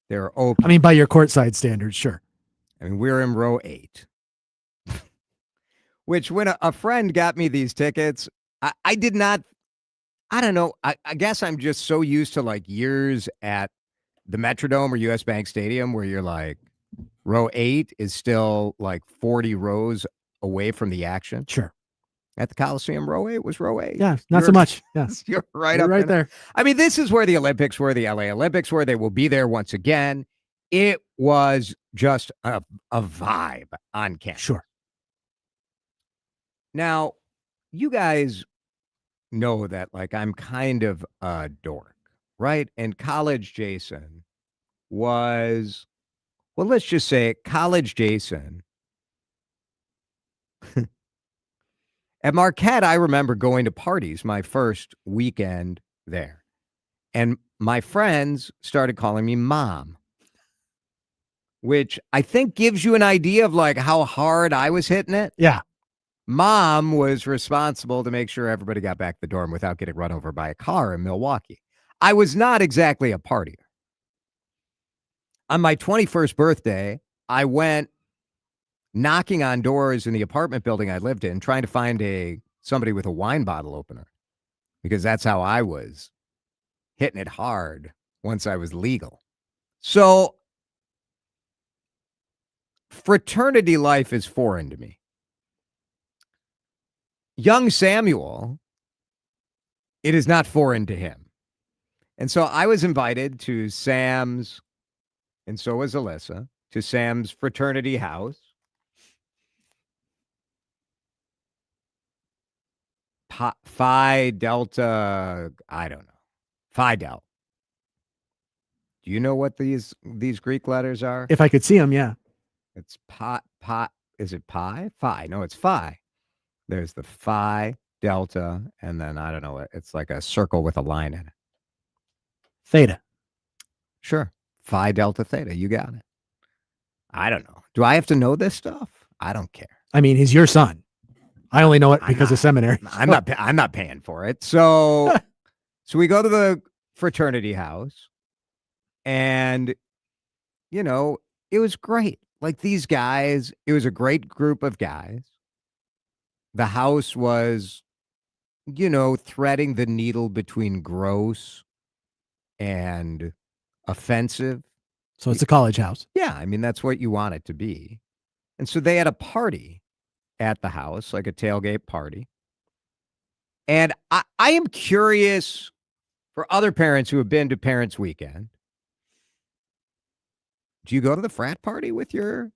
They were okay. I mean, by your courtside standards, sure. I mean, we were in row 8, which when a friend got me these tickets, I did not, I don't know, I guess I'm just so used to like years at the Metrodome or US Bank Stadium where you're like, row 8 is still like 40 rows away from the action. Sure. At the Coliseum, row 8 was row 8. Yeah, not so much. Yes. You're right up right there. I mean, this is where the Olympics were, the LA Olympics were. They will be there once again. It was just a vibe on campus. Sure. Now, you guys know that like I'm kind of a dork, right? And college Jason was... Well, let's just say college Jason. At Marquette, I remember going to parties my first weekend there. And my friends started calling me Mom, which I think gives you an idea of like how hard I was hitting it. Yeah. Mom was responsible to make sure everybody got back to the dorm without getting run over by a car in Milwaukee. I was not exactly a partier. On my 21st birthday, I went knocking on doors in the apartment building I lived in, trying to find somebody with a wine bottle opener, because that's how I was hitting it hard once I was legal. So fraternity life is foreign to me. Young Samuel, it is not foreign to him. And so I was invited to Sam's, and so was Alyssa, to Sam's fraternity house. Phi Delta, I don't know. Phi Del. Do you know what these Greek letters are? If I could see them, yeah. It's pi. Is it pi? Phi. No, it's phi. There's the Phi Delta, and then I don't know. It's like a circle with a line in it. Theta. Sure. Phi Delta Theta. You got it. I don't know. Do I have to know this stuff? I don't care. I mean, he's your son. I only know it because of seminary. I'm not paying for it. So we go to the fraternity house, and it was great. Like these guys, it was a great group of guys. The house was, threading the needle between gross and offensive. So it's a college house. Yeah, I mean, that's what you want it to be. And so they had a party at the house, like a tailgate party. And I am curious for other parents who have been to Parents' Weekend. Do you go to the frat party with your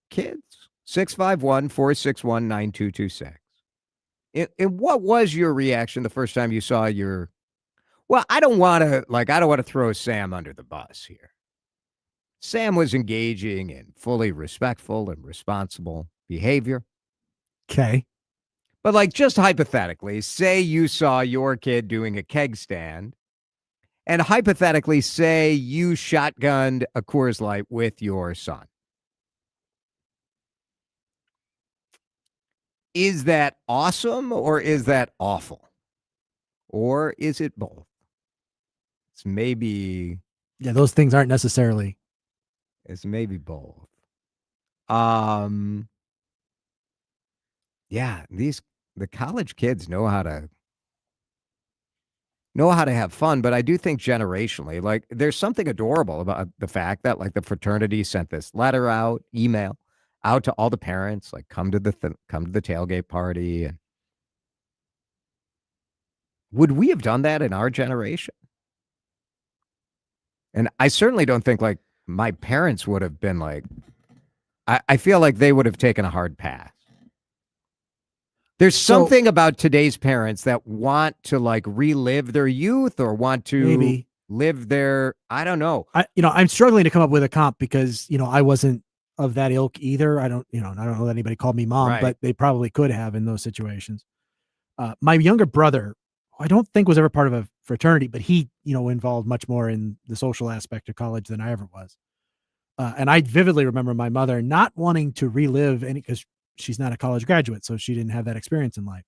kids? 651-461-9226. And what was your reaction the first time you saw your... Well, I don't want to throw Sam under the bus here. Sam was engaging in fully respectful and responsible behavior. Okay. But just hypothetically, say you saw your kid doing a keg stand, and hypothetically, say you shotgunned a Coors Light with your son. Is that awesome or is that awful? Or is it both? It's maybe... Yeah, those things aren't necessarily... It's maybe both. Yeah, the college kids know how to have fun, but I do think generationally, there's something adorable about the fact that the fraternity sent this letter out, email out to all the parents, come to the tailgate party. And would we have done that in our generation? And I certainly don't think my parents would have been I feel like they would have taken a hard pass. There's something about today's parents that want to relive their youth or want to live their, I don't know. I'm struggling to come up with a comp because, I wasn't of that ilk either. I don't know that anybody called me mom, but they probably could have in those situations. My younger brother, I don't think was ever part of a fraternity, but he, involved much more in the social aspect of college than I ever was. And I vividly remember my mother not wanting to relive any, because she's not a college graduate, so she didn't have that experience in life,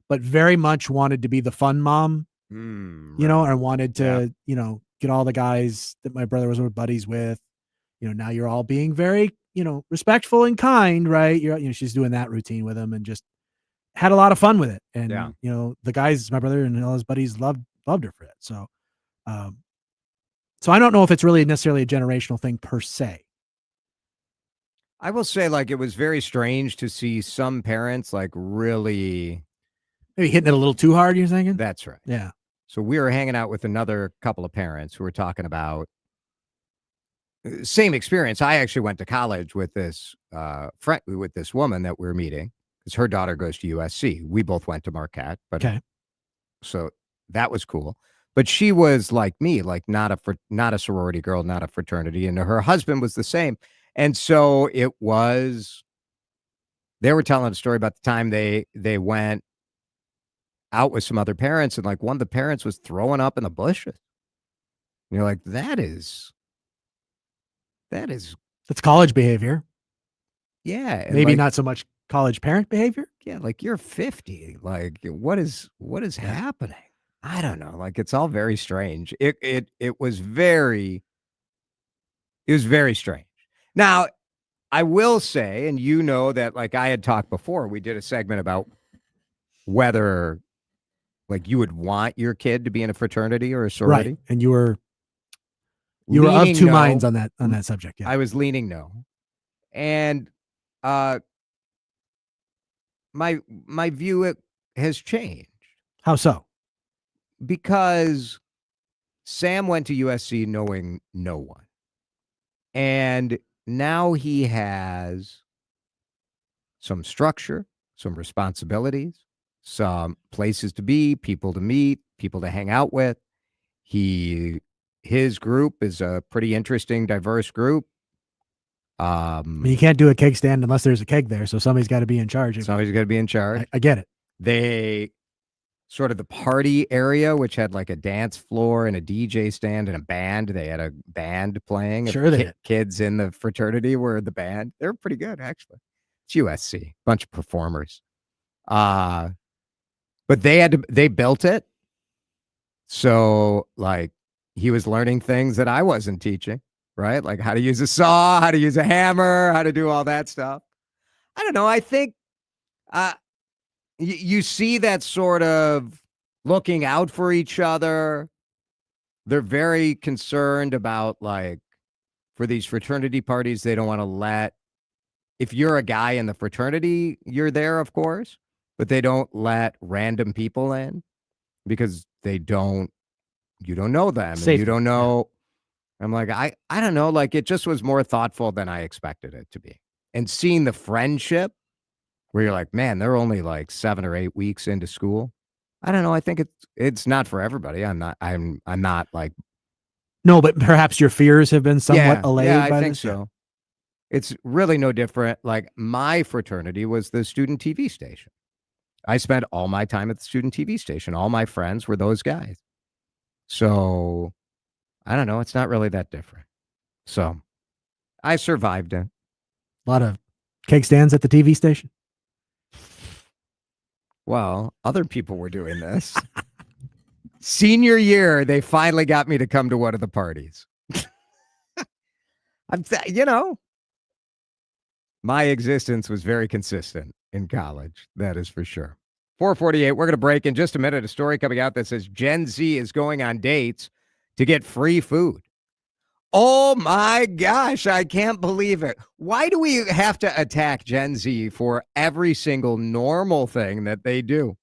but very much wanted to be the fun mom, and wanted to, get all the guys that my brother was buddies with, now you're all being very, respectful and kind, right? She's doing that routine with him and just had a lot of fun with it. And, the guys, my brother and all his buddies loved her for it. So, so I don't know if it's really necessarily a generational thing per se. I will say it was very strange to see some parents really maybe hitting it a little too hard, you're thinking? That's right. Yeah. So we were hanging out with another couple of parents who were talking about same experience. I actually went to college with this with this woman that we're meeting because her daughter goes to USC. We both went to Marquette, but so that was cool. But she was like me, not a sorority girl, not a fraternity, and her husband was the same. And so they were telling a story about the time they went out with some other parents, and one of the parents was throwing up in the bushes. And you're like, that's college behavior. Yeah. Maybe not so much college parent behavior. Yeah. You're 50. What is happening? I don't know. It's all very strange. It was very strange. Now, I will say, and that I had talked before, we did a segment about whether you would want your kid to be in a fraternity or a sorority. Right. And you were of two minds on that subject. Yeah. I was leaning no. And my view has changed. How so? Because Sam went to USC knowing no one. And now he has some structure, some responsibilities, some places to be, people to meet, people to hang out with. His group is a pretty interesting, diverse group. I mean, you can't do a keg stand unless there's a keg there, so somebody's got to be in charge. Somebody's got to be in charge. I get it. They sort of the party area, which had like a dance floor and a DJ stand and a band. They had a band playing. Sure they did. Kids in the fraternity were the band. They were pretty good, actually. It's USC, bunch of performers. But they built it. So like he was learning things that I wasn't teaching, right? Like how to use a saw, how to use a hammer, how to do all that stuff. I don't know. I think you see that sort of looking out for each other. They're very concerned about, like, for these fraternity parties, they don't want to let, if you're a guy in the fraternity, you're there, of course, but they don't let random people in because you don't know them. And you don't know. I'm like, I don't know. Like, it just was more thoughtful than I expected it to be. And seeing the friendship where you're like, man, they're only like 7 or 8 weeks into school. I don't know. I think it's not for everybody. I'm not like. No, but perhaps your fears have been somewhat allayed by I think this. so. It's really no different. Like my fraternity was the student TV station. I spent all my time at the student TV station. All my friends were those guys. So I don't know. It's not really that different. So I survived it. A lot of keg stands at the TV station. Well, other people were doing this. Senior year, they finally got me to come to one of the parties. My existence was very consistent in college. That is for sure. 4:48. We're going to break in just a minute. A story coming out that says Gen Z is going on dates to get free food. Oh my gosh, I can't believe it. Why do we have to attack Gen Z for every single normal thing that they do?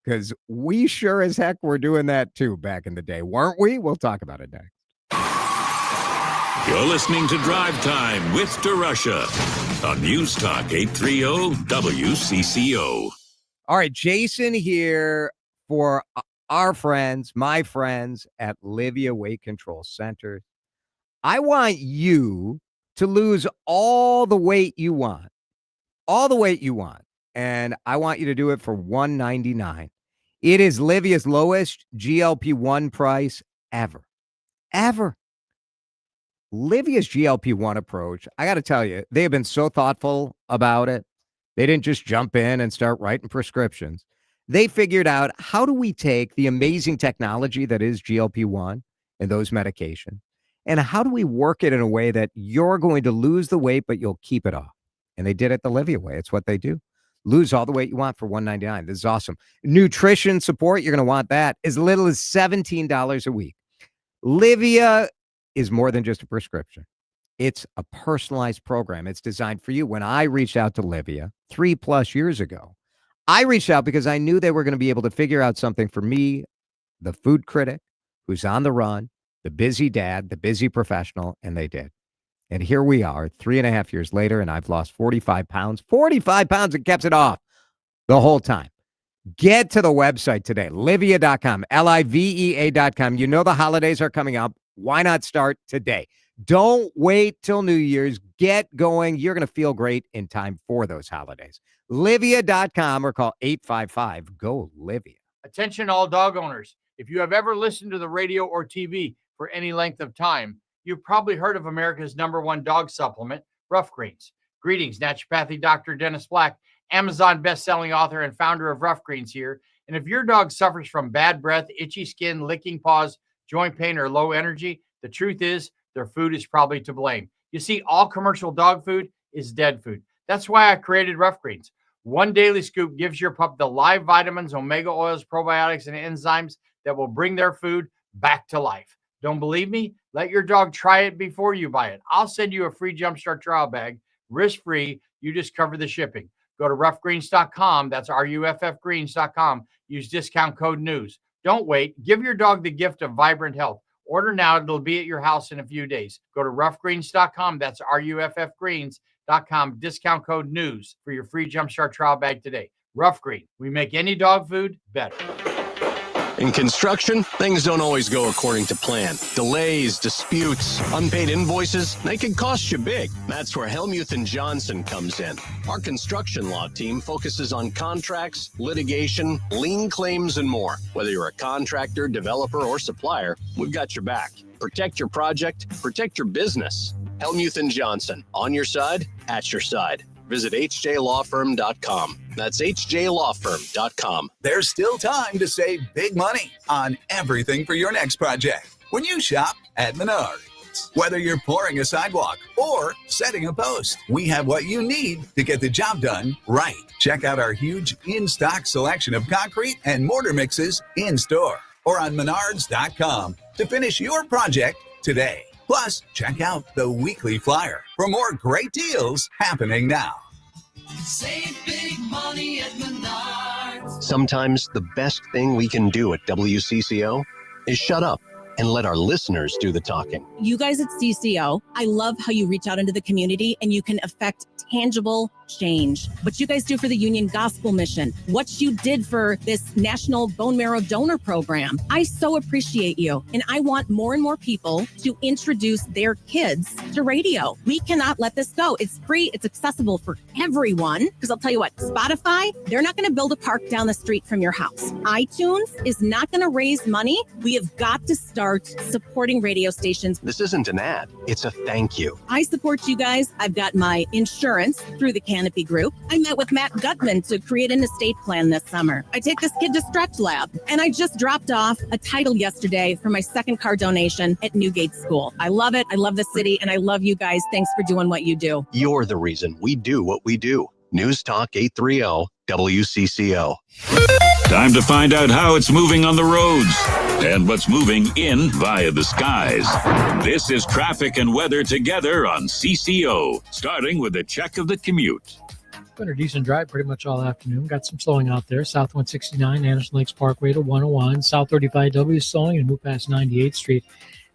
Because we sure as heck were doing that too back in the day, weren't we? We'll talk about it next. You're listening to Drive Time with DeRUSH on News Talk 830 WCCO. All right, Jason here for our friends, my friends at Livia Weight Control Center. I want you to lose all the weight you want, and I want you to do it for $199. It is Livia's lowest GLP-1 price ever. Livia's GLP-1 approach, I got to tell you, they have been so thoughtful about it. They didn't just jump in and start writing prescriptions. They figured out, how do we take the amazing technology that is GLP-1 and those medications, and how do we work it in a way that you're going to lose the weight, but you'll keep it off? And they did it the Livia way. It's what they do. Lose all the weight you want for $199. This is awesome. Nutrition support, you're going to want that as little as $17 a week. Livia is more than just a prescription. It's a personalized program. It's designed for you. When I reached out to Livia 3+ years ago, I reached out because I knew they were going to be able to figure out something for me, the food critic who's on the run, the busy dad, the busy professional, and they did. And here we are 3.5 years later, and I've lost 45 pounds. 45 pounds and kept it off the whole time. Get to the website today, livia.com, livea.com. You know the holidays are coming up. Why not start today? Don't wait till New Year's. Get going. You're going to feel great in time for those holidays. Livia.com or call 855-GO-LIVIA. Attention all dog owners. If you have ever listened to the radio or TV for any length of time, you've probably heard of America's #1 dog supplement, Rough Greens. Greetings, naturopathy Dr. Dennis Black, Amazon best-selling author and founder of Rough Greens here. And if your dog suffers from bad breath, itchy skin, licking paws, joint pain, or low energy, the truth is their food is probably to blame. You see, all commercial dog food is dead food. That's why I created Rough Greens. One daily scoop gives your pup the live vitamins, omega oils, probiotics, and enzymes that will bring their food back to life. Don't believe me? Let your dog try it before you buy it. I'll send you a free Jumpstart trial bag Risk-free. You just cover the shipping. Go to roughgreens.com. That's RUFFgreens.com. Use discount code NEWS. Don't wait. Give your dog the gift of vibrant health. Order now. It'll be at your house in a few days. Go to roughgreens.com. That's RUFFgreens.com. Discount code NEWS for your free Jumpstart trial bag today. Rough Green. We make any dog food better. In construction, things don't always go according to plan. Delays, disputes, unpaid invoices, they can cost you big. That's where Helmuth & Johnson comes in. Our construction law team focuses on contracts, litigation, lien claims, and more. Whether you're a contractor, developer, or supplier, we've got your back. Protect your project, protect your business. Helmuth & Johnson, on your side, at your side. Visit hjlawfirm.com. That's hjlawfirm.com. There's still time to save big money on everything for your next project when you shop at Menards. Whether you're pouring a sidewalk or setting a post, we have what you need to get the job done right. Check out our huge in-stock selection of concrete and mortar mixes in-store or on menards.com to finish your project today. Plus, check out the weekly flyer for more great deals happening now. Save big money at Menards. Sometimes the best thing we can do at WCCO is shut up and let our listeners do the talking. You guys at CCO, I love how you reach out into the community and you can affect tangible change. What you guys do for the Union Gospel Mission, what you did for this National Bone Marrow Donor Program. I so appreciate you. And I want more and more people to introduce their kids to radio. We cannot let this go. It's free. It's accessible for everyone. Because I'll tell you what, Spotify, they're not going to build a park down the street from your house. iTunes is not going to raise money. We have got to start supporting radio stations. This isn't an ad. It's a thank you. I support you guys. I've got my insurance through the Canopy Group. I met with Matt Gutman to create an estate plan this summer. I take this kid to Stretch Lab, and I just dropped off a title yesterday for my second car donation at Newgate School. I love it. I love the city, and I love you guys. Thanks for doing what you do. You're the reason we do what we do. News Talk 830 WCCO. Time to find out how it's moving on the roads and what's moving in via the skies. This is traffic and weather together on CCO, starting with a check of the commute. Been a decent drive pretty much all afternoon. Got some slowing out there. South 169, Anderson Lakes Parkway to 101. South 35W slowing and move past 98th Street.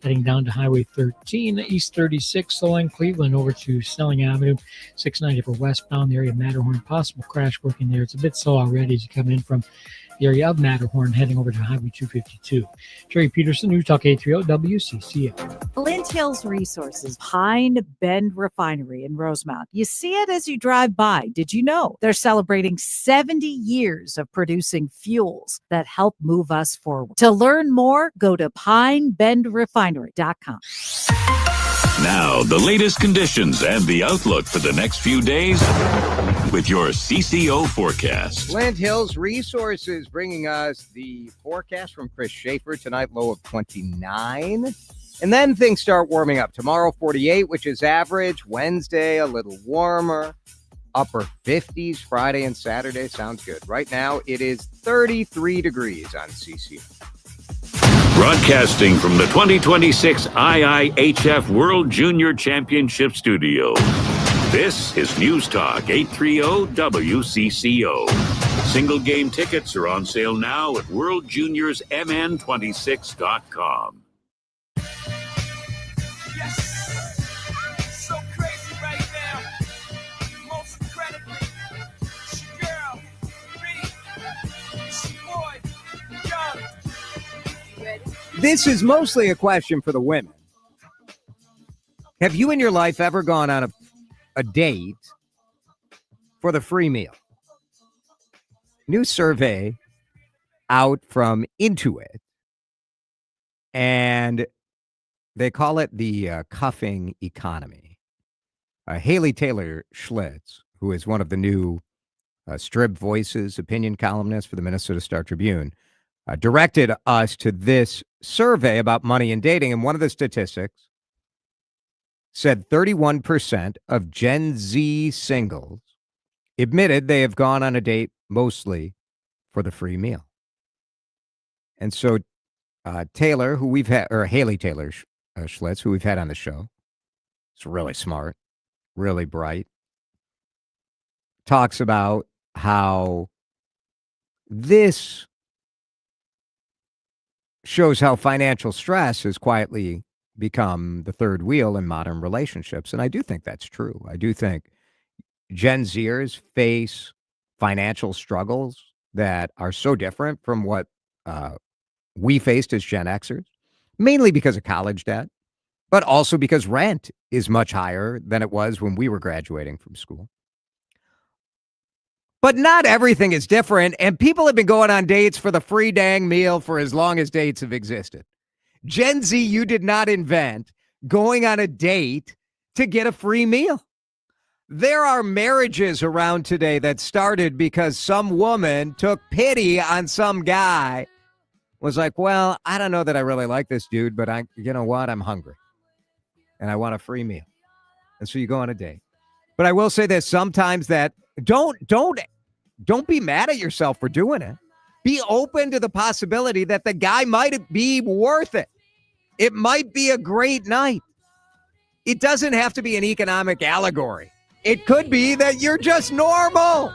Heading down to Highway 13, East 36, slowing Cleveland over to Snelling Avenue, 690 for westbound, the area of Matterhorn. Possible crash working there. It's a bit slow already as you come in from the area of Matterhorn, heading over to Highway 252. Jerry Peterson, News Talk 830 WCCO. Flint Hills Resources, Pine Bend Refinery in Rosemount. You see it as you drive by. Did you know they're celebrating 70 years of producing fuels that help move us forward? To learn more, go to pinebendrefinery.com. Now, the latest conditions and the outlook for the next few days with your CCO forecast. Flint Hills Resources bringing us the forecast from Chris Schaefer. Tonight, low of 29. And then things start warming up. Tomorrow, 48, which is average. Wednesday, a little warmer. Upper 50s. Friday and Saturday. Sounds good. Right now, it is 33 degrees on CCO. Broadcasting from the 2026 IIHF World Junior Championship Studio. This is News Talk 830 WCCO. Single game tickets are on sale now at worldjuniorsmn26.com. This is mostly a question for the women. Have you in your life ever gone on a date for the free meal? New survey out from Intuit, and they call it the cuffing economy. Haley Taylor Schlitz, who is one of the new Strib Voices opinion columnists for the Minnesota Star Tribune, directed us to this survey about money and dating. And one of the statistics said 31% of Gen Z singles admitted they have gone on a date mostly for the free meal. And so Taylor, who we've had, or Haley Taylor Schlitz, who we've had on the show, is really smart, really bright, talks about how this shows how financial stress has quietly become the third wheel in modern relationships. And I do think that's true. I do think Gen Zers face financial struggles that are so different from what we faced as Gen Xers, mainly because of college debt, but also because rent is much higher than it was when we were graduating from school. But not everything is different, and people have been going on dates for the free dang meal for as long as dates have existed. Gen Z, you did not invent going on a date to get a free meal. There are marriages around today that started because some woman took pity on some guy, was like, well, I don't know that I really like this dude, but you know what? I'm hungry and I want a free meal. And so you go on a date. But I will say this, sometimes that don't be mad at yourself for doing it. Be open to the possibility that the guy might be worth it. It might be a great night. It doesn't have to be an economic allegory. It could be that you're just normal.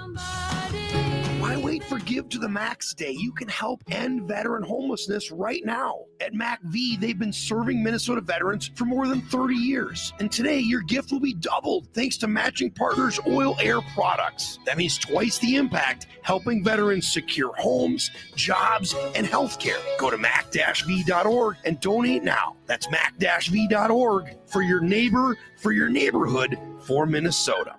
Why wait for Give to the Max Day? You can help end veteran homelessness right now. At MacV, they've been serving Minnesota veterans for more than 30 years. And today, your gift will be doubled thanks to Matching Partners Oil Air products. That means twice the impact, helping veterans secure homes, jobs, and health care. Go to mac-v.org and donate now. That's mac-v.org for your neighbor, for your neighborhood, for Minnesota.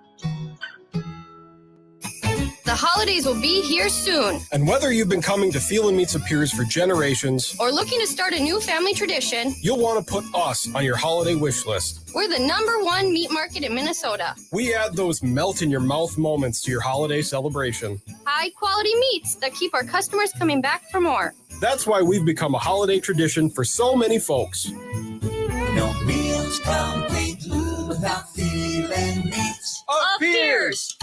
The holidays will be here soon. And whether you've been coming to Feel and Meats of Peers for generations or looking to start a new family tradition, you'll want to put us on your holiday wish list. We're the #1 meat market in Minnesota. We add those melt-in-your-mouth moments to your holiday celebration. High-quality meats that keep our customers coming back for more. That's why we've become a holiday tradition for so many folks. No meals complete without Feel and Meats of Peers.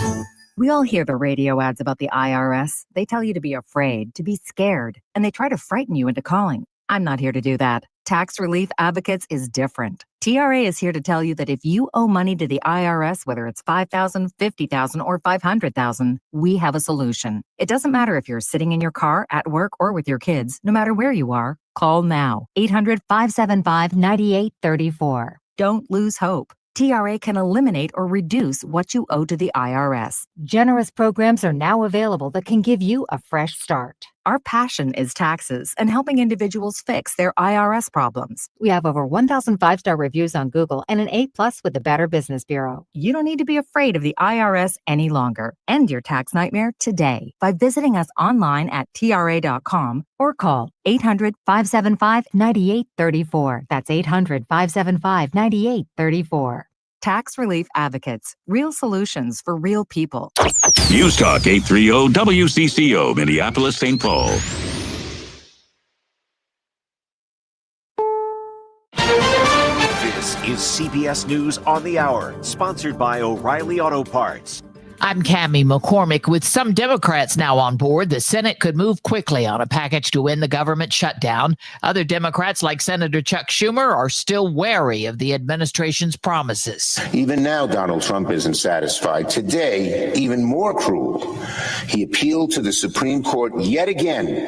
We all hear the radio ads about the IRS. They tell you to be afraid, to be scared, and they try to frighten you into calling. I'm not here to do that. Tax Relief Advocates is different. TRA is here to tell you that if you owe money to the IRS, whether it's $5,000, $50,000, or $500,000, we have a solution. It doesn't matter if you're sitting in your car, at work, or with your kids. No matter where you are, call now. 800-575-9834. Don't lose hope. TRA can eliminate or reduce what you owe to the IRS. Generous programs are now available that can give you a fresh start. Our passion is taxes and helping individuals fix their IRS problems. We have over 1,000 5-star reviews on Google and an A+ with the Better Business Bureau. You don't need to be afraid of the IRS any longer. End your tax nightmare today by visiting us online at TRA.com or call 800-575-9834. That's 800-575-9834. Tax Relief Advocates. Real solutions for real people. News Talk 830 WCCO, Minneapolis, St. Paul. This is CBS News on the Hour, sponsored by O'Reilly Auto Parts. I'm Cammie McCormick. With some Democrats now on board, the Senate could move quickly on a package to end the government shutdown. Other Democrats, like Senator Chuck Schumer, are still wary of the administration's promises. Even now, Donald Trump isn't satisfied. Today, even more cruel, he appealed to the Supreme Court yet again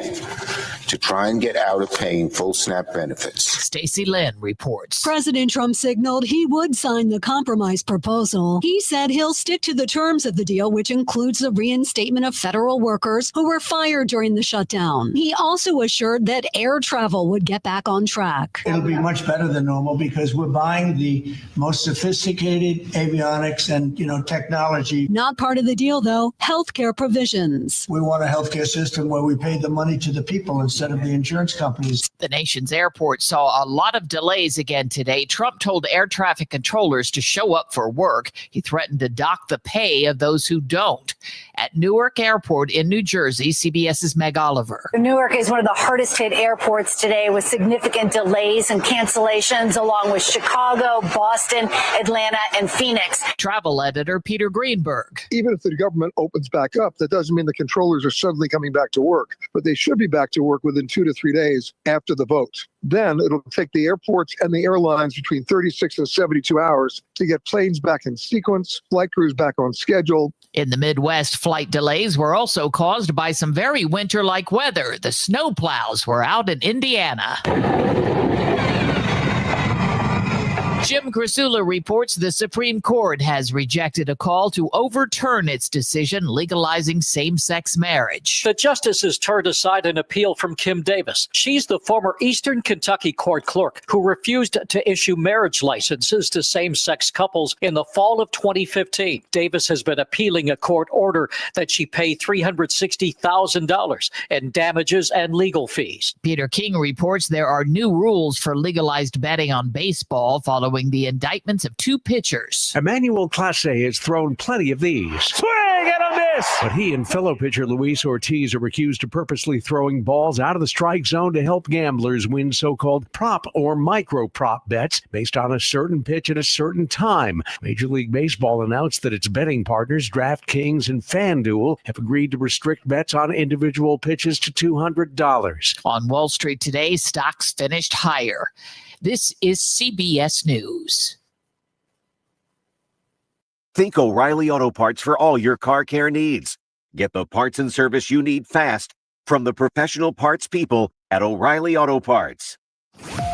to try and get out of paying full SNAP benefits. Stacey Lynn reports. President Trump signaled he would sign the compromise proposal. He said he'll stick to the terms of the deal, which includes the reinstatement of federal workers who were fired during the shutdown. He also assured that air travel would get back on track. It'll be much better than normal because we're buying the most sophisticated avionics and, technology. Not part of the deal, though, healthcare provisions. We want a healthcare system where we pay the money to the people instead of the insurance companies. The nation's airports saw a lot of delays again today. Trump told air traffic controllers to show up for work. He threatened to dock the pay of those who don't. At Newark Airport in New Jersey, CBS's Meg Oliver. Newark is one of the hardest hit airports today with significant delays and cancellations, along with Chicago, Boston, Atlanta, and Phoenix. Travel editor Peter Greenberg. Even if the government opens back up, that doesn't mean the controllers are suddenly coming back to work, but they should be back to work within 2 to 3 days after the vote. Then it'll take the airports and the airlines between 36 and 72 hours to get planes back in sequence, flight crews back on schedule. In the Midwest, flight delays were also caused by some very winter-like weather. The snowplows were out in Indiana. Jim Krasula reports the Supreme Court has rejected a call to overturn its decision legalizing same-sex marriage. The justices turned aside an appeal from Kim Davis. She's the former Eastern Kentucky court clerk who refused to issue marriage licenses to same-sex couples in the fall of 2015. Davis has been appealing a court order that she pay $360,000 in damages and legal fees. Peter King reports there are new rules for legalized betting on baseball following the indictments of two pitchers. Emmanuel Clase has thrown plenty of these. Swing and a miss! But he and fellow pitcher Luis Ortiz are accused of purposely throwing balls out of the strike zone to help gamblers win so-called prop or micro-prop bets based on a certain pitch at a certain time. Major League Baseball announced that its betting partners, DraftKings and FanDuel, have agreed to restrict bets on individual pitches to $200. On Wall Street today, stocks finished higher. This is CBS News. Think O'Reilly Auto Parts for all your car care needs. Get the parts and service you need fast from the professional parts people at O'Reilly Auto Parts.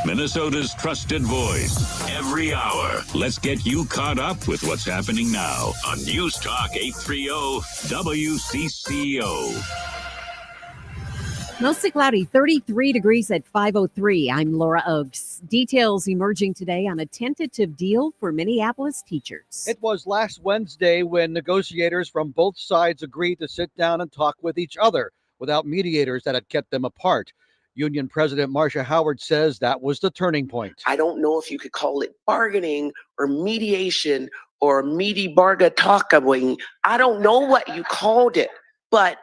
Minnesota's trusted voice. Every hour. Let's get you caught up with what's happening now on News Talk 830 WCCO. Mostly cloudy, 33 degrees at 5:03. I'm Laura Oakes. Details emerging today on a tentative deal for Minneapolis teachers. It was last Wednesday when negotiators from both sides agreed to sit down and talk with each other without mediators that had kept them apart. Union President Marcia Howard says that was the turning point. I don't know if you could call it bargaining or mediation or meaty barga talkawing. I don't know what you called it, but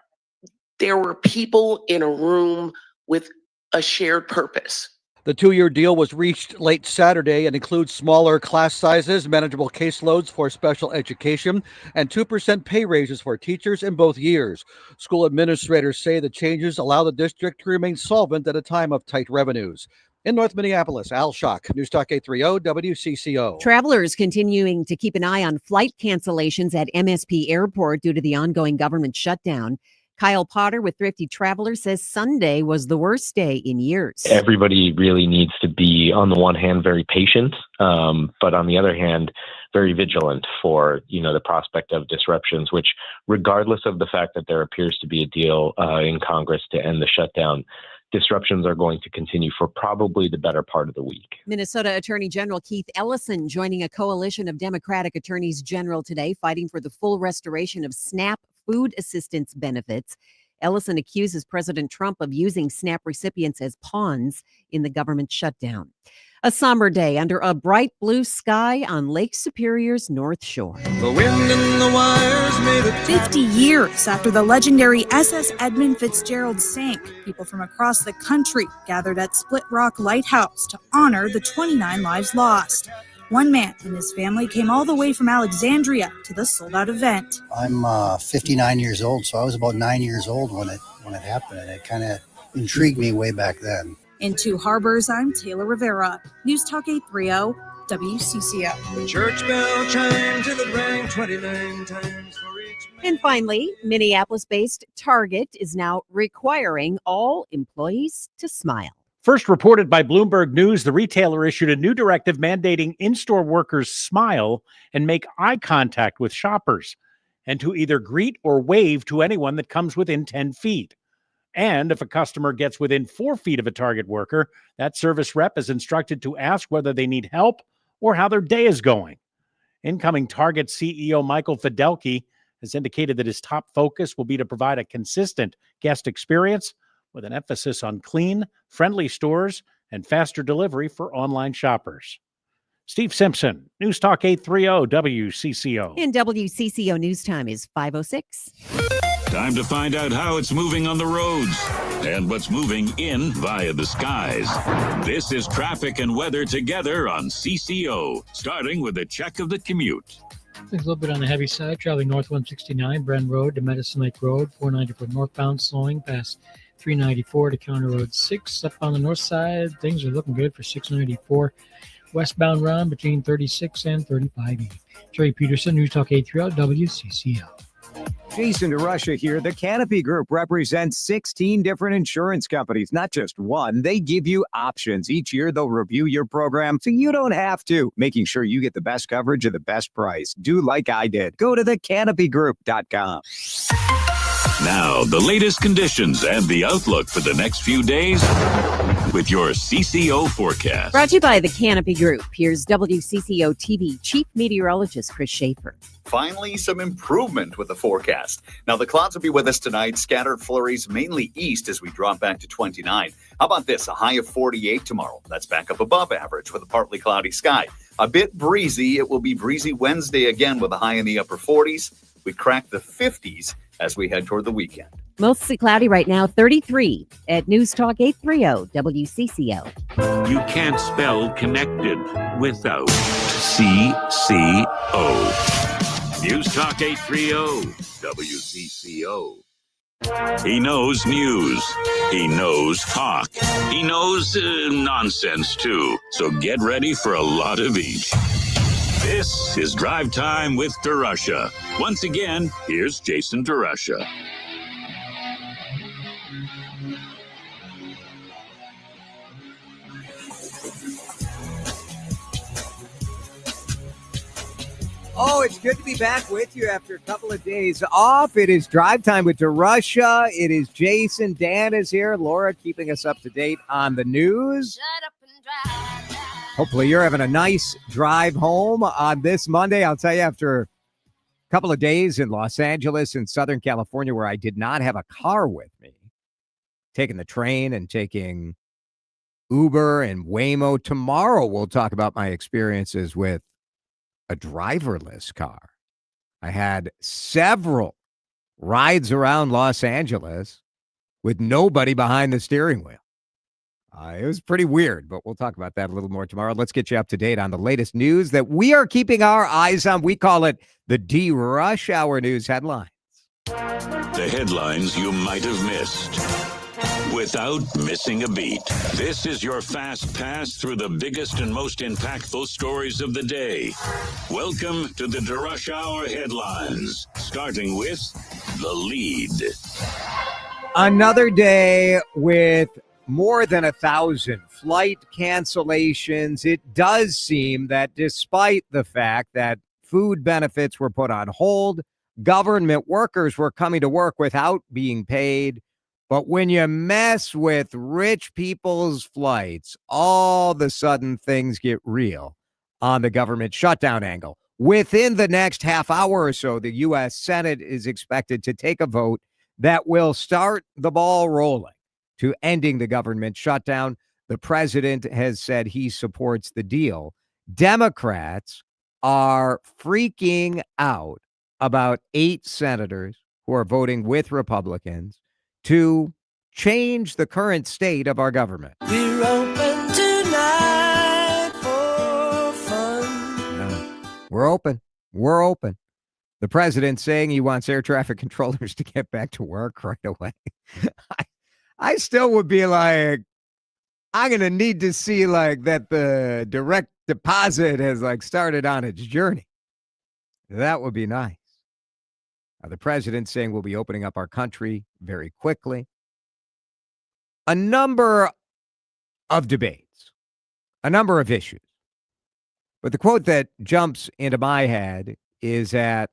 there were people in a room with a shared purpose. The 2-year deal was reached late Saturday and includes smaller class sizes, manageable caseloads for special education, and 2% pay raises for teachers in both years. School administrators say the changes allow the district to remain solvent at a time of tight revenues. In North Minneapolis, Al Schock, News Talk 830 WCCO. Travelers continuing to keep an eye on flight cancellations at MSP Airport due to the ongoing government shutdown. Kyle Potter with Thrifty Traveler says Sunday was the worst day in years. Everybody really needs to be, on the one hand, very patient, but on the other hand, very vigilant for, the prospect of disruptions, which, regardless of the fact that there appears to be a deal in Congress to end the shutdown, disruptions are going to continue for probably the better part of the week. Minnesota Attorney General Keith Ellison joining a coalition of Democratic attorneys general today fighting for the full restoration of SNAP food assistance benefits. Ellison accuses President Trump of using SNAP recipients as pawns in the government shutdown. A somber day under a bright blue sky on Lake Superior's North Shore. The wind and the wires made it 50 years after the legendary SS Edmund Fitzgerald sank, people from across the country gathered at Split Rock Lighthouse to honor the 29 lives lost. One man and his family came all the way from Alexandria to the sold-out event. I'm 59 years old, so I was about 9 years old when it happened, and it kind of intrigued me way back then. In Two Harbors, I'm Taylor Rivera. News Talk 830 WCCO. The church bell chimed till it rang 29 times for each. And finally, Minneapolis-based Target is now requiring all employees to smile. First reported by Bloomberg News, the retailer issued a new directive mandating in-store workers smile and make eye contact with shoppers, and to either greet or wave to anyone that comes within 10 feet. And if a customer gets within 4 feet of a Target worker, that service rep is instructed to ask whether they need help or how their day is going. Incoming Target CEO Michael Fidelki has indicated that his top focus will be to provide a consistent guest experience with an emphasis on clean, friendly stores and faster delivery for online shoppers. Steve Simpson, News Talk 830 WCCO. In WCCO News Time is 5:06. Time to find out how it's moving on the roads and what's moving in via the skies. This is traffic and weather together on CCO, starting with a check of the commute. Things a little bit on the heavy side, traveling north 169, Bren Road to Medicine Lake Road, 494 northbound, slowing past 394 to County Road 6. Up on the north side, things are looking good for 694. Westbound run between 36 and 35E. Jerry Peterson, News Talk 830 WCCO. Jason DeRUSH here. The Canopy Group represents 16 different insurance companies, not just one. They give you options. Each year, they'll review your program so you don't have to, making sure you get the best coverage at the best price. Do like I did. Go to thecanopygroup.com. Now, the latest conditions and the outlook for the next few days with your CCO forecast. Brought to you by the Canopy Group. Here's WCCO TV Chief Meteorologist Chris Schaefer. Finally, some improvement with the forecast. Now, the clouds will be with us tonight. Scattered flurries mainly east as we drop back to 29. How about this? A high of 48 tomorrow. That's back up above average with a partly cloudy sky. A bit breezy. It will be breezy Wednesday again with a high in the upper 40s. We crack the 50s as we head toward the weekend. Mostly cloudy right now, 33 at News Talk 830 WCCO. You can't spell connected without CCO. News Talk 830 WCCO. He knows news. He knows talk. He knows nonsense, too. So get ready for a lot of each. This is Drive Time with DeRusha. Once again, here's Jason DeRusha. Oh, it's good to be back with you after a couple of days off. It is Drive Time with DeRusha. It is Jason. Dan is here. Laura keeping us up to date on the news. Hopefully you're having a nice drive home on this Monday. I'll tell you, after a couple of days in Los Angeles and Southern California where I did not have a car with me, taking the train and taking Uber and Waymo. Tomorrow we'll talk about my experiences with a driverless car. I had several rides around Los Angeles with nobody behind the steering wheel. It was pretty weird, but we'll talk about that a little more tomorrow. Let's get you up to date on the latest news that we are keeping our eyes on. We call it the DeRUSH Hour News Headlines. The headlines you might have missed without missing a beat. This is your fast pass through the biggest and most impactful stories of the day. Welcome to the DeRUSH Hour Headlines, starting with the lead. Another day with more than 1,000 flight cancellations. It does seem that despite the fact that food benefits were put on hold, government workers were coming to work without being paid. But when you mess with rich people's flights, all of a sudden things get real on the government shutdown angle. Within the next half hour or so, the U.S. Senate is expected to take a vote that will start the ball rolling to ending the government shutdown. The president has said he supports the deal. Democrats are freaking out about 8 senators who are voting with Republicans to change the current state of our government. We're open tonight for fun. Yeah, we're open. We're open. The president saying he wants air traffic controllers to get back to work right away. I still would be like, I'm going to need to see like that the direct deposit has like started on its journey. That would be nice. The president saying we'll be opening up our country very quickly. A number of debates, a number of issues. But the quote that jumps into my head is at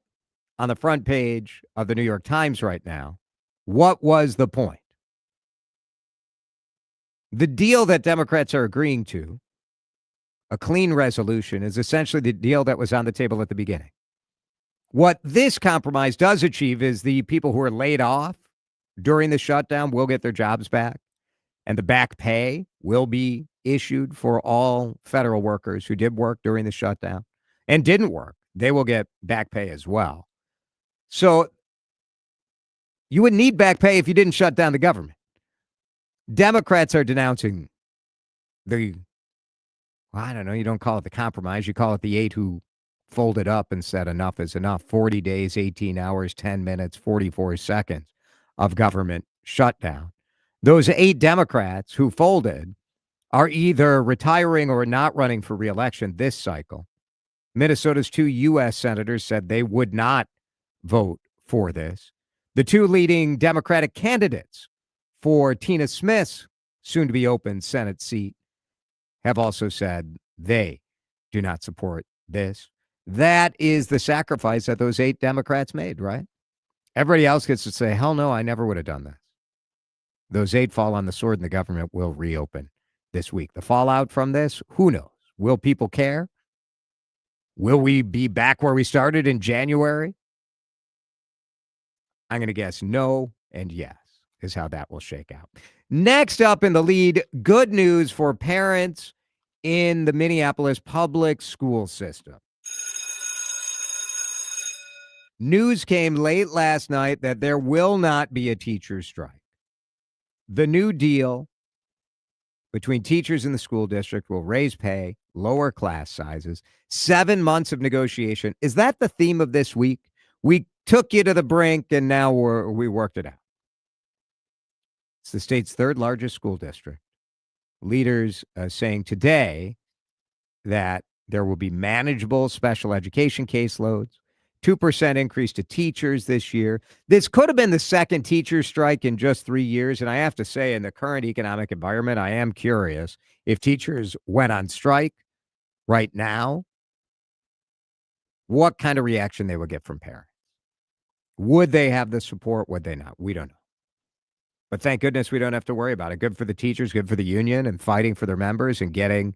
on the front page of the New York Times right now. What was the point? The deal that Democrats are agreeing to, a clean resolution, is essentially the deal that was on the table at the beginning. What this compromise does achieve is the people who are laid off during the shutdown will get their jobs back, and the back pay will be issued for all federal workers who did work during the shutdown and didn't work. They will get back pay as well. So you wouldn't need back pay if you didn't shut down the government. Democrats are denouncing I don't know, you don't call it the compromise, you call it the 8 who folded up and said enough is enough. 40 days, 18 hours, 10 minutes, 44 seconds of government shutdown. Those 8 Democrats who folded are either retiring or not running for re-election this cycle. Minnesota's 2 U.S. senators said they would not vote for this. The 2 leading Democratic candidates for Tina Smith's soon-to-be open Senate seat have also said they do not support this. That is the sacrifice that those 8 Democrats made, right? Everybody else gets to say, hell no, I never would have done this. Those 8 fall on the sword and the government will reopen this week. The fallout from this, who knows? Will people care? Will we be back where we started in January? I'm going to guess no and yes is how that will shake out. Next up in the lead, good news for parents in the Minneapolis public school system. News came late last night that there will not be a teacher's strike. The new deal between teachers in the school district will raise pay, lower class sizes, 7 months of negotiation. Is that the theme of this week? We took you to the brink and now we worked it out. It's the state's 3rd largest school district. Leaders saying today that there will be manageable special education caseloads, 2% increase to teachers this year. This could have been the second teacher strike in just 3 years. And I have to say, in the current economic environment, I am curious if teachers went on strike right now, what kind of reaction they would get from parents. Would they have the support? Would they not? We don't know. But thank goodness we don't have to worry about it. Good for the teachers, good for the union and fighting for their members and getting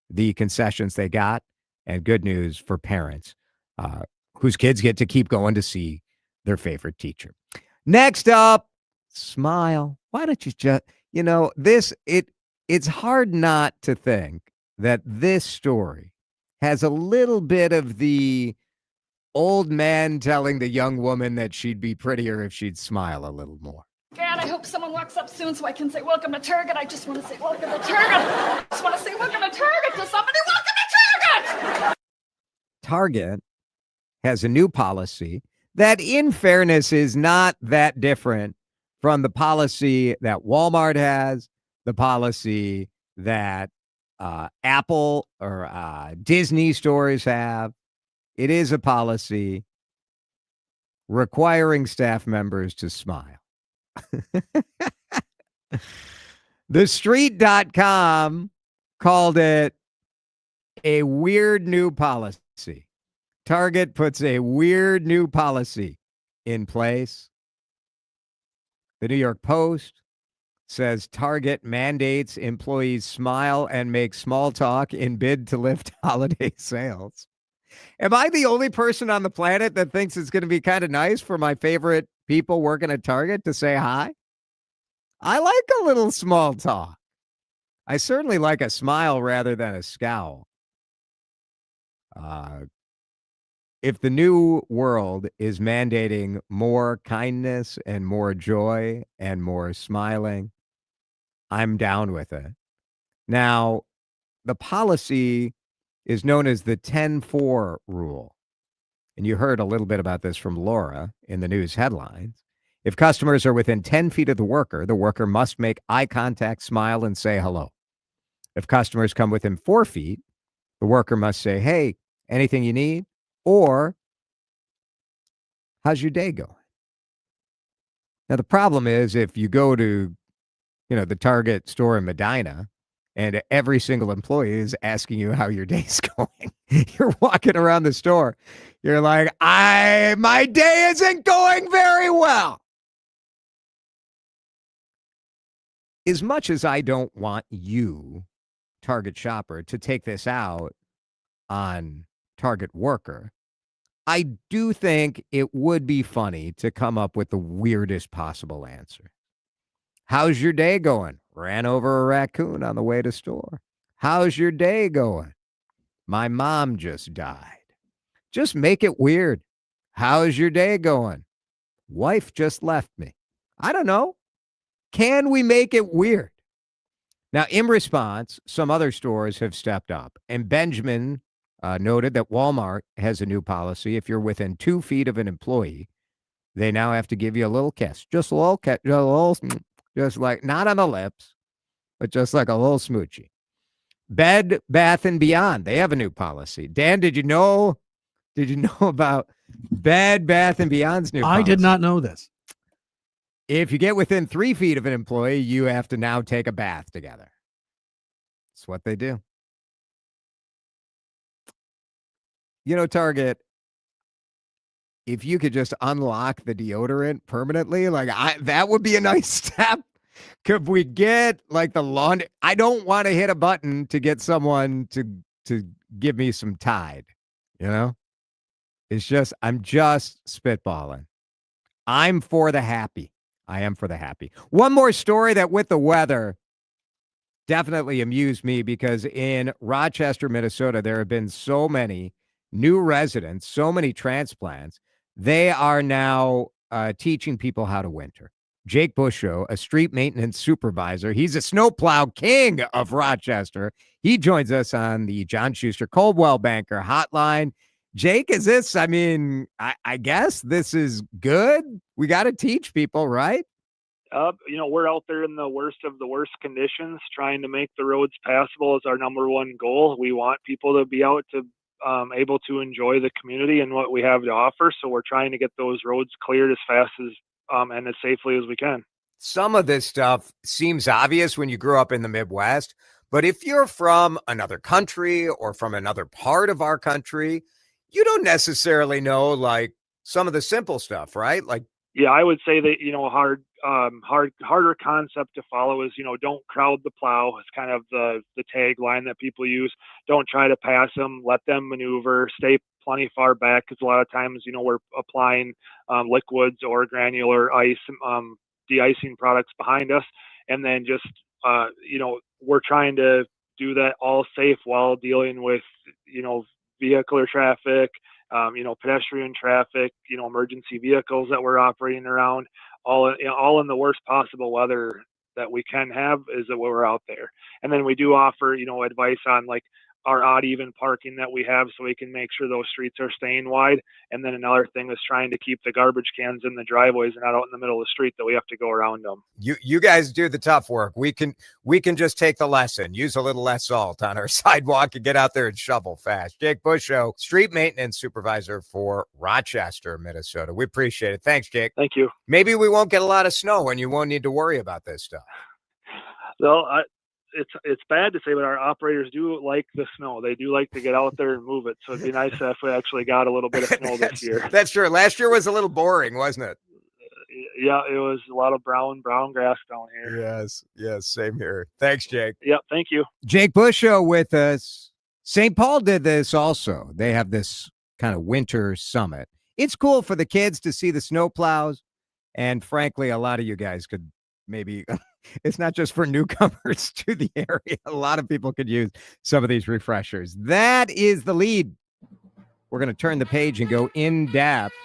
the concessions they got. And good news for parents whose kids get to keep going to see their favorite teacher. Next up, smile. Why don't you just, it's hard not to think that this story has a little bit of the old man telling the young woman that she'd be prettier if she'd smile a little more. God, I hope someone walks up soon so I can say, welcome to Target. I just want to say, welcome to Target. I just want to say, welcome to Target to somebody. Welcome to Target. Target has a new policy that, in fairness, is not that different from the policy that Walmart has, the policy that Apple or Disney stores have. It is a policy requiring staff members to smile. TheStreet.com called it a weird new policy. Target puts a weird new policy in place. The New York Post says Target mandates employees smile and make small talk in bid to lift holiday sales. Am I the only person on the planet that thinks it's going to be kind of nice for my favorite people working at Target to say hi? I like a little small talk. I certainly like a smile rather than a scowl. If the new world is mandating more kindness and more joy and more smiling, I'm down with it. Now, the policy is known as the 10-4 rule. And you heard a little bit about this from Laura in the news headlines. If customers are within 10 feet of the worker must make eye contact, smile, and say hello. If customers come within 4 feet, the worker must say, hey, anything you need? Or, how's your day going? Now, the problem is if you go to, the Target store in Medina and every single employee is asking you how your day's going, you're walking around the store, you're like, my day isn't going very well. As much as I don't want you, Target shopper, to take this out on Target worker, I do think it would be funny to come up with the weirdest possible answer. How's your day going? Ran over a raccoon on the way to store. How's your day going? My mom just died. Just make it weird. How's your day going? Wife just left me. I don't know. Can we make it weird? Now, in response, some other stores have stepped up. And Benjamin noted that Walmart has a new policy. If you're within 2 feet of an employee, they now have to give you a little kiss. Just a little kiss. Just like, not on the lips, but just like a little smoochie. Bed Bath & Beyond, they have a new policy. Dan, did you know about Bed Bath & Beyond's new policy? I did not know this. If you get within 3 feet of an employee, you have to now take a bath together. That's what they do. You know, Target, if you could just unlock the deodorant permanently, that would be a nice step. Could we get like the laundry? I don't want to hit a button to get someone to give me some Tide, you know? I'm just spitballing. I'm for the happy. I am for the happy. One more story that with the weather definitely amused me, because in Rochester, Minnesota, there have been so many new residents, so many transplants. They are now teaching people how to winter. Jake Busho, a street maintenance supervisor. He's a snowplow king of Rochester. He joins us on the John Schuster Coldwell Banker hotline. Jake, is this, I guess this is good. We got to teach people, right? We're out there in the worst of the worst conditions, trying to make the roads passable is our number one goal. We want people to be out to able to enjoy the community and what we have to offer. So we're trying to get those roads cleared as fast as and as safely as we can. Some of this stuff seems obvious when you grew up in the Midwest, but if you're from another country or from another part of our country, you don't necessarily know like some of the simple stuff, right? Like, yeah, I would say that, harder concept to follow is, don't crowd the plow. It's kind of the tagline that people use. Don't try to pass them, let them maneuver, stay plenty far back. Cause a lot of times, we're applying liquids or granular ice, de-icing products behind us. And then just, we're trying to do that all safe while dealing with, vehicular traffic, pedestrian traffic, emergency vehicles that we're operating around, all in the worst possible weather that we can have is that we're out there. And then we do offer, advice on like our odd even parking that we have so we can make sure those streets are staying wide. And then another thing is trying to keep the garbage cans in the driveways and not out in the middle of the street that we have to go around them. You guys do the tough work. We can just take the lesson, use a little less salt on our sidewalk and get out there and shovel fast. Jake Busho, street maintenance supervisor for Rochester, Minnesota. We appreciate it. Thanks, Jake. Thank you. Maybe we won't get a lot of snow and you won't need to worry about this stuff. Well, it's bad to say, but our operators do like the snow. They do like to get out there and move it. So it'd be nice if we actually got a little bit of snow this year. That's true. Last year was a little boring, wasn't it? Yeah, it was a lot of brown grass down here. Yes, same here. Thanks, Jake. Yep, thank you. Jake Busho with us. St. Paul did this also. They have this kind of winter summit. It's cool for the kids to see the snowplows. And frankly, a lot of you guys could maybe... It's not just for newcomers to the area. A lot of people could use some of these refreshers. That is the lead. We're going to turn the page and go in depth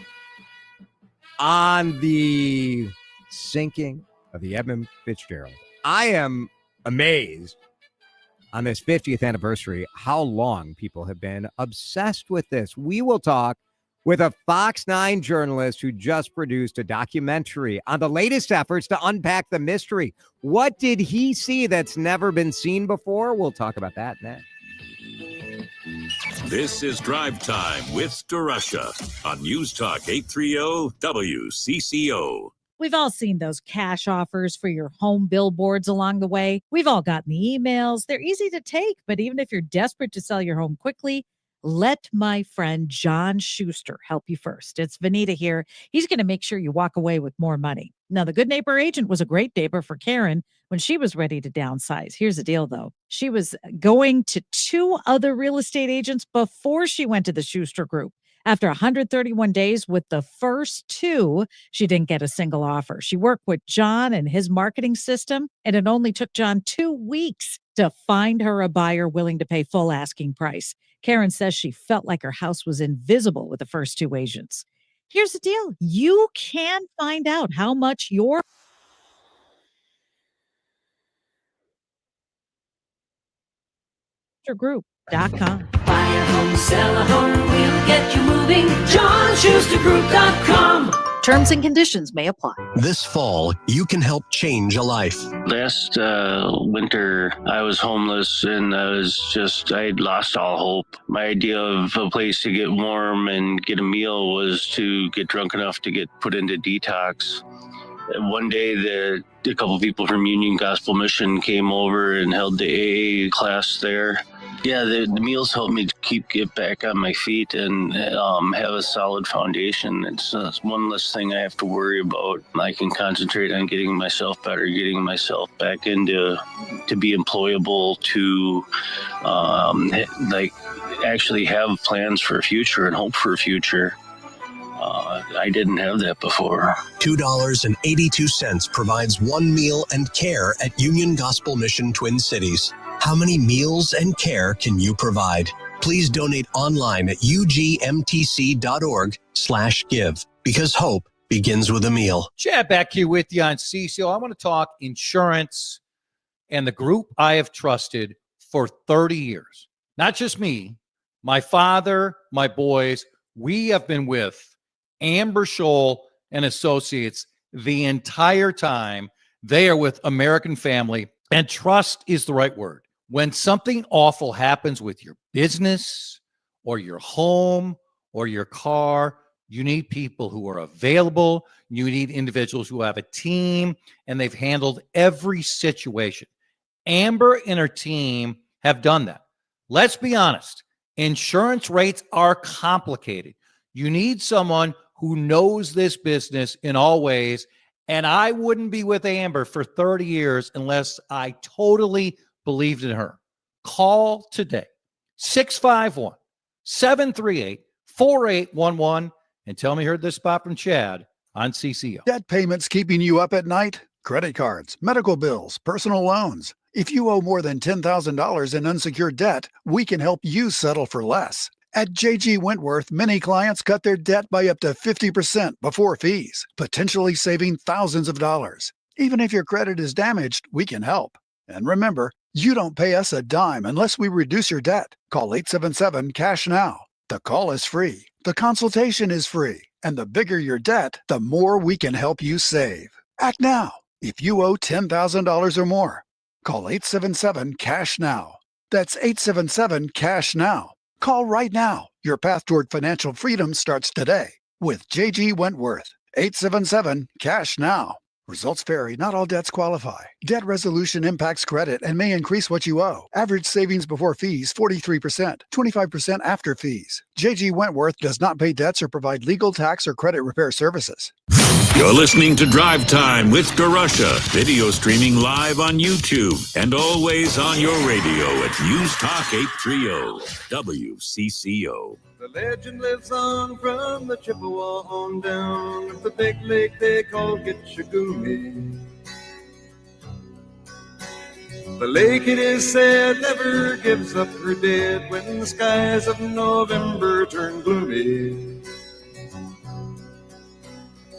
on the sinking of the Edmund Fitzgerald. I am amazed on this 50th anniversary how long people have been obsessed with this. We will talk with a Fox 9 journalist who just produced a documentary on the latest efforts to unpack the mystery. What did he see that's never been seen before? We'll talk about that next. This is Drive Time with DeRUSH on News Talk 830 WCCO. We've all seen those cash offers for your home billboards along the way. We've all gotten the emails. They're easy to take, but even if you're desperate to sell your home quickly, let my friend John Schuster help you first. It's Vanita here. He's going to make sure you walk away with more money. Now, the Good Neighbor agent was a great neighbor for Karen when she was ready to downsize. Here's the deal, though. She was going to 2 other real estate agents before she went to the Schuster Group. After 131 days with the first 2, she didn't get a single offer. She worked with John and his marketing system, and it only took John 2 weeks to find her a buyer willing to pay full asking price. Karen says she felt like her house was invisible with the first 2 agents. Here's the deal. You can find out how much your group.com. Buy a home, sell a home, we'll get you moving. JohnSchusterGroup.com. Terms and conditions may apply. This fall, you can help change a life. Last winter, I was homeless and I'd lost all hope. My idea of a place to get warm and get a meal was to get drunk enough to get put into detox. One day, a couple of people from Union Gospel Mission came over and held the AA class there. Yeah, the meals helped me to get back on my feet and have a solid foundation. It's one less thing I have to worry about. I can concentrate on getting myself better, getting myself back into to be employable, to actually have plans for a future and hope for a future. I didn't have that before. $2.82 provides one meal and care at Union Gospel Mission Twin Cities. How many meals and care can you provide? Please donate online at ugmtc.org/give, because hope begins with a meal. Chad back here with you on CCO. I want to talk insurance and the group I have trusted for 30 years. Not just me, my father, my boys. We have been with Amber Scholl and Associates the entire time. They are with American Family, and trust is the right word. When something awful happens with your business or your home or your car, you need people who are available. You need individuals who have a team, and they've handled every situation. Amber and her team have done that. Let's be honest. Insurance rates are complicated. You need someone who knows this business in all ways, and I wouldn't be with Amber for 30 years unless I totally believed in her. Call today, 651-738-4811, and tell me you heard this spot from Chad on CCO. Debt payments keeping you up at night? Credit cards, medical bills, personal loans. If you owe more than $10,000 in unsecured debt, we can help you settle for less. At J.G. Wentworth, many clients cut their debt by up to 50% before fees, potentially saving thousands of dollars. Even if your credit is damaged, we can help. And remember, you don't pay us a dime unless we reduce your debt. Call 877-CASH-NOW. The call is free. The consultation is free. And the bigger your debt, the more we can help you save. Act now. If you owe $10,000 or more, call 877-CASH-NOW. That's 877-CASH-NOW. Call right now. Your path toward financial freedom starts today with J.G. Wentworth. 877-CASH-NOW. Results vary. Not all debts qualify. Debt resolution impacts credit and may increase what you owe. Average savings before fees, 43%, 25% after fees. J.G. Wentworth does not pay debts or provide legal, tax, or credit repair services. You're listening to Drive Time with DeRUSH Hour. Video streaming live on YouTube and always on your radio at News Talk 830 WCCO. The legend lives on from the Chippewa on down at the big lake they call Gitchagumi. The lake, it is said, never gives up her dead when the skies of November turn gloomy.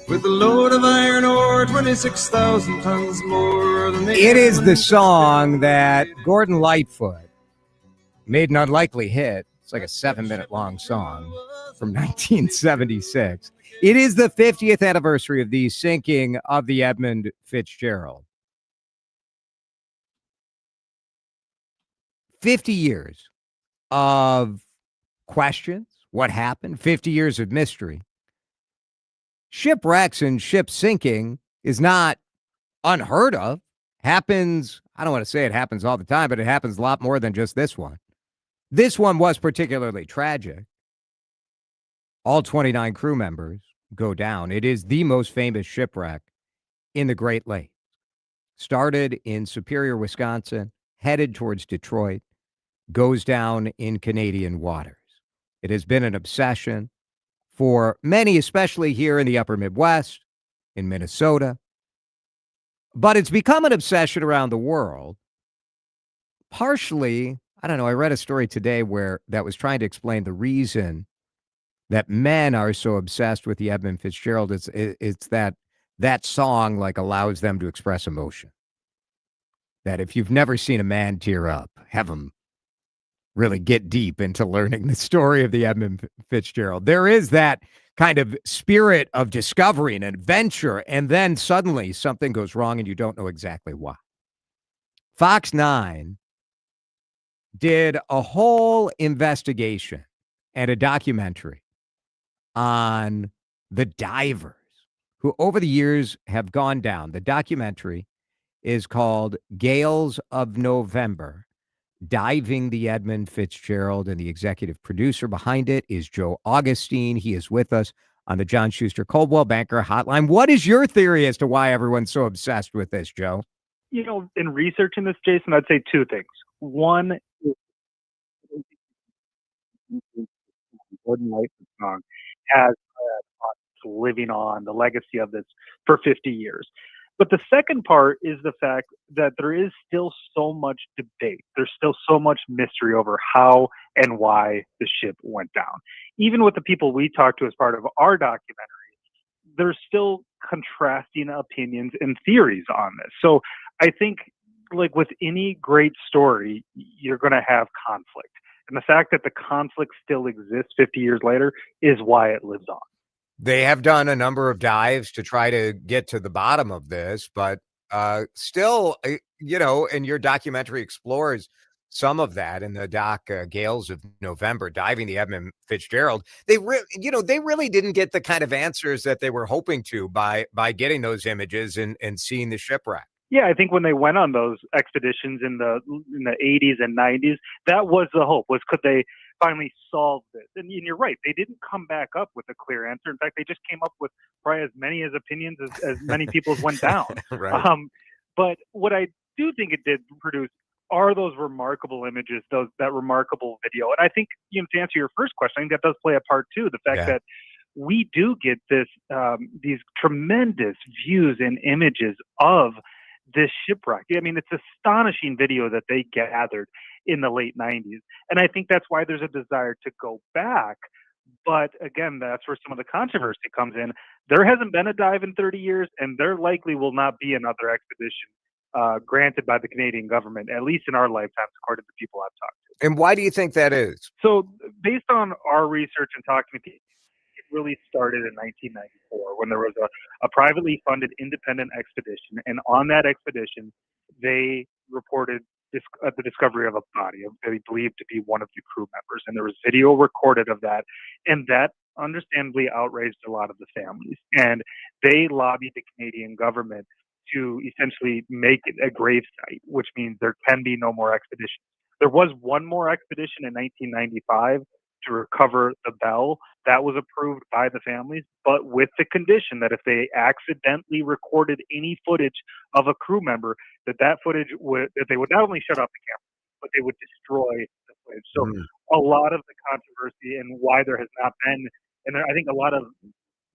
With a load of iron ore, 26,000 tons more than they... It is the song that Gordon Lightfoot made an unlikely hit. It's like a 7-minute long song from 1976. It is the 50th anniversary of the sinking of the Edmund Fitzgerald. 50 years of questions. What happened? 50 years of mystery. Shipwrecks and ship sinking is not unheard of. Happens, I don't want to say it happens all the time, but it happens a lot more than just this one. This one was particularly tragic. All 29 crew members go down. It is the most famous shipwreck in the Great Lakes. Started in Superior, Wisconsin, headed towards Detroit, goes down in Canadian waters. It has been an obsession for many, especially here in the upper Midwest, in Minnesota. But it's become an obsession around the world. Partially, I don't know, I read a story today that was trying to explain the reason that men are so obsessed with the Edmund Fitzgerald. It's that song like allows them to express emotion. That if you've never seen a man tear up, have him really get deep into learning the story of the Edmund Fitzgerald. There is that kind of spirit of discovery and adventure, and then suddenly something goes wrong and you don't know exactly why. Fox 9 did a whole investigation and a documentary on the divers who over the years have gone down. The documentary is called Gales of November, Diving the Edmund Fitzgerald, and the executive producer behind it is Joe Augustine. He is with us on the John Schuster Coldwell Banker Hotline. What is your theory as to why everyone's so obsessed with this, Joe? In researching this, Jason, I'd say two things. One is Gordon Lightfoot song has living on the legacy of this for 50 years. But the second part is the fact that there is still so much debate. There's still so much mystery over how and why the ship went down. Even with the people we talked to as part of our documentary, there's still contrasting opinions and theories on this. So I think, like with any great story, you're going to have conflict. And the fact that the conflict still exists 50 years later is why it lives on. They have done a number of dives to try to get to the bottom of this, but still, and your documentary explores some of that in the doc Gales of November, Diving the Edmund Fitzgerald. They really didn't get the kind of answers that they were hoping to by getting those images and seeing the shipwreck. Yeah, I think when they went on those expeditions in the 80s and 90s, that was the hope, was could they finally solve this? And you're right, they didn't come back up with a clear answer. In fact, they just came up with probably as many opinions as many people went down. Right. But what I do think it did produce are those remarkable images, that remarkable video. And I think, to answer your first question, I think that does play a part too. The fact that we do get these tremendous views and images of this shipwreck. I mean, it's astonishing video that they gathered in the late 90s. And I think that's why there's a desire to go back. But again, that's where some of the controversy comes in. There hasn't been a dive in 30 years, and there likely will not be another expedition granted by the Canadian government, at least in our lifetimes, according to people I've talked to. And why do you think that is? So based on our research and talking to people, it really started in 1994 when there was a privately funded independent expedition. And on that expedition, they reported the discovery of a body of they believed to be one of the crew members. And there was video recorded of that. And that understandably outraged a lot of the families. And they lobbied the Canadian government to essentially make it a grave site, which means there can be no more expeditions. There was one more expedition in 1995 to recover the bell. That was approved by the families, but with the condition that if they accidentally recorded any footage of a crew member, that footage that they would not only shut off the camera, but they would destroy the footage. So a lot of the controversy and why there has not been, and I think a lot of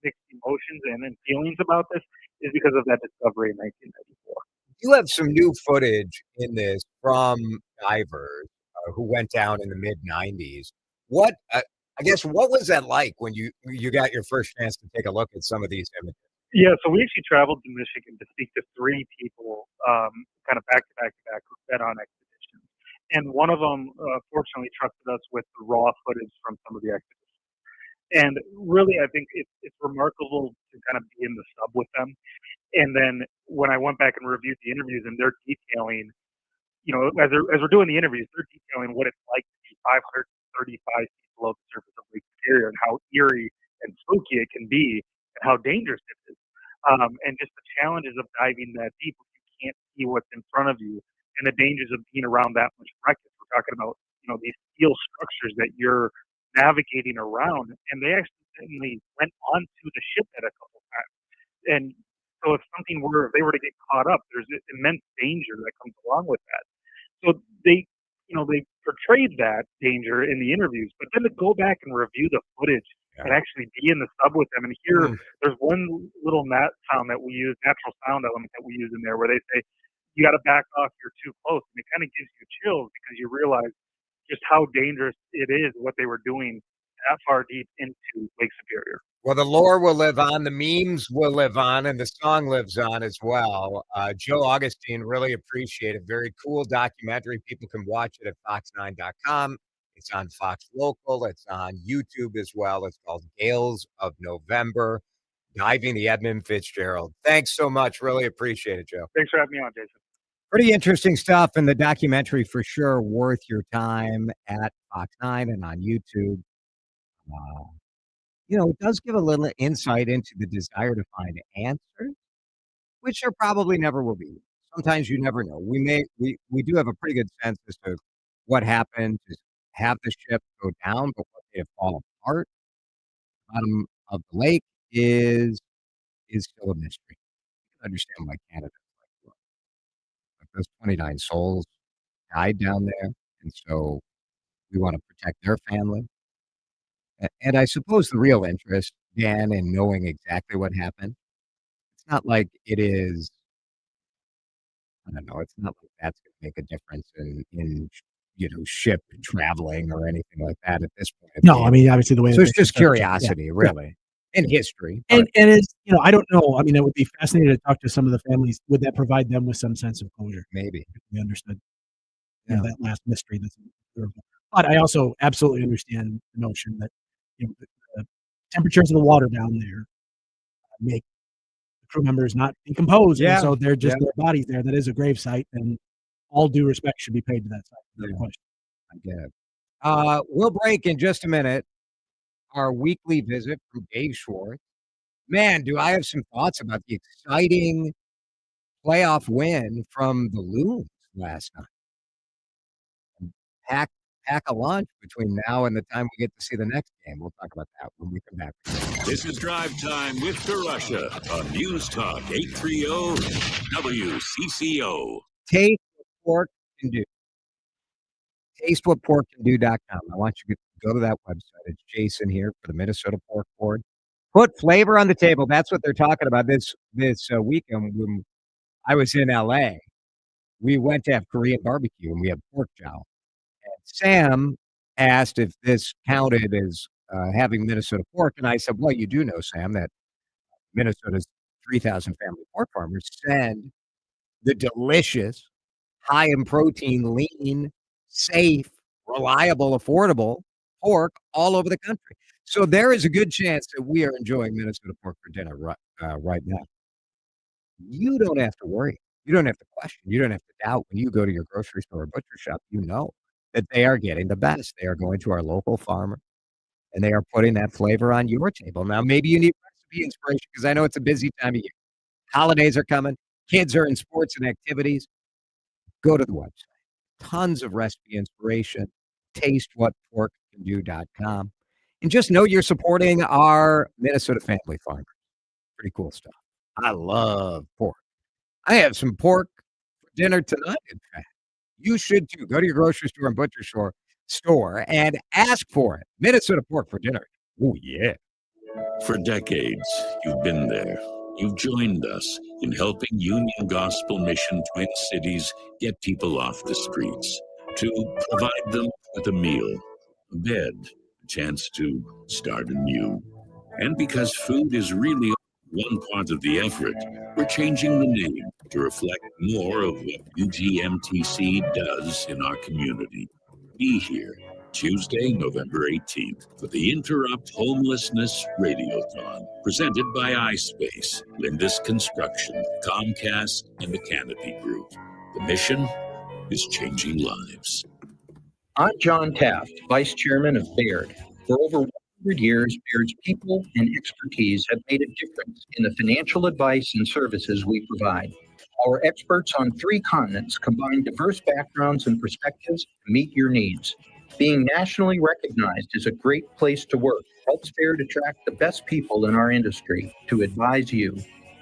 mixed emotions and feelings about this is because of that discovery in 1994. You have some new footage in this from divers who went down in the mid 90s. What was that like when you got your first chance to take a look at some of these images? Yeah, so we actually traveled to Michigan to speak to 3 people, kind of back to back who've been on expeditions, and one of them fortunately trusted us with the raw footage from some of the expeditions. And really, I think it's remarkable to kind of be in the sub with them. And then when I went back and reviewed the interviews, and they're detailing, as we're doing the interviews, they're detailing what it's like to be 535 feet below the surface of Lake Superior and how eerie and spooky it can be and how dangerous it is. And just the challenges of diving that deep when you can't see what's in front of you and the dangers of being around that much wreckage. We're talking about, these steel structures that you're navigating around, and they accidentally went onto the ship at a couple times. And so if they were to get caught up, there's immense danger that comes along with that. So they portrayed that danger in the interviews, but then to go back and review the footage and actually be in the sub with them and hear, there's one little natural sound element that we use in there where they say, you got to back off, you're too close. And it kind of gives you chills because you realize just how dangerous it is what they were doing that far deep into Lake Superior. Well, the lore will live on, the memes will live on, and the song lives on as well. Joe Augustine, really appreciate it. Very cool documentary. People can watch it at fox9.com. It's on Fox Local. It's on YouTube as well. It's called Gales of November, Diving the Edmund Fitzgerald. Thanks so much. Really appreciate it, Joe. Thanks for having me on, Jason. Pretty interesting stuff, and the documentary for sure worth your time at Fox 9 and on YouTube. It does give a little insight into the desire to find answers, which there probably never will be. Sometimes you never know. We do have a pretty good sense as to what happened to have the ship go down, but what they have fallen apart. Bottom of the lake is still a mystery. You can understand why Canada is like those 29 souls died down there, and so we want to protect their family. And I suppose the real interest, Dan, in knowing exactly what happened, it's not like it is. I don't know. It's not like that's going to make a difference in ship traveling or anything like that at this point. No, I mean, obviously the way. So it's just curiosity, really, and history. And it's, I don't know. I mean, it would be fascinating to talk to some of the families. Would that provide them with some sense of closure? Maybe. If we understood that last mystery. But I also absolutely understand the notion that the temperatures of the water down there make the crew members not decompose. Yeah. And so they're just their bodies there. That is a grave site, and all due respect should be paid to that site. No question. I get it. We'll break in just a minute. Our weekly visit from Dave Schwartz. Man, do I have some thoughts about the exciting playoff win from the Loons last night. Pack a lunch between now and the time we get to see the next game. We'll talk about that when we come back. This is Drive Time with DeRUSH on News Talk 830 WCCO. Taste what pork can do. TasteWhatPorkCanDo.com. I want you to go to that website. It's Jason here for the Minnesota Pork Board. Put flavor on the table. That's what they're talking about this weekend. When I was in L.A., we went to have Korean barbecue, and we had pork jowl. And Sam asked if this counted as having Minnesota pork, and I said, well, you do know, Sam, that Minnesota's 3,000 family pork farmers send the delicious, high in protein, lean, safe, reliable, affordable pork all over the country. So there is a good chance that we are enjoying Minnesota pork for dinner right now. You don't have to worry. You don't have to question. You don't have to doubt. When you go to your grocery store or butcher shop, you know that they are getting the best. They are going to our local farmer, and they are putting that flavor on your table. Now, maybe you need recipe inspiration because I know it's a busy time of year. Holidays are coming. Kids are in sports and activities. Go to the website. Tons of recipe inspiration. TasteWhatPorkCanDo.com. And just know you're supporting our Minnesota family farmers. Pretty cool stuff. I love pork. I have some pork for dinner tonight, in fact. You should too. Go to your grocery store and butcher store and ask for it. Minnesota pork for dinner. Oh, yeah. For decades, you've been there. You've joined us in helping Union Gospel Mission Twin Cities get people off the streets, to provide them with a meal, a bed, a chance to start anew. And because food is really one part of the effort, we're changing the name to reflect more of what UGMTC does in our community. Be here Tuesday, November 18th for the Interrupt Homelessness Radiothon, presented by iSpace, Lindus Construction, Comcast, and the Canopy Group. The mission is changing lives. I'm John Taft, Vice Chairman of Baird. For over 100 years, Baird's people and expertise have made a difference in the financial advice and services we provide. Our experts on 3 continents combine diverse backgrounds and perspectives to meet your needs. Being nationally recognized as a great place to work helps Baird attract the best people in our industry to advise you.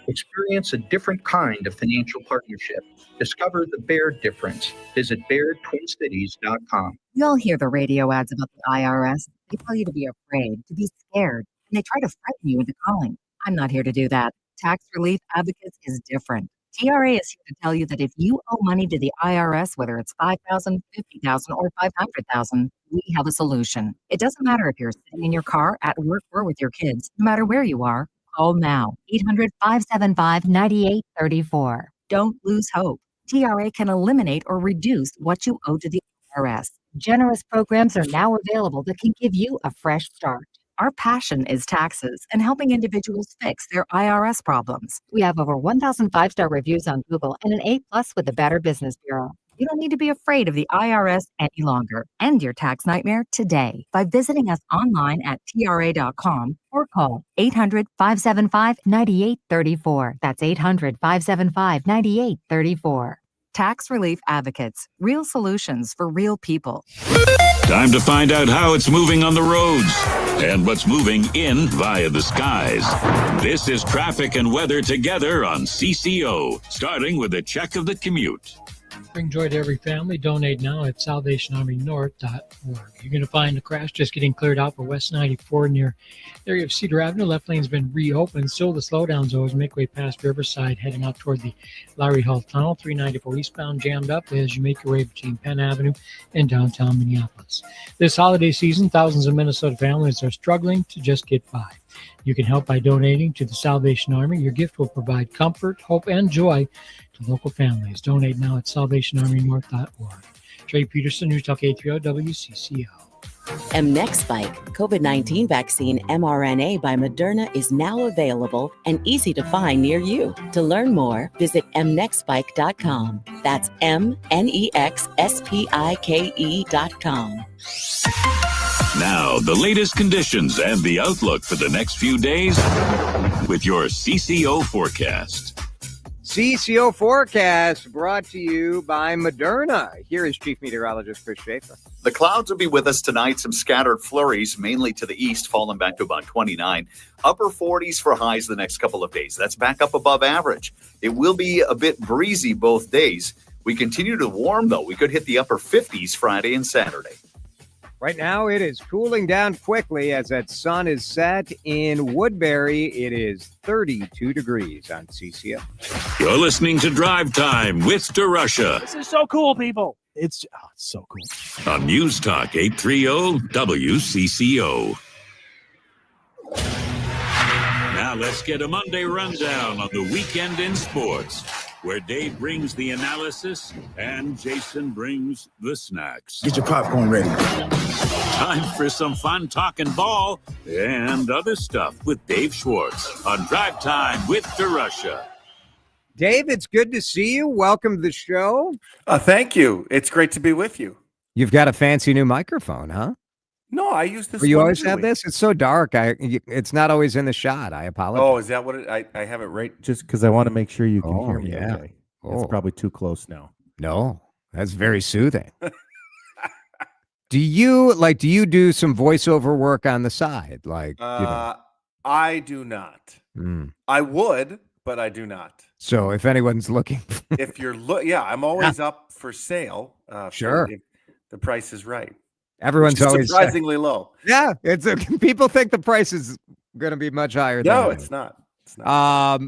Experience a different kind of financial partnership. Discover the Baird difference. Visit BairdTwinCities.com. You all hear the radio ads about the IRS. They tell you to be afraid, to be scared, and they try to frighten you into calling. I'm not here to do that. Tax Relief Advocates is different. TRA is here to tell you that if you owe money to the IRS, whether it's $5,000, $50,000, or $500,000, we have a solution. It doesn't matter if you're sitting in your car, at work, or with your kids. No matter where you are, call now. 800-575-9834. Don't lose hope. TRA can eliminate or reduce what you owe to the IRS. Generous programs are now available that can give you a fresh start. Our passion is taxes and helping individuals fix their IRS problems. We have over 1,000 five-star reviews on Google and an A+ with the Better Business Bureau. You don't need to be afraid of the IRS any longer. End your tax nightmare today by visiting us online at TRA.com or call 800-575-9834. That's 800-575-9834. Tax Relief Advocates. Real solutions for real people. Time to find out how it's moving on the roads and what's moving in via the skies. This is traffic and weather together on CCO, starting with a check of the commute. Bring joy to every family. Donate now at SalvationArmyNorth.org. You're going to find the crash just getting cleared out for West 94 near the area of Cedar Avenue. Left lane's been reopened. Still the slowdowns always make way past Riverside, heading out toward the Lowry Health Tunnel. 394 eastbound jammed up as you make your way between Penn Avenue and downtown Minneapolis. This holiday season, thousands of Minnesota families are struggling to just get by. You can help by donating to the Salvation Army. Your gift will provide comfort, hope, and joy to local families. Donate now at SalvationArmyNorth.org. Trey Peterson, News Talk 830 WCCO. mNEXSpike, COVID-19 vaccine mRNA by Moderna, is now available and easy to find near you. To learn more, visit mnexspike.com. That's mnexspike.com. Now, the latest conditions and the outlook for the next few days with your CCO forecast. CCO forecast brought to you by Moderna. Here is Chief Meteorologist Chris Schaefer. The clouds will be with us tonight. Some scattered flurries, mainly to the east, falling back to about 29. Upper 40s for highs the next couple of days. That's back up above average. It will be a bit breezy both days. We continue to warm, though. We could hit the upper 50s Friday and Saturday. Right now, it is cooling down quickly as that sun is set in Woodbury. It is 32 degrees on CCO. You're listening to Drive Time with DeRUSH. This is so cool, people. It's so cool. On News Talk 830 WCCO. Now let's get a Monday rundown on the weekend in sports, where Dave brings the analysis and Jason brings the snacks. Get your popcorn ready. Time for some fun talking ball and other stuff with Dave Schwartz on Drive Time with DeRUSH. Dave, it's good to see you. Welcome to the show. Thank you. It's great to be with you. You've got a fancy new microphone, huh? No, I use this. Or you one always usually. have this? It's so dark. It's not always in the shot. I apologize. Oh, is that what it? I have it right Just because I want to make sure you can hear me. yeah. Okay. It's probably too close now. No, that's very soothing. Do you do some voiceover work on the side? I do not. I would, but I do not. So if anyone's looking, If you're I'm always up for sale. Sure. If the price is right. Everyone's Which is always surprisingly low. Yeah, it's people think the price is going to be much higher. No, than it's not. It's not.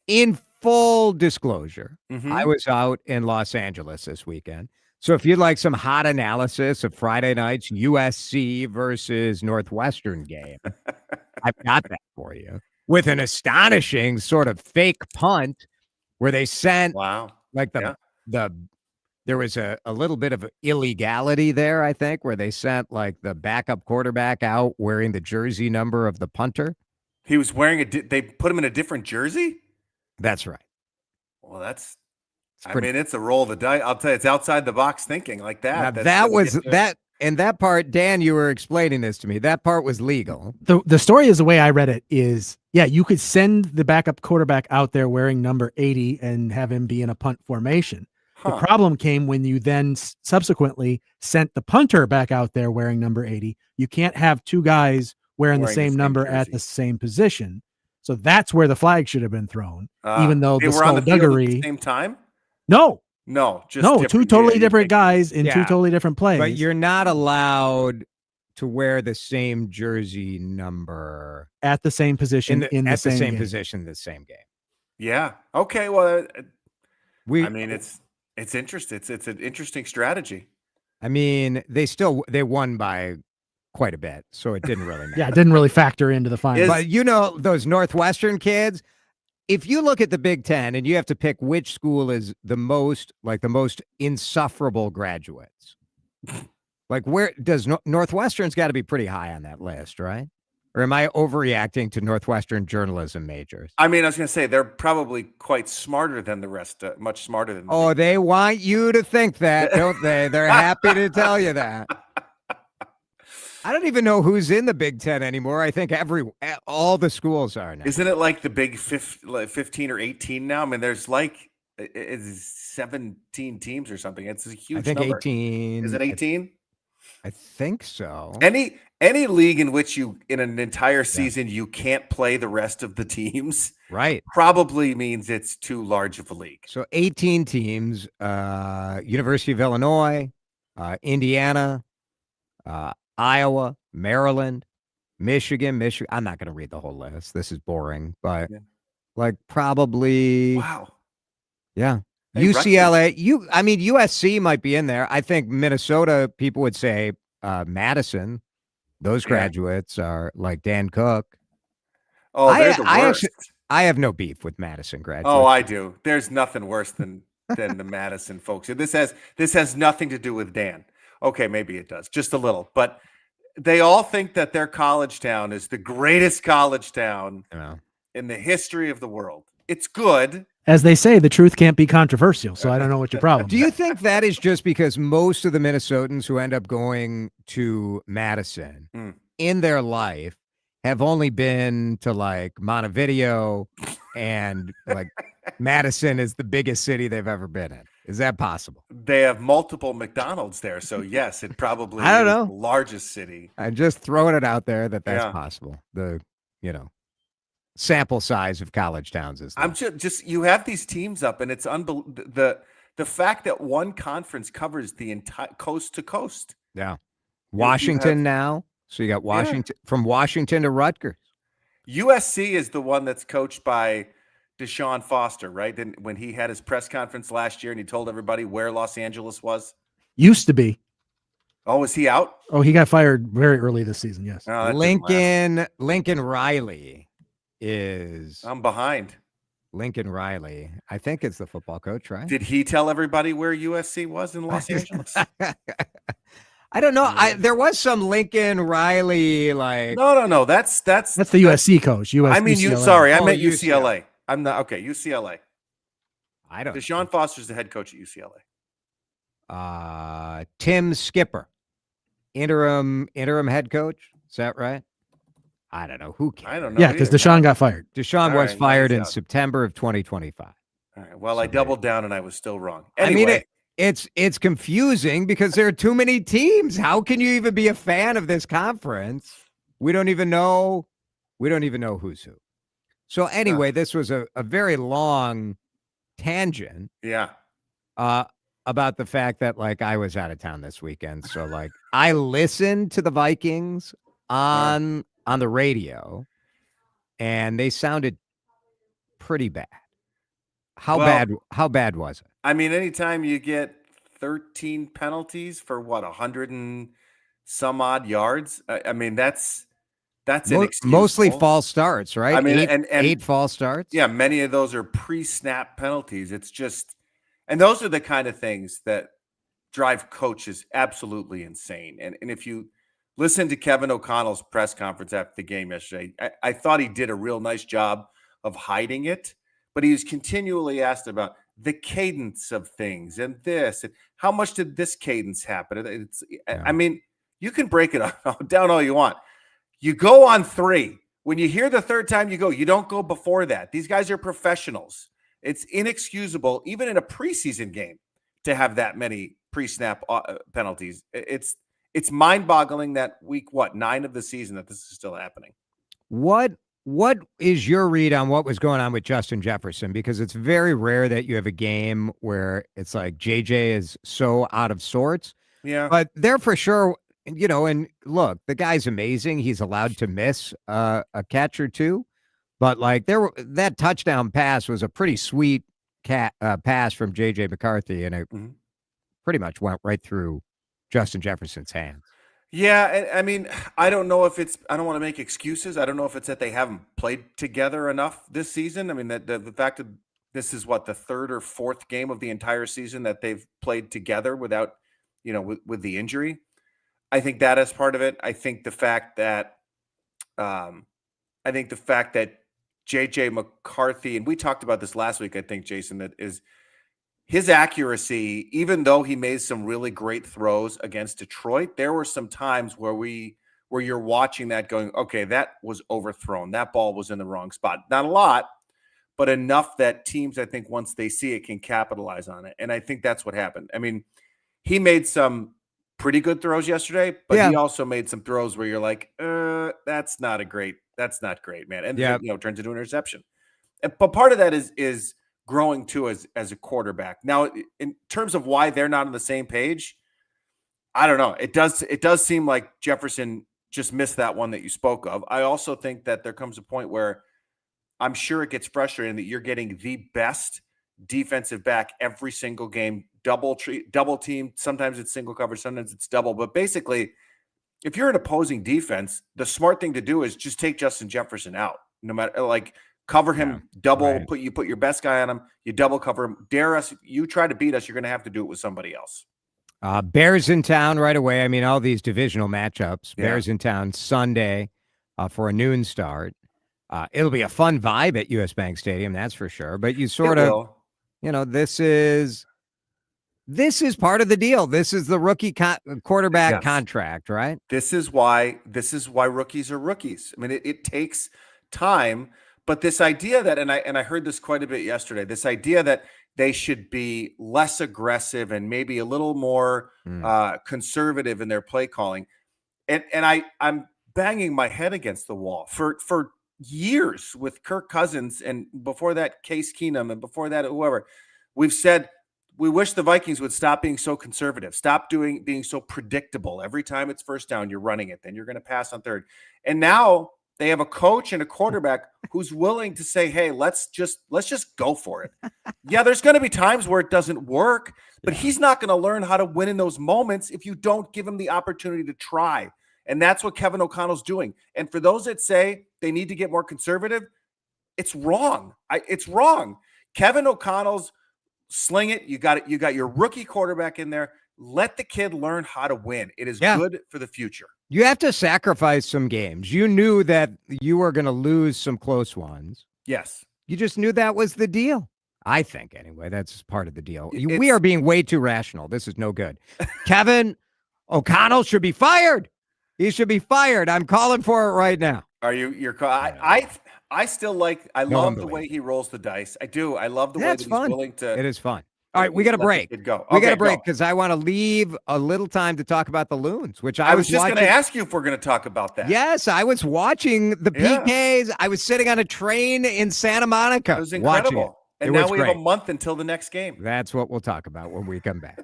In full disclosure, Mhm. I was out in Los Angeles this weekend. So if you'd like some hot analysis of Friday night's USC versus Northwestern game, I've got that for you with an astonishing sort of fake punt where they sent there was a little bit of illegality there, I think, where they sent the backup quarterback out wearing the jersey number of the punter. He was wearing they put him in a different jersey? That's right. Well, it's a roll of the dice. I'll tell you, it's outside the box thinking like that. Now, that part, Dan, you were explaining this to me. That part was legal. The story is the way I read it is, you could send the backup quarterback out there wearing number 80 and have him be in a punt formation. The problem came when you then subsequently sent the punter back out there wearing number 80. You can't have two guys wearing the same number at the same position. So that's where the flag should have been thrown, even though they the were on the field at skullduggery. the same time? No, just two different- totally yeah, different guys in two totally different plays. But you're not allowed to wear the same jersey number at the same position in the same game. position the same game. Yeah. Okay. Well, it's interesting. It's an interesting strategy. I mean, they won by quite a bit, so it didn't really matter. Yeah, it didn't really factor into the final. But those Northwestern kids, if you look at the Big Ten and you have to pick which school is the most insufferable graduates, Like, where does Northwestern's got to be pretty high on that list, right? Or am I overreacting to Northwestern journalism majors? I mean, I was going to say they're probably quite smarter than the rest, much smarter than. Oh, they want you to think that, don't they? They're happy to tell you that. I don't even know who's in the Big Ten anymore. I think all the schools are now. Isn't it like the Big 15 or 18 now? I mean, there's like it's 17 teams or something. It's a huge. I think number. 18. Is it 18? I think so. Any league in which you in an entire season you can't play the rest of the teams, right? Probably means it's too large of a league. So 18 teams: University of Illinois, Indiana, Iowa, Maryland, Michigan. I'm not going to read the whole list. This is boring, but like probably yeah. Hey, UCLA, USC might be in there. I think Minnesota, people would say Madison. Those graduates are like Dan Cook. Oh, they're the worst. I have no beef with Madison graduates. Oh, I do. There's nothing worse than the Madison folks. This has nothing to do with Dan. Okay, maybe it does, just a little. But they all think that their college town is the greatest college town in the history of the world. It's good. As they say, the truth can't be controversial. So I don't know what your problem is. Do you think that is just because most of the Minnesotans who end up going to Madison in their life have only been to like Montevideo and like Madison is the biggest city they've ever been in? Is that possible? They have multiple McDonald's there. So yes, it probably I don't is know. the largest city. I'm just throwing it out there that's possible. The, sample size of college towns is. I'm just you have these teams up, and it's unbelievable. The fact that one conference covers the entire coast to coast. Yeah, Washington now. So you got Washington from Washington to Rutgers. USC is the one that's coached by Deshaun Foster, right? Then when he had his press conference last year and he told everybody where Los Angeles was. Used to be. Oh, is he out? Oh, he got fired very early this season. Yes. Oh, Lincoln Riley is. I'm behind. Lincoln Riley. I think it's the football coach, right? Did he tell everybody where USC was in Los Angeles? I don't know. There was some Lincoln Riley like. No. That's the USC coach. I mean, UCLA. I meant UCLA. I'm not okay. UCLA. I don't. Deshaun Foster's the head coach at UCLA. Tim Skipper, interim head coach. Is that right? I don't know. Who cares? I don't know. Yeah, because Deshaun got fired. Deshaun was fired in September of 2025. All right. Well, I doubled down and I was still wrong. Anyway. I mean, it's confusing because there are too many teams. How can you even be a fan of this conference? We don't even know who's who. So anyway, this was a very long tangent. Yeah. About the fact that like I was out of town this weekend. So like I listened to the Vikings on the radio and they sounded pretty bad. How bad was it? I mean, anytime you get 13 penalties for 100 and some odd yards, I mean, that's inexcusable. Mostly false starts, right? I mean, eight false starts. Yeah, many of those are pre-snap penalties. It's just, and those are the kind of things that drive coaches absolutely insane. And if you listen to Kevin O'Connell's press conference after the game yesterday, I thought he did a real nice job of hiding it, but he was continually asked about the cadence of things and this and how much did this cadence happen. I mean, you can break it down all you want. You go on 3. When you hear the third time you don't go before that. These guys are professionals. It's inexcusable, even in a preseason game, to have that many pre-snap penalties. It's mind-boggling that week 9 of the season that this is still happening. What is your read on what was going on with Justin Jefferson? Because it's very rare that you have a game where it's like JJ is so out of sorts. Yeah. But there for sure, and look, the guy's amazing. He's allowed to miss a catch or two. But like that touchdown pass was a pretty sweet pass from JJ McCarthy, and it pretty much went right through Justin Jefferson's hands. Yeah, I mean, I don't know if I don't want to make excuses. I don't know if it's that they haven't played together enough this season. I mean, the fact that this is the third or fourth game of the entire season that they've played together without with the injury. I think that is part of it. I think the fact that JJ McCarthy, and we talked about this last week, I think, Jason, that is his accuracy, even though he made some really great throws against Detroit, there were some times where you're watching that going, okay, that was overthrown. That ball was in the wrong spot. Not a lot, but enough that teams, I think, once they see it, can capitalize on it. And I think that's what happened. I mean, he made some pretty good throws yesterday, but he also made some throws where you're like, that's not great, man. And turns into an interception. But part of that is growing too as a quarterback. Now, in terms of why they're not on the same page, I don't know. It does seem like Jefferson just missed that one that you spoke of. I also think that there comes a point where I'm sure it gets frustrating that you're getting the best defensive back every single game, double team. Sometimes it's single coverage, sometimes it's double. But basically, if you're an opposing defense, the smart thing to do is just take Justin Jefferson out. No matter, like, cover him, double, put your best guy on him, you double cover him. Dare us, you try to beat us, you're going to have to do it with somebody else. Bears in town right away. I mean, all these divisional matchups. Yeah. Bears in town Sunday for a noon start. It'll be a fun vibe at US Bank Stadium, that's for sure. But you sort of, this is part of the deal. This is the rookie quarterback contract, right? This is why rookies are rookies. I mean, it takes time, but this idea that, and I heard this quite a bit yesterday, this idea that they should be less aggressive and maybe a little more conservative in their play calling. And I'm banging my head against the wall for years with Kirk Cousins, and before that Case Keenum, and before that whoever. We've said we wish the Vikings would stop being so conservative, stop being so predictable. Every time it's first down, you're running it, then you're going to pass on third. And now they have a coach and a quarterback who's willing to say, hey, let's just go for it. Yeah, there's going to be times where it doesn't work, but he's not going to learn how to win in those moments if you don't give him the opportunity to try. And that's what Kevin O'Connell's doing. And for those that say they need to get more conservative, it's wrong. It's wrong. Kevin O'Connell's sling it. You got it. You got your rookie quarterback in there. Let the kid learn how to win. It is good for the future. You have to sacrifice some games. You knew that you were going to lose some close ones. Yes. You just knew that was the deal. I think, anyway, that's part of the deal. We are being way too rational. This is no good. Kevin O'Connell should be fired. He should be fired. I'm calling for it right now. Are you? I still like. I love the way he rolls the dice. I do. I love the way that he's willing to. It is fun. All right, we got a break. We got a break because I want to leave a little time to talk about the Loons, which I was just going to ask you if we're going to talk about that. Yes, I was watching the PKs. I was sitting on a train in Santa Monica. It was incredible. And now we have a month until the next game. That's what we'll talk about when we come back.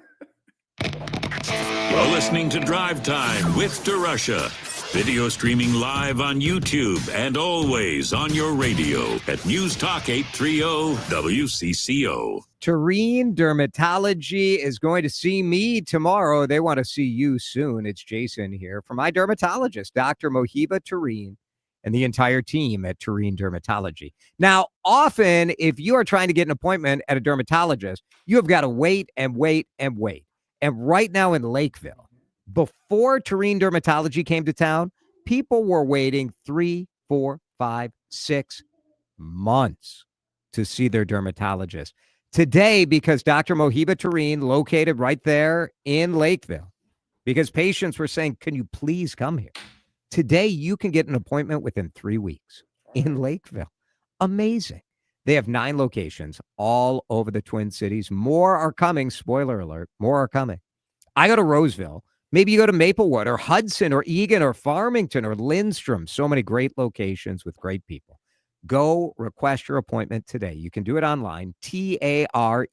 You're listening to Drive Time with DeRUSH. Video streaming live on YouTube and always on your radio at News Talk 830 WCCO. Tureen Dermatology is going to see me tomorrow. They want to see you soon. It's Jason here from my dermatologist, Dr. Mohiba Tureen, and the entire team at Tureen Dermatology. Now, often, if you are trying to get an appointment at a dermatologist, you have got to wait and wait and wait. And right now in Lakeville, before Tureen Dermatology came to town, people were waiting 3, 4, 5, 6 months to see their dermatologist. Today, because Dr. Mohiba Tureen located right there in Lakeville, because patients were saying, can you please come here? Today, you can get an appointment within 3 weeks in Lakeville. Amazing. They have 9 locations all over the Twin Cities. More are coming. Spoiler alert. More are coming. I go to Roseville. Maybe you go to Maplewood or Hudson or Eagan or Farmington or Lindstrom. So many great locations with great people. Go request your appointment today. You can do it online. TAREEN,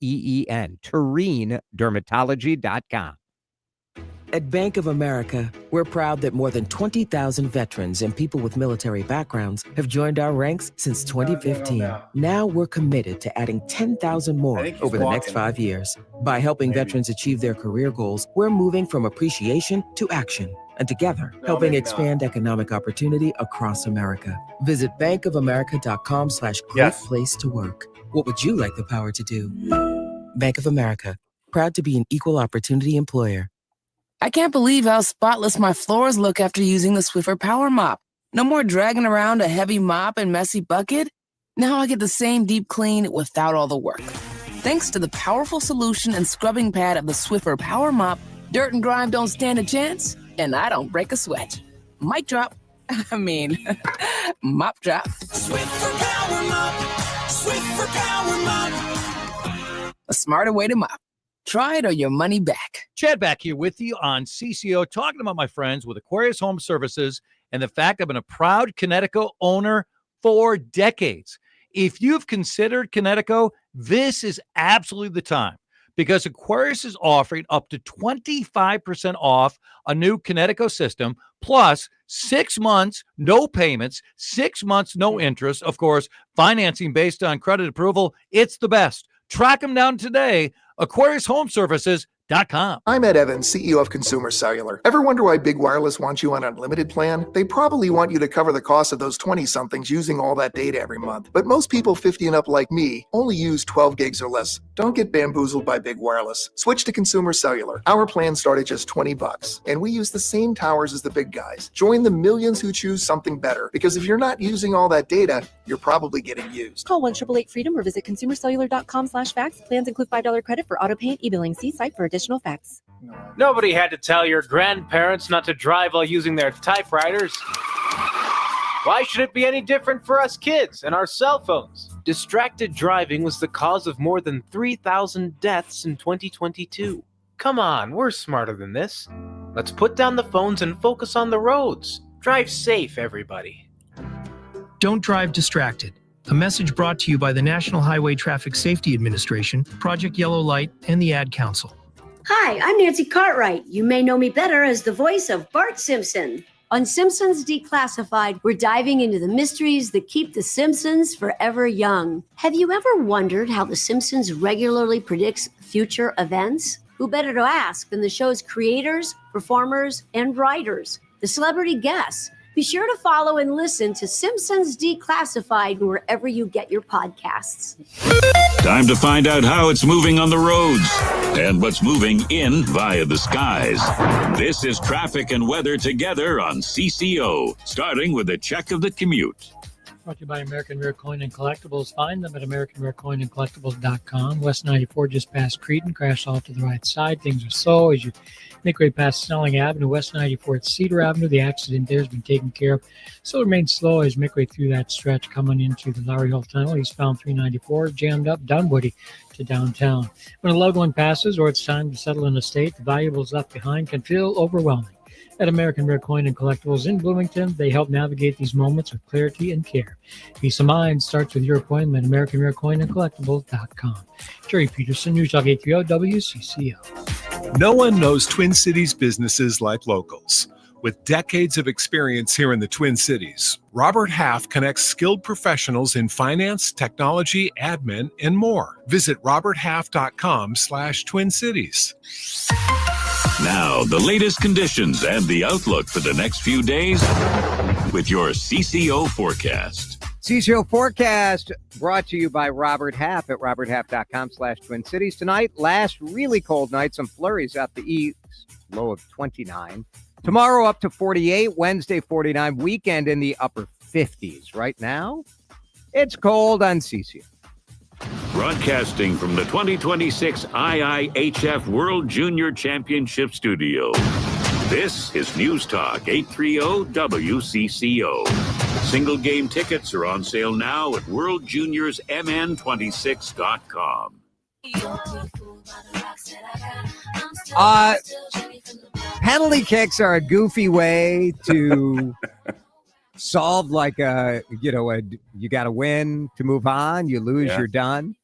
TureenDermatology.com. At Bank of America, we're proud that more than 20,000 veterans and people with military backgrounds have joined our ranks since 2015. Now we're committed to adding 10,000 more over the next 5 years. By helping veterans achieve their career goals, we're moving from appreciation to action. And together, helping expand economic opportunity across America. Visit bankofamerica.com/great place to work. What would you like the power to do? Bank of America, proud to be an equal opportunity employer. I can't believe how spotless my floors look after using the Swiffer Power Mop. No more dragging around a heavy mop and messy bucket. Now I get the same deep clean without all the work. Thanks to the powerful solution and scrubbing pad of the Swiffer Power Mop, dirt and grime don't stand a chance, and I don't break a sweat. Mic drop. I mean, mop drop. Swiffer Power Mop. Swiffer Power Mop. A smarter way to mop. Try it or your money back. Chad back here with you on CCO, talking about my friends with Aquarius Home Services and the fact I've been a proud Connecticut owner for decades. If you've considered Connecticut, this is absolutely the time, because Aquarius is offering up to 25% off a new Connecticut system, plus 6 months, no payments, 6 months, no interest. Of course, financing based on credit approval. It's the best. Track them down today. AquariusHomeservices.com. I'm Ed Evans, CEO of Consumer Cellular. Ever wonder why Big Wireless wants you on an unlimited plan? They probably want you to cover the cost of those 20-somethings using all that data every month. But most people 50 and up like me only use 12 gigs or less. Don't get bamboozled by Big Wireless. Switch to Consumer Cellular. Our plans start at just $20, and we use the same towers as the big guys. Join the millions who choose something better, because if you're not using all that data, you're probably getting used. Call 1-888-FREEDOM or visit consumercellular.com/facts. Plans include $5 credit for auto pay and e-billing. See site for additional facts. Nobody had to tell your grandparents not to drive while using their typewriters. Why should it be any different for us kids and our cell phones? Distracted driving was the cause of more than 3,000 deaths in 2022. Come on, we're smarter than this. Let's put down the phones and focus on the roads. Drive safe, everybody. Don't drive distracted. A message brought to you by the National Highway Traffic Safety Administration, Project Yellow Light, and the Ad Council. Hi, I'm Nancy Cartwright. You may know me better as the voice of Bart Simpson. On Simpsons Declassified, we're diving into the mysteries that keep the Simpsons forever young. Have you ever wondered how the Simpsons regularly predicts future events? Who better to ask than the show's creators, performers, and writers, the celebrity guests? Be sure to follow and listen to Simpsons Declassified wherever you get your podcasts. Time to find out how it's moving on the roads and what's moving in via the skies. This is traffic and weather together on CCO, starting with a check of the commute. Brought to you by American Rare Coin and Collectibles. Find them at AmericanRareCoinAndCollectibles.com. West 94 just past Cretin. Crash off to the right side. Things are slow as you make way past Snelling Avenue. West 94 at Cedar Avenue. The accident there has been taken care of. Still remains slow as you make way through that stretch coming into the Lowry Hill Tunnel. Eastbound 394 jammed up Dunwoody to downtown. When a loved one passes or it's time to settle an estate, the valuables left behind can feel overwhelming. At American Rare Coin and Collectibles in Bloomington, they help navigate these moments with clarity and care. Peace of mind starts with your appointment at AmericanRareCoinAndCollectibles.com. Jerry Peterson, News Talk 830 WCCO. No one knows Twin Cities businesses like locals. With decades of experience here in the Twin Cities, Robert Half connects skilled professionals in finance, technology, admin, and more. Visit roberthalf.com/Twin Cities. Now, the latest conditions and the outlook for the next few days with your CCO forecast. CCO forecast brought to you by Robert Half at roberthalf.com/Twin Cities. Tonight, last really cold night, some flurries out the east, low of 29. Tomorrow up to 48, Wednesday 49, weekend in the upper 50s. Right now, it's cold on CCO. Broadcasting from the 2026 IIHF World Junior Championship Studio. This is News Talk 830 WCCO. Single game tickets are on sale now at worldjuniorsmn26.com. Penalty kicks are a goofy way to solve you got to win to move on. You lose, you're done.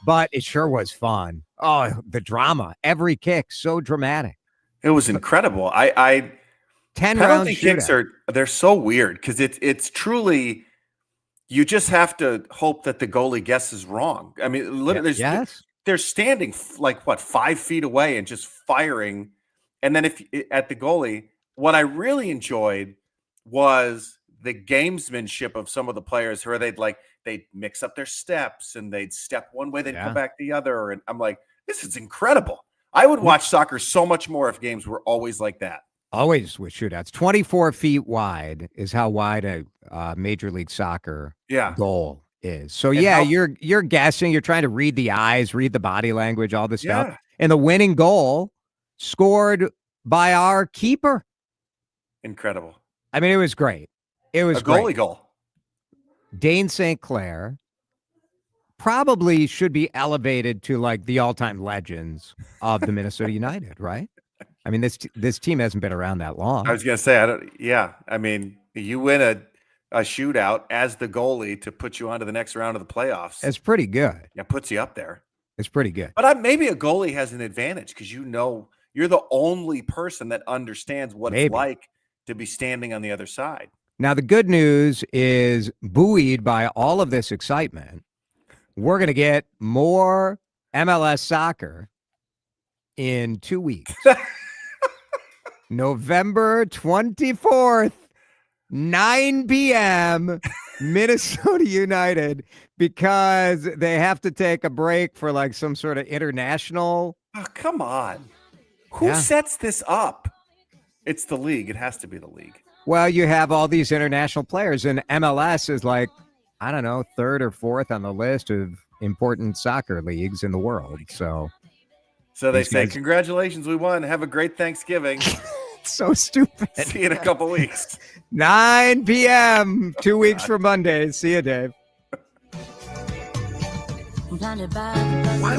But it sure was fun. Oh, the drama. Every kick, so dramatic. It was incredible. 10 penalty kicks they're so weird because it's truly, you just have to hope that the goalie guesses wrong. I mean, literally, they're standing 5 feet away and just firing. And then if at the goalie, what I really enjoyed was the gamesmanship of some of the players where they'd mix up their steps and they'd step one way, they'd come back the other. And I'm like, this is incredible. I would watch soccer so much more if games were always like that. Always with shootouts. 24 feet wide is how wide a Major League Soccer goal is. So you're guessing, you're trying to read the eyes, read the body language, all this stuff. And the winning goal scored by our keeper. Incredible. I mean, it was great. It was a goalie great. goal. Dane St. Clair probably should be elevated to like the all-time legends of the Minnesota United, right? I mean, this team hasn't been around that long. I was going to say, I mean, you win a shootout as the goalie to put you on to the next round of the playoffs. It's pretty good. Yeah, puts you up there. It's pretty good. But maybe a goalie has an advantage because you're the only person that understands what it's like to be standing on the other side. Now, the good news is, buoyed by all of this excitement, we're going to get more MLS soccer in 2 weeks. November 24th, 9 p.m., Minnesota United, because they have to take a break for like some sort of international. Oh, come on. Who sets this up? It's the league. It has to be the league. Well, you have all these international players, and MLS is like, I don't know, third or fourth on the list of important soccer leagues in the world. So they say, congratulations, we won. Have a great Thanksgiving. So stupid. See you in a couple weeks. 9 p.m., 2 weeks from Monday. See you, Dave. Blinded by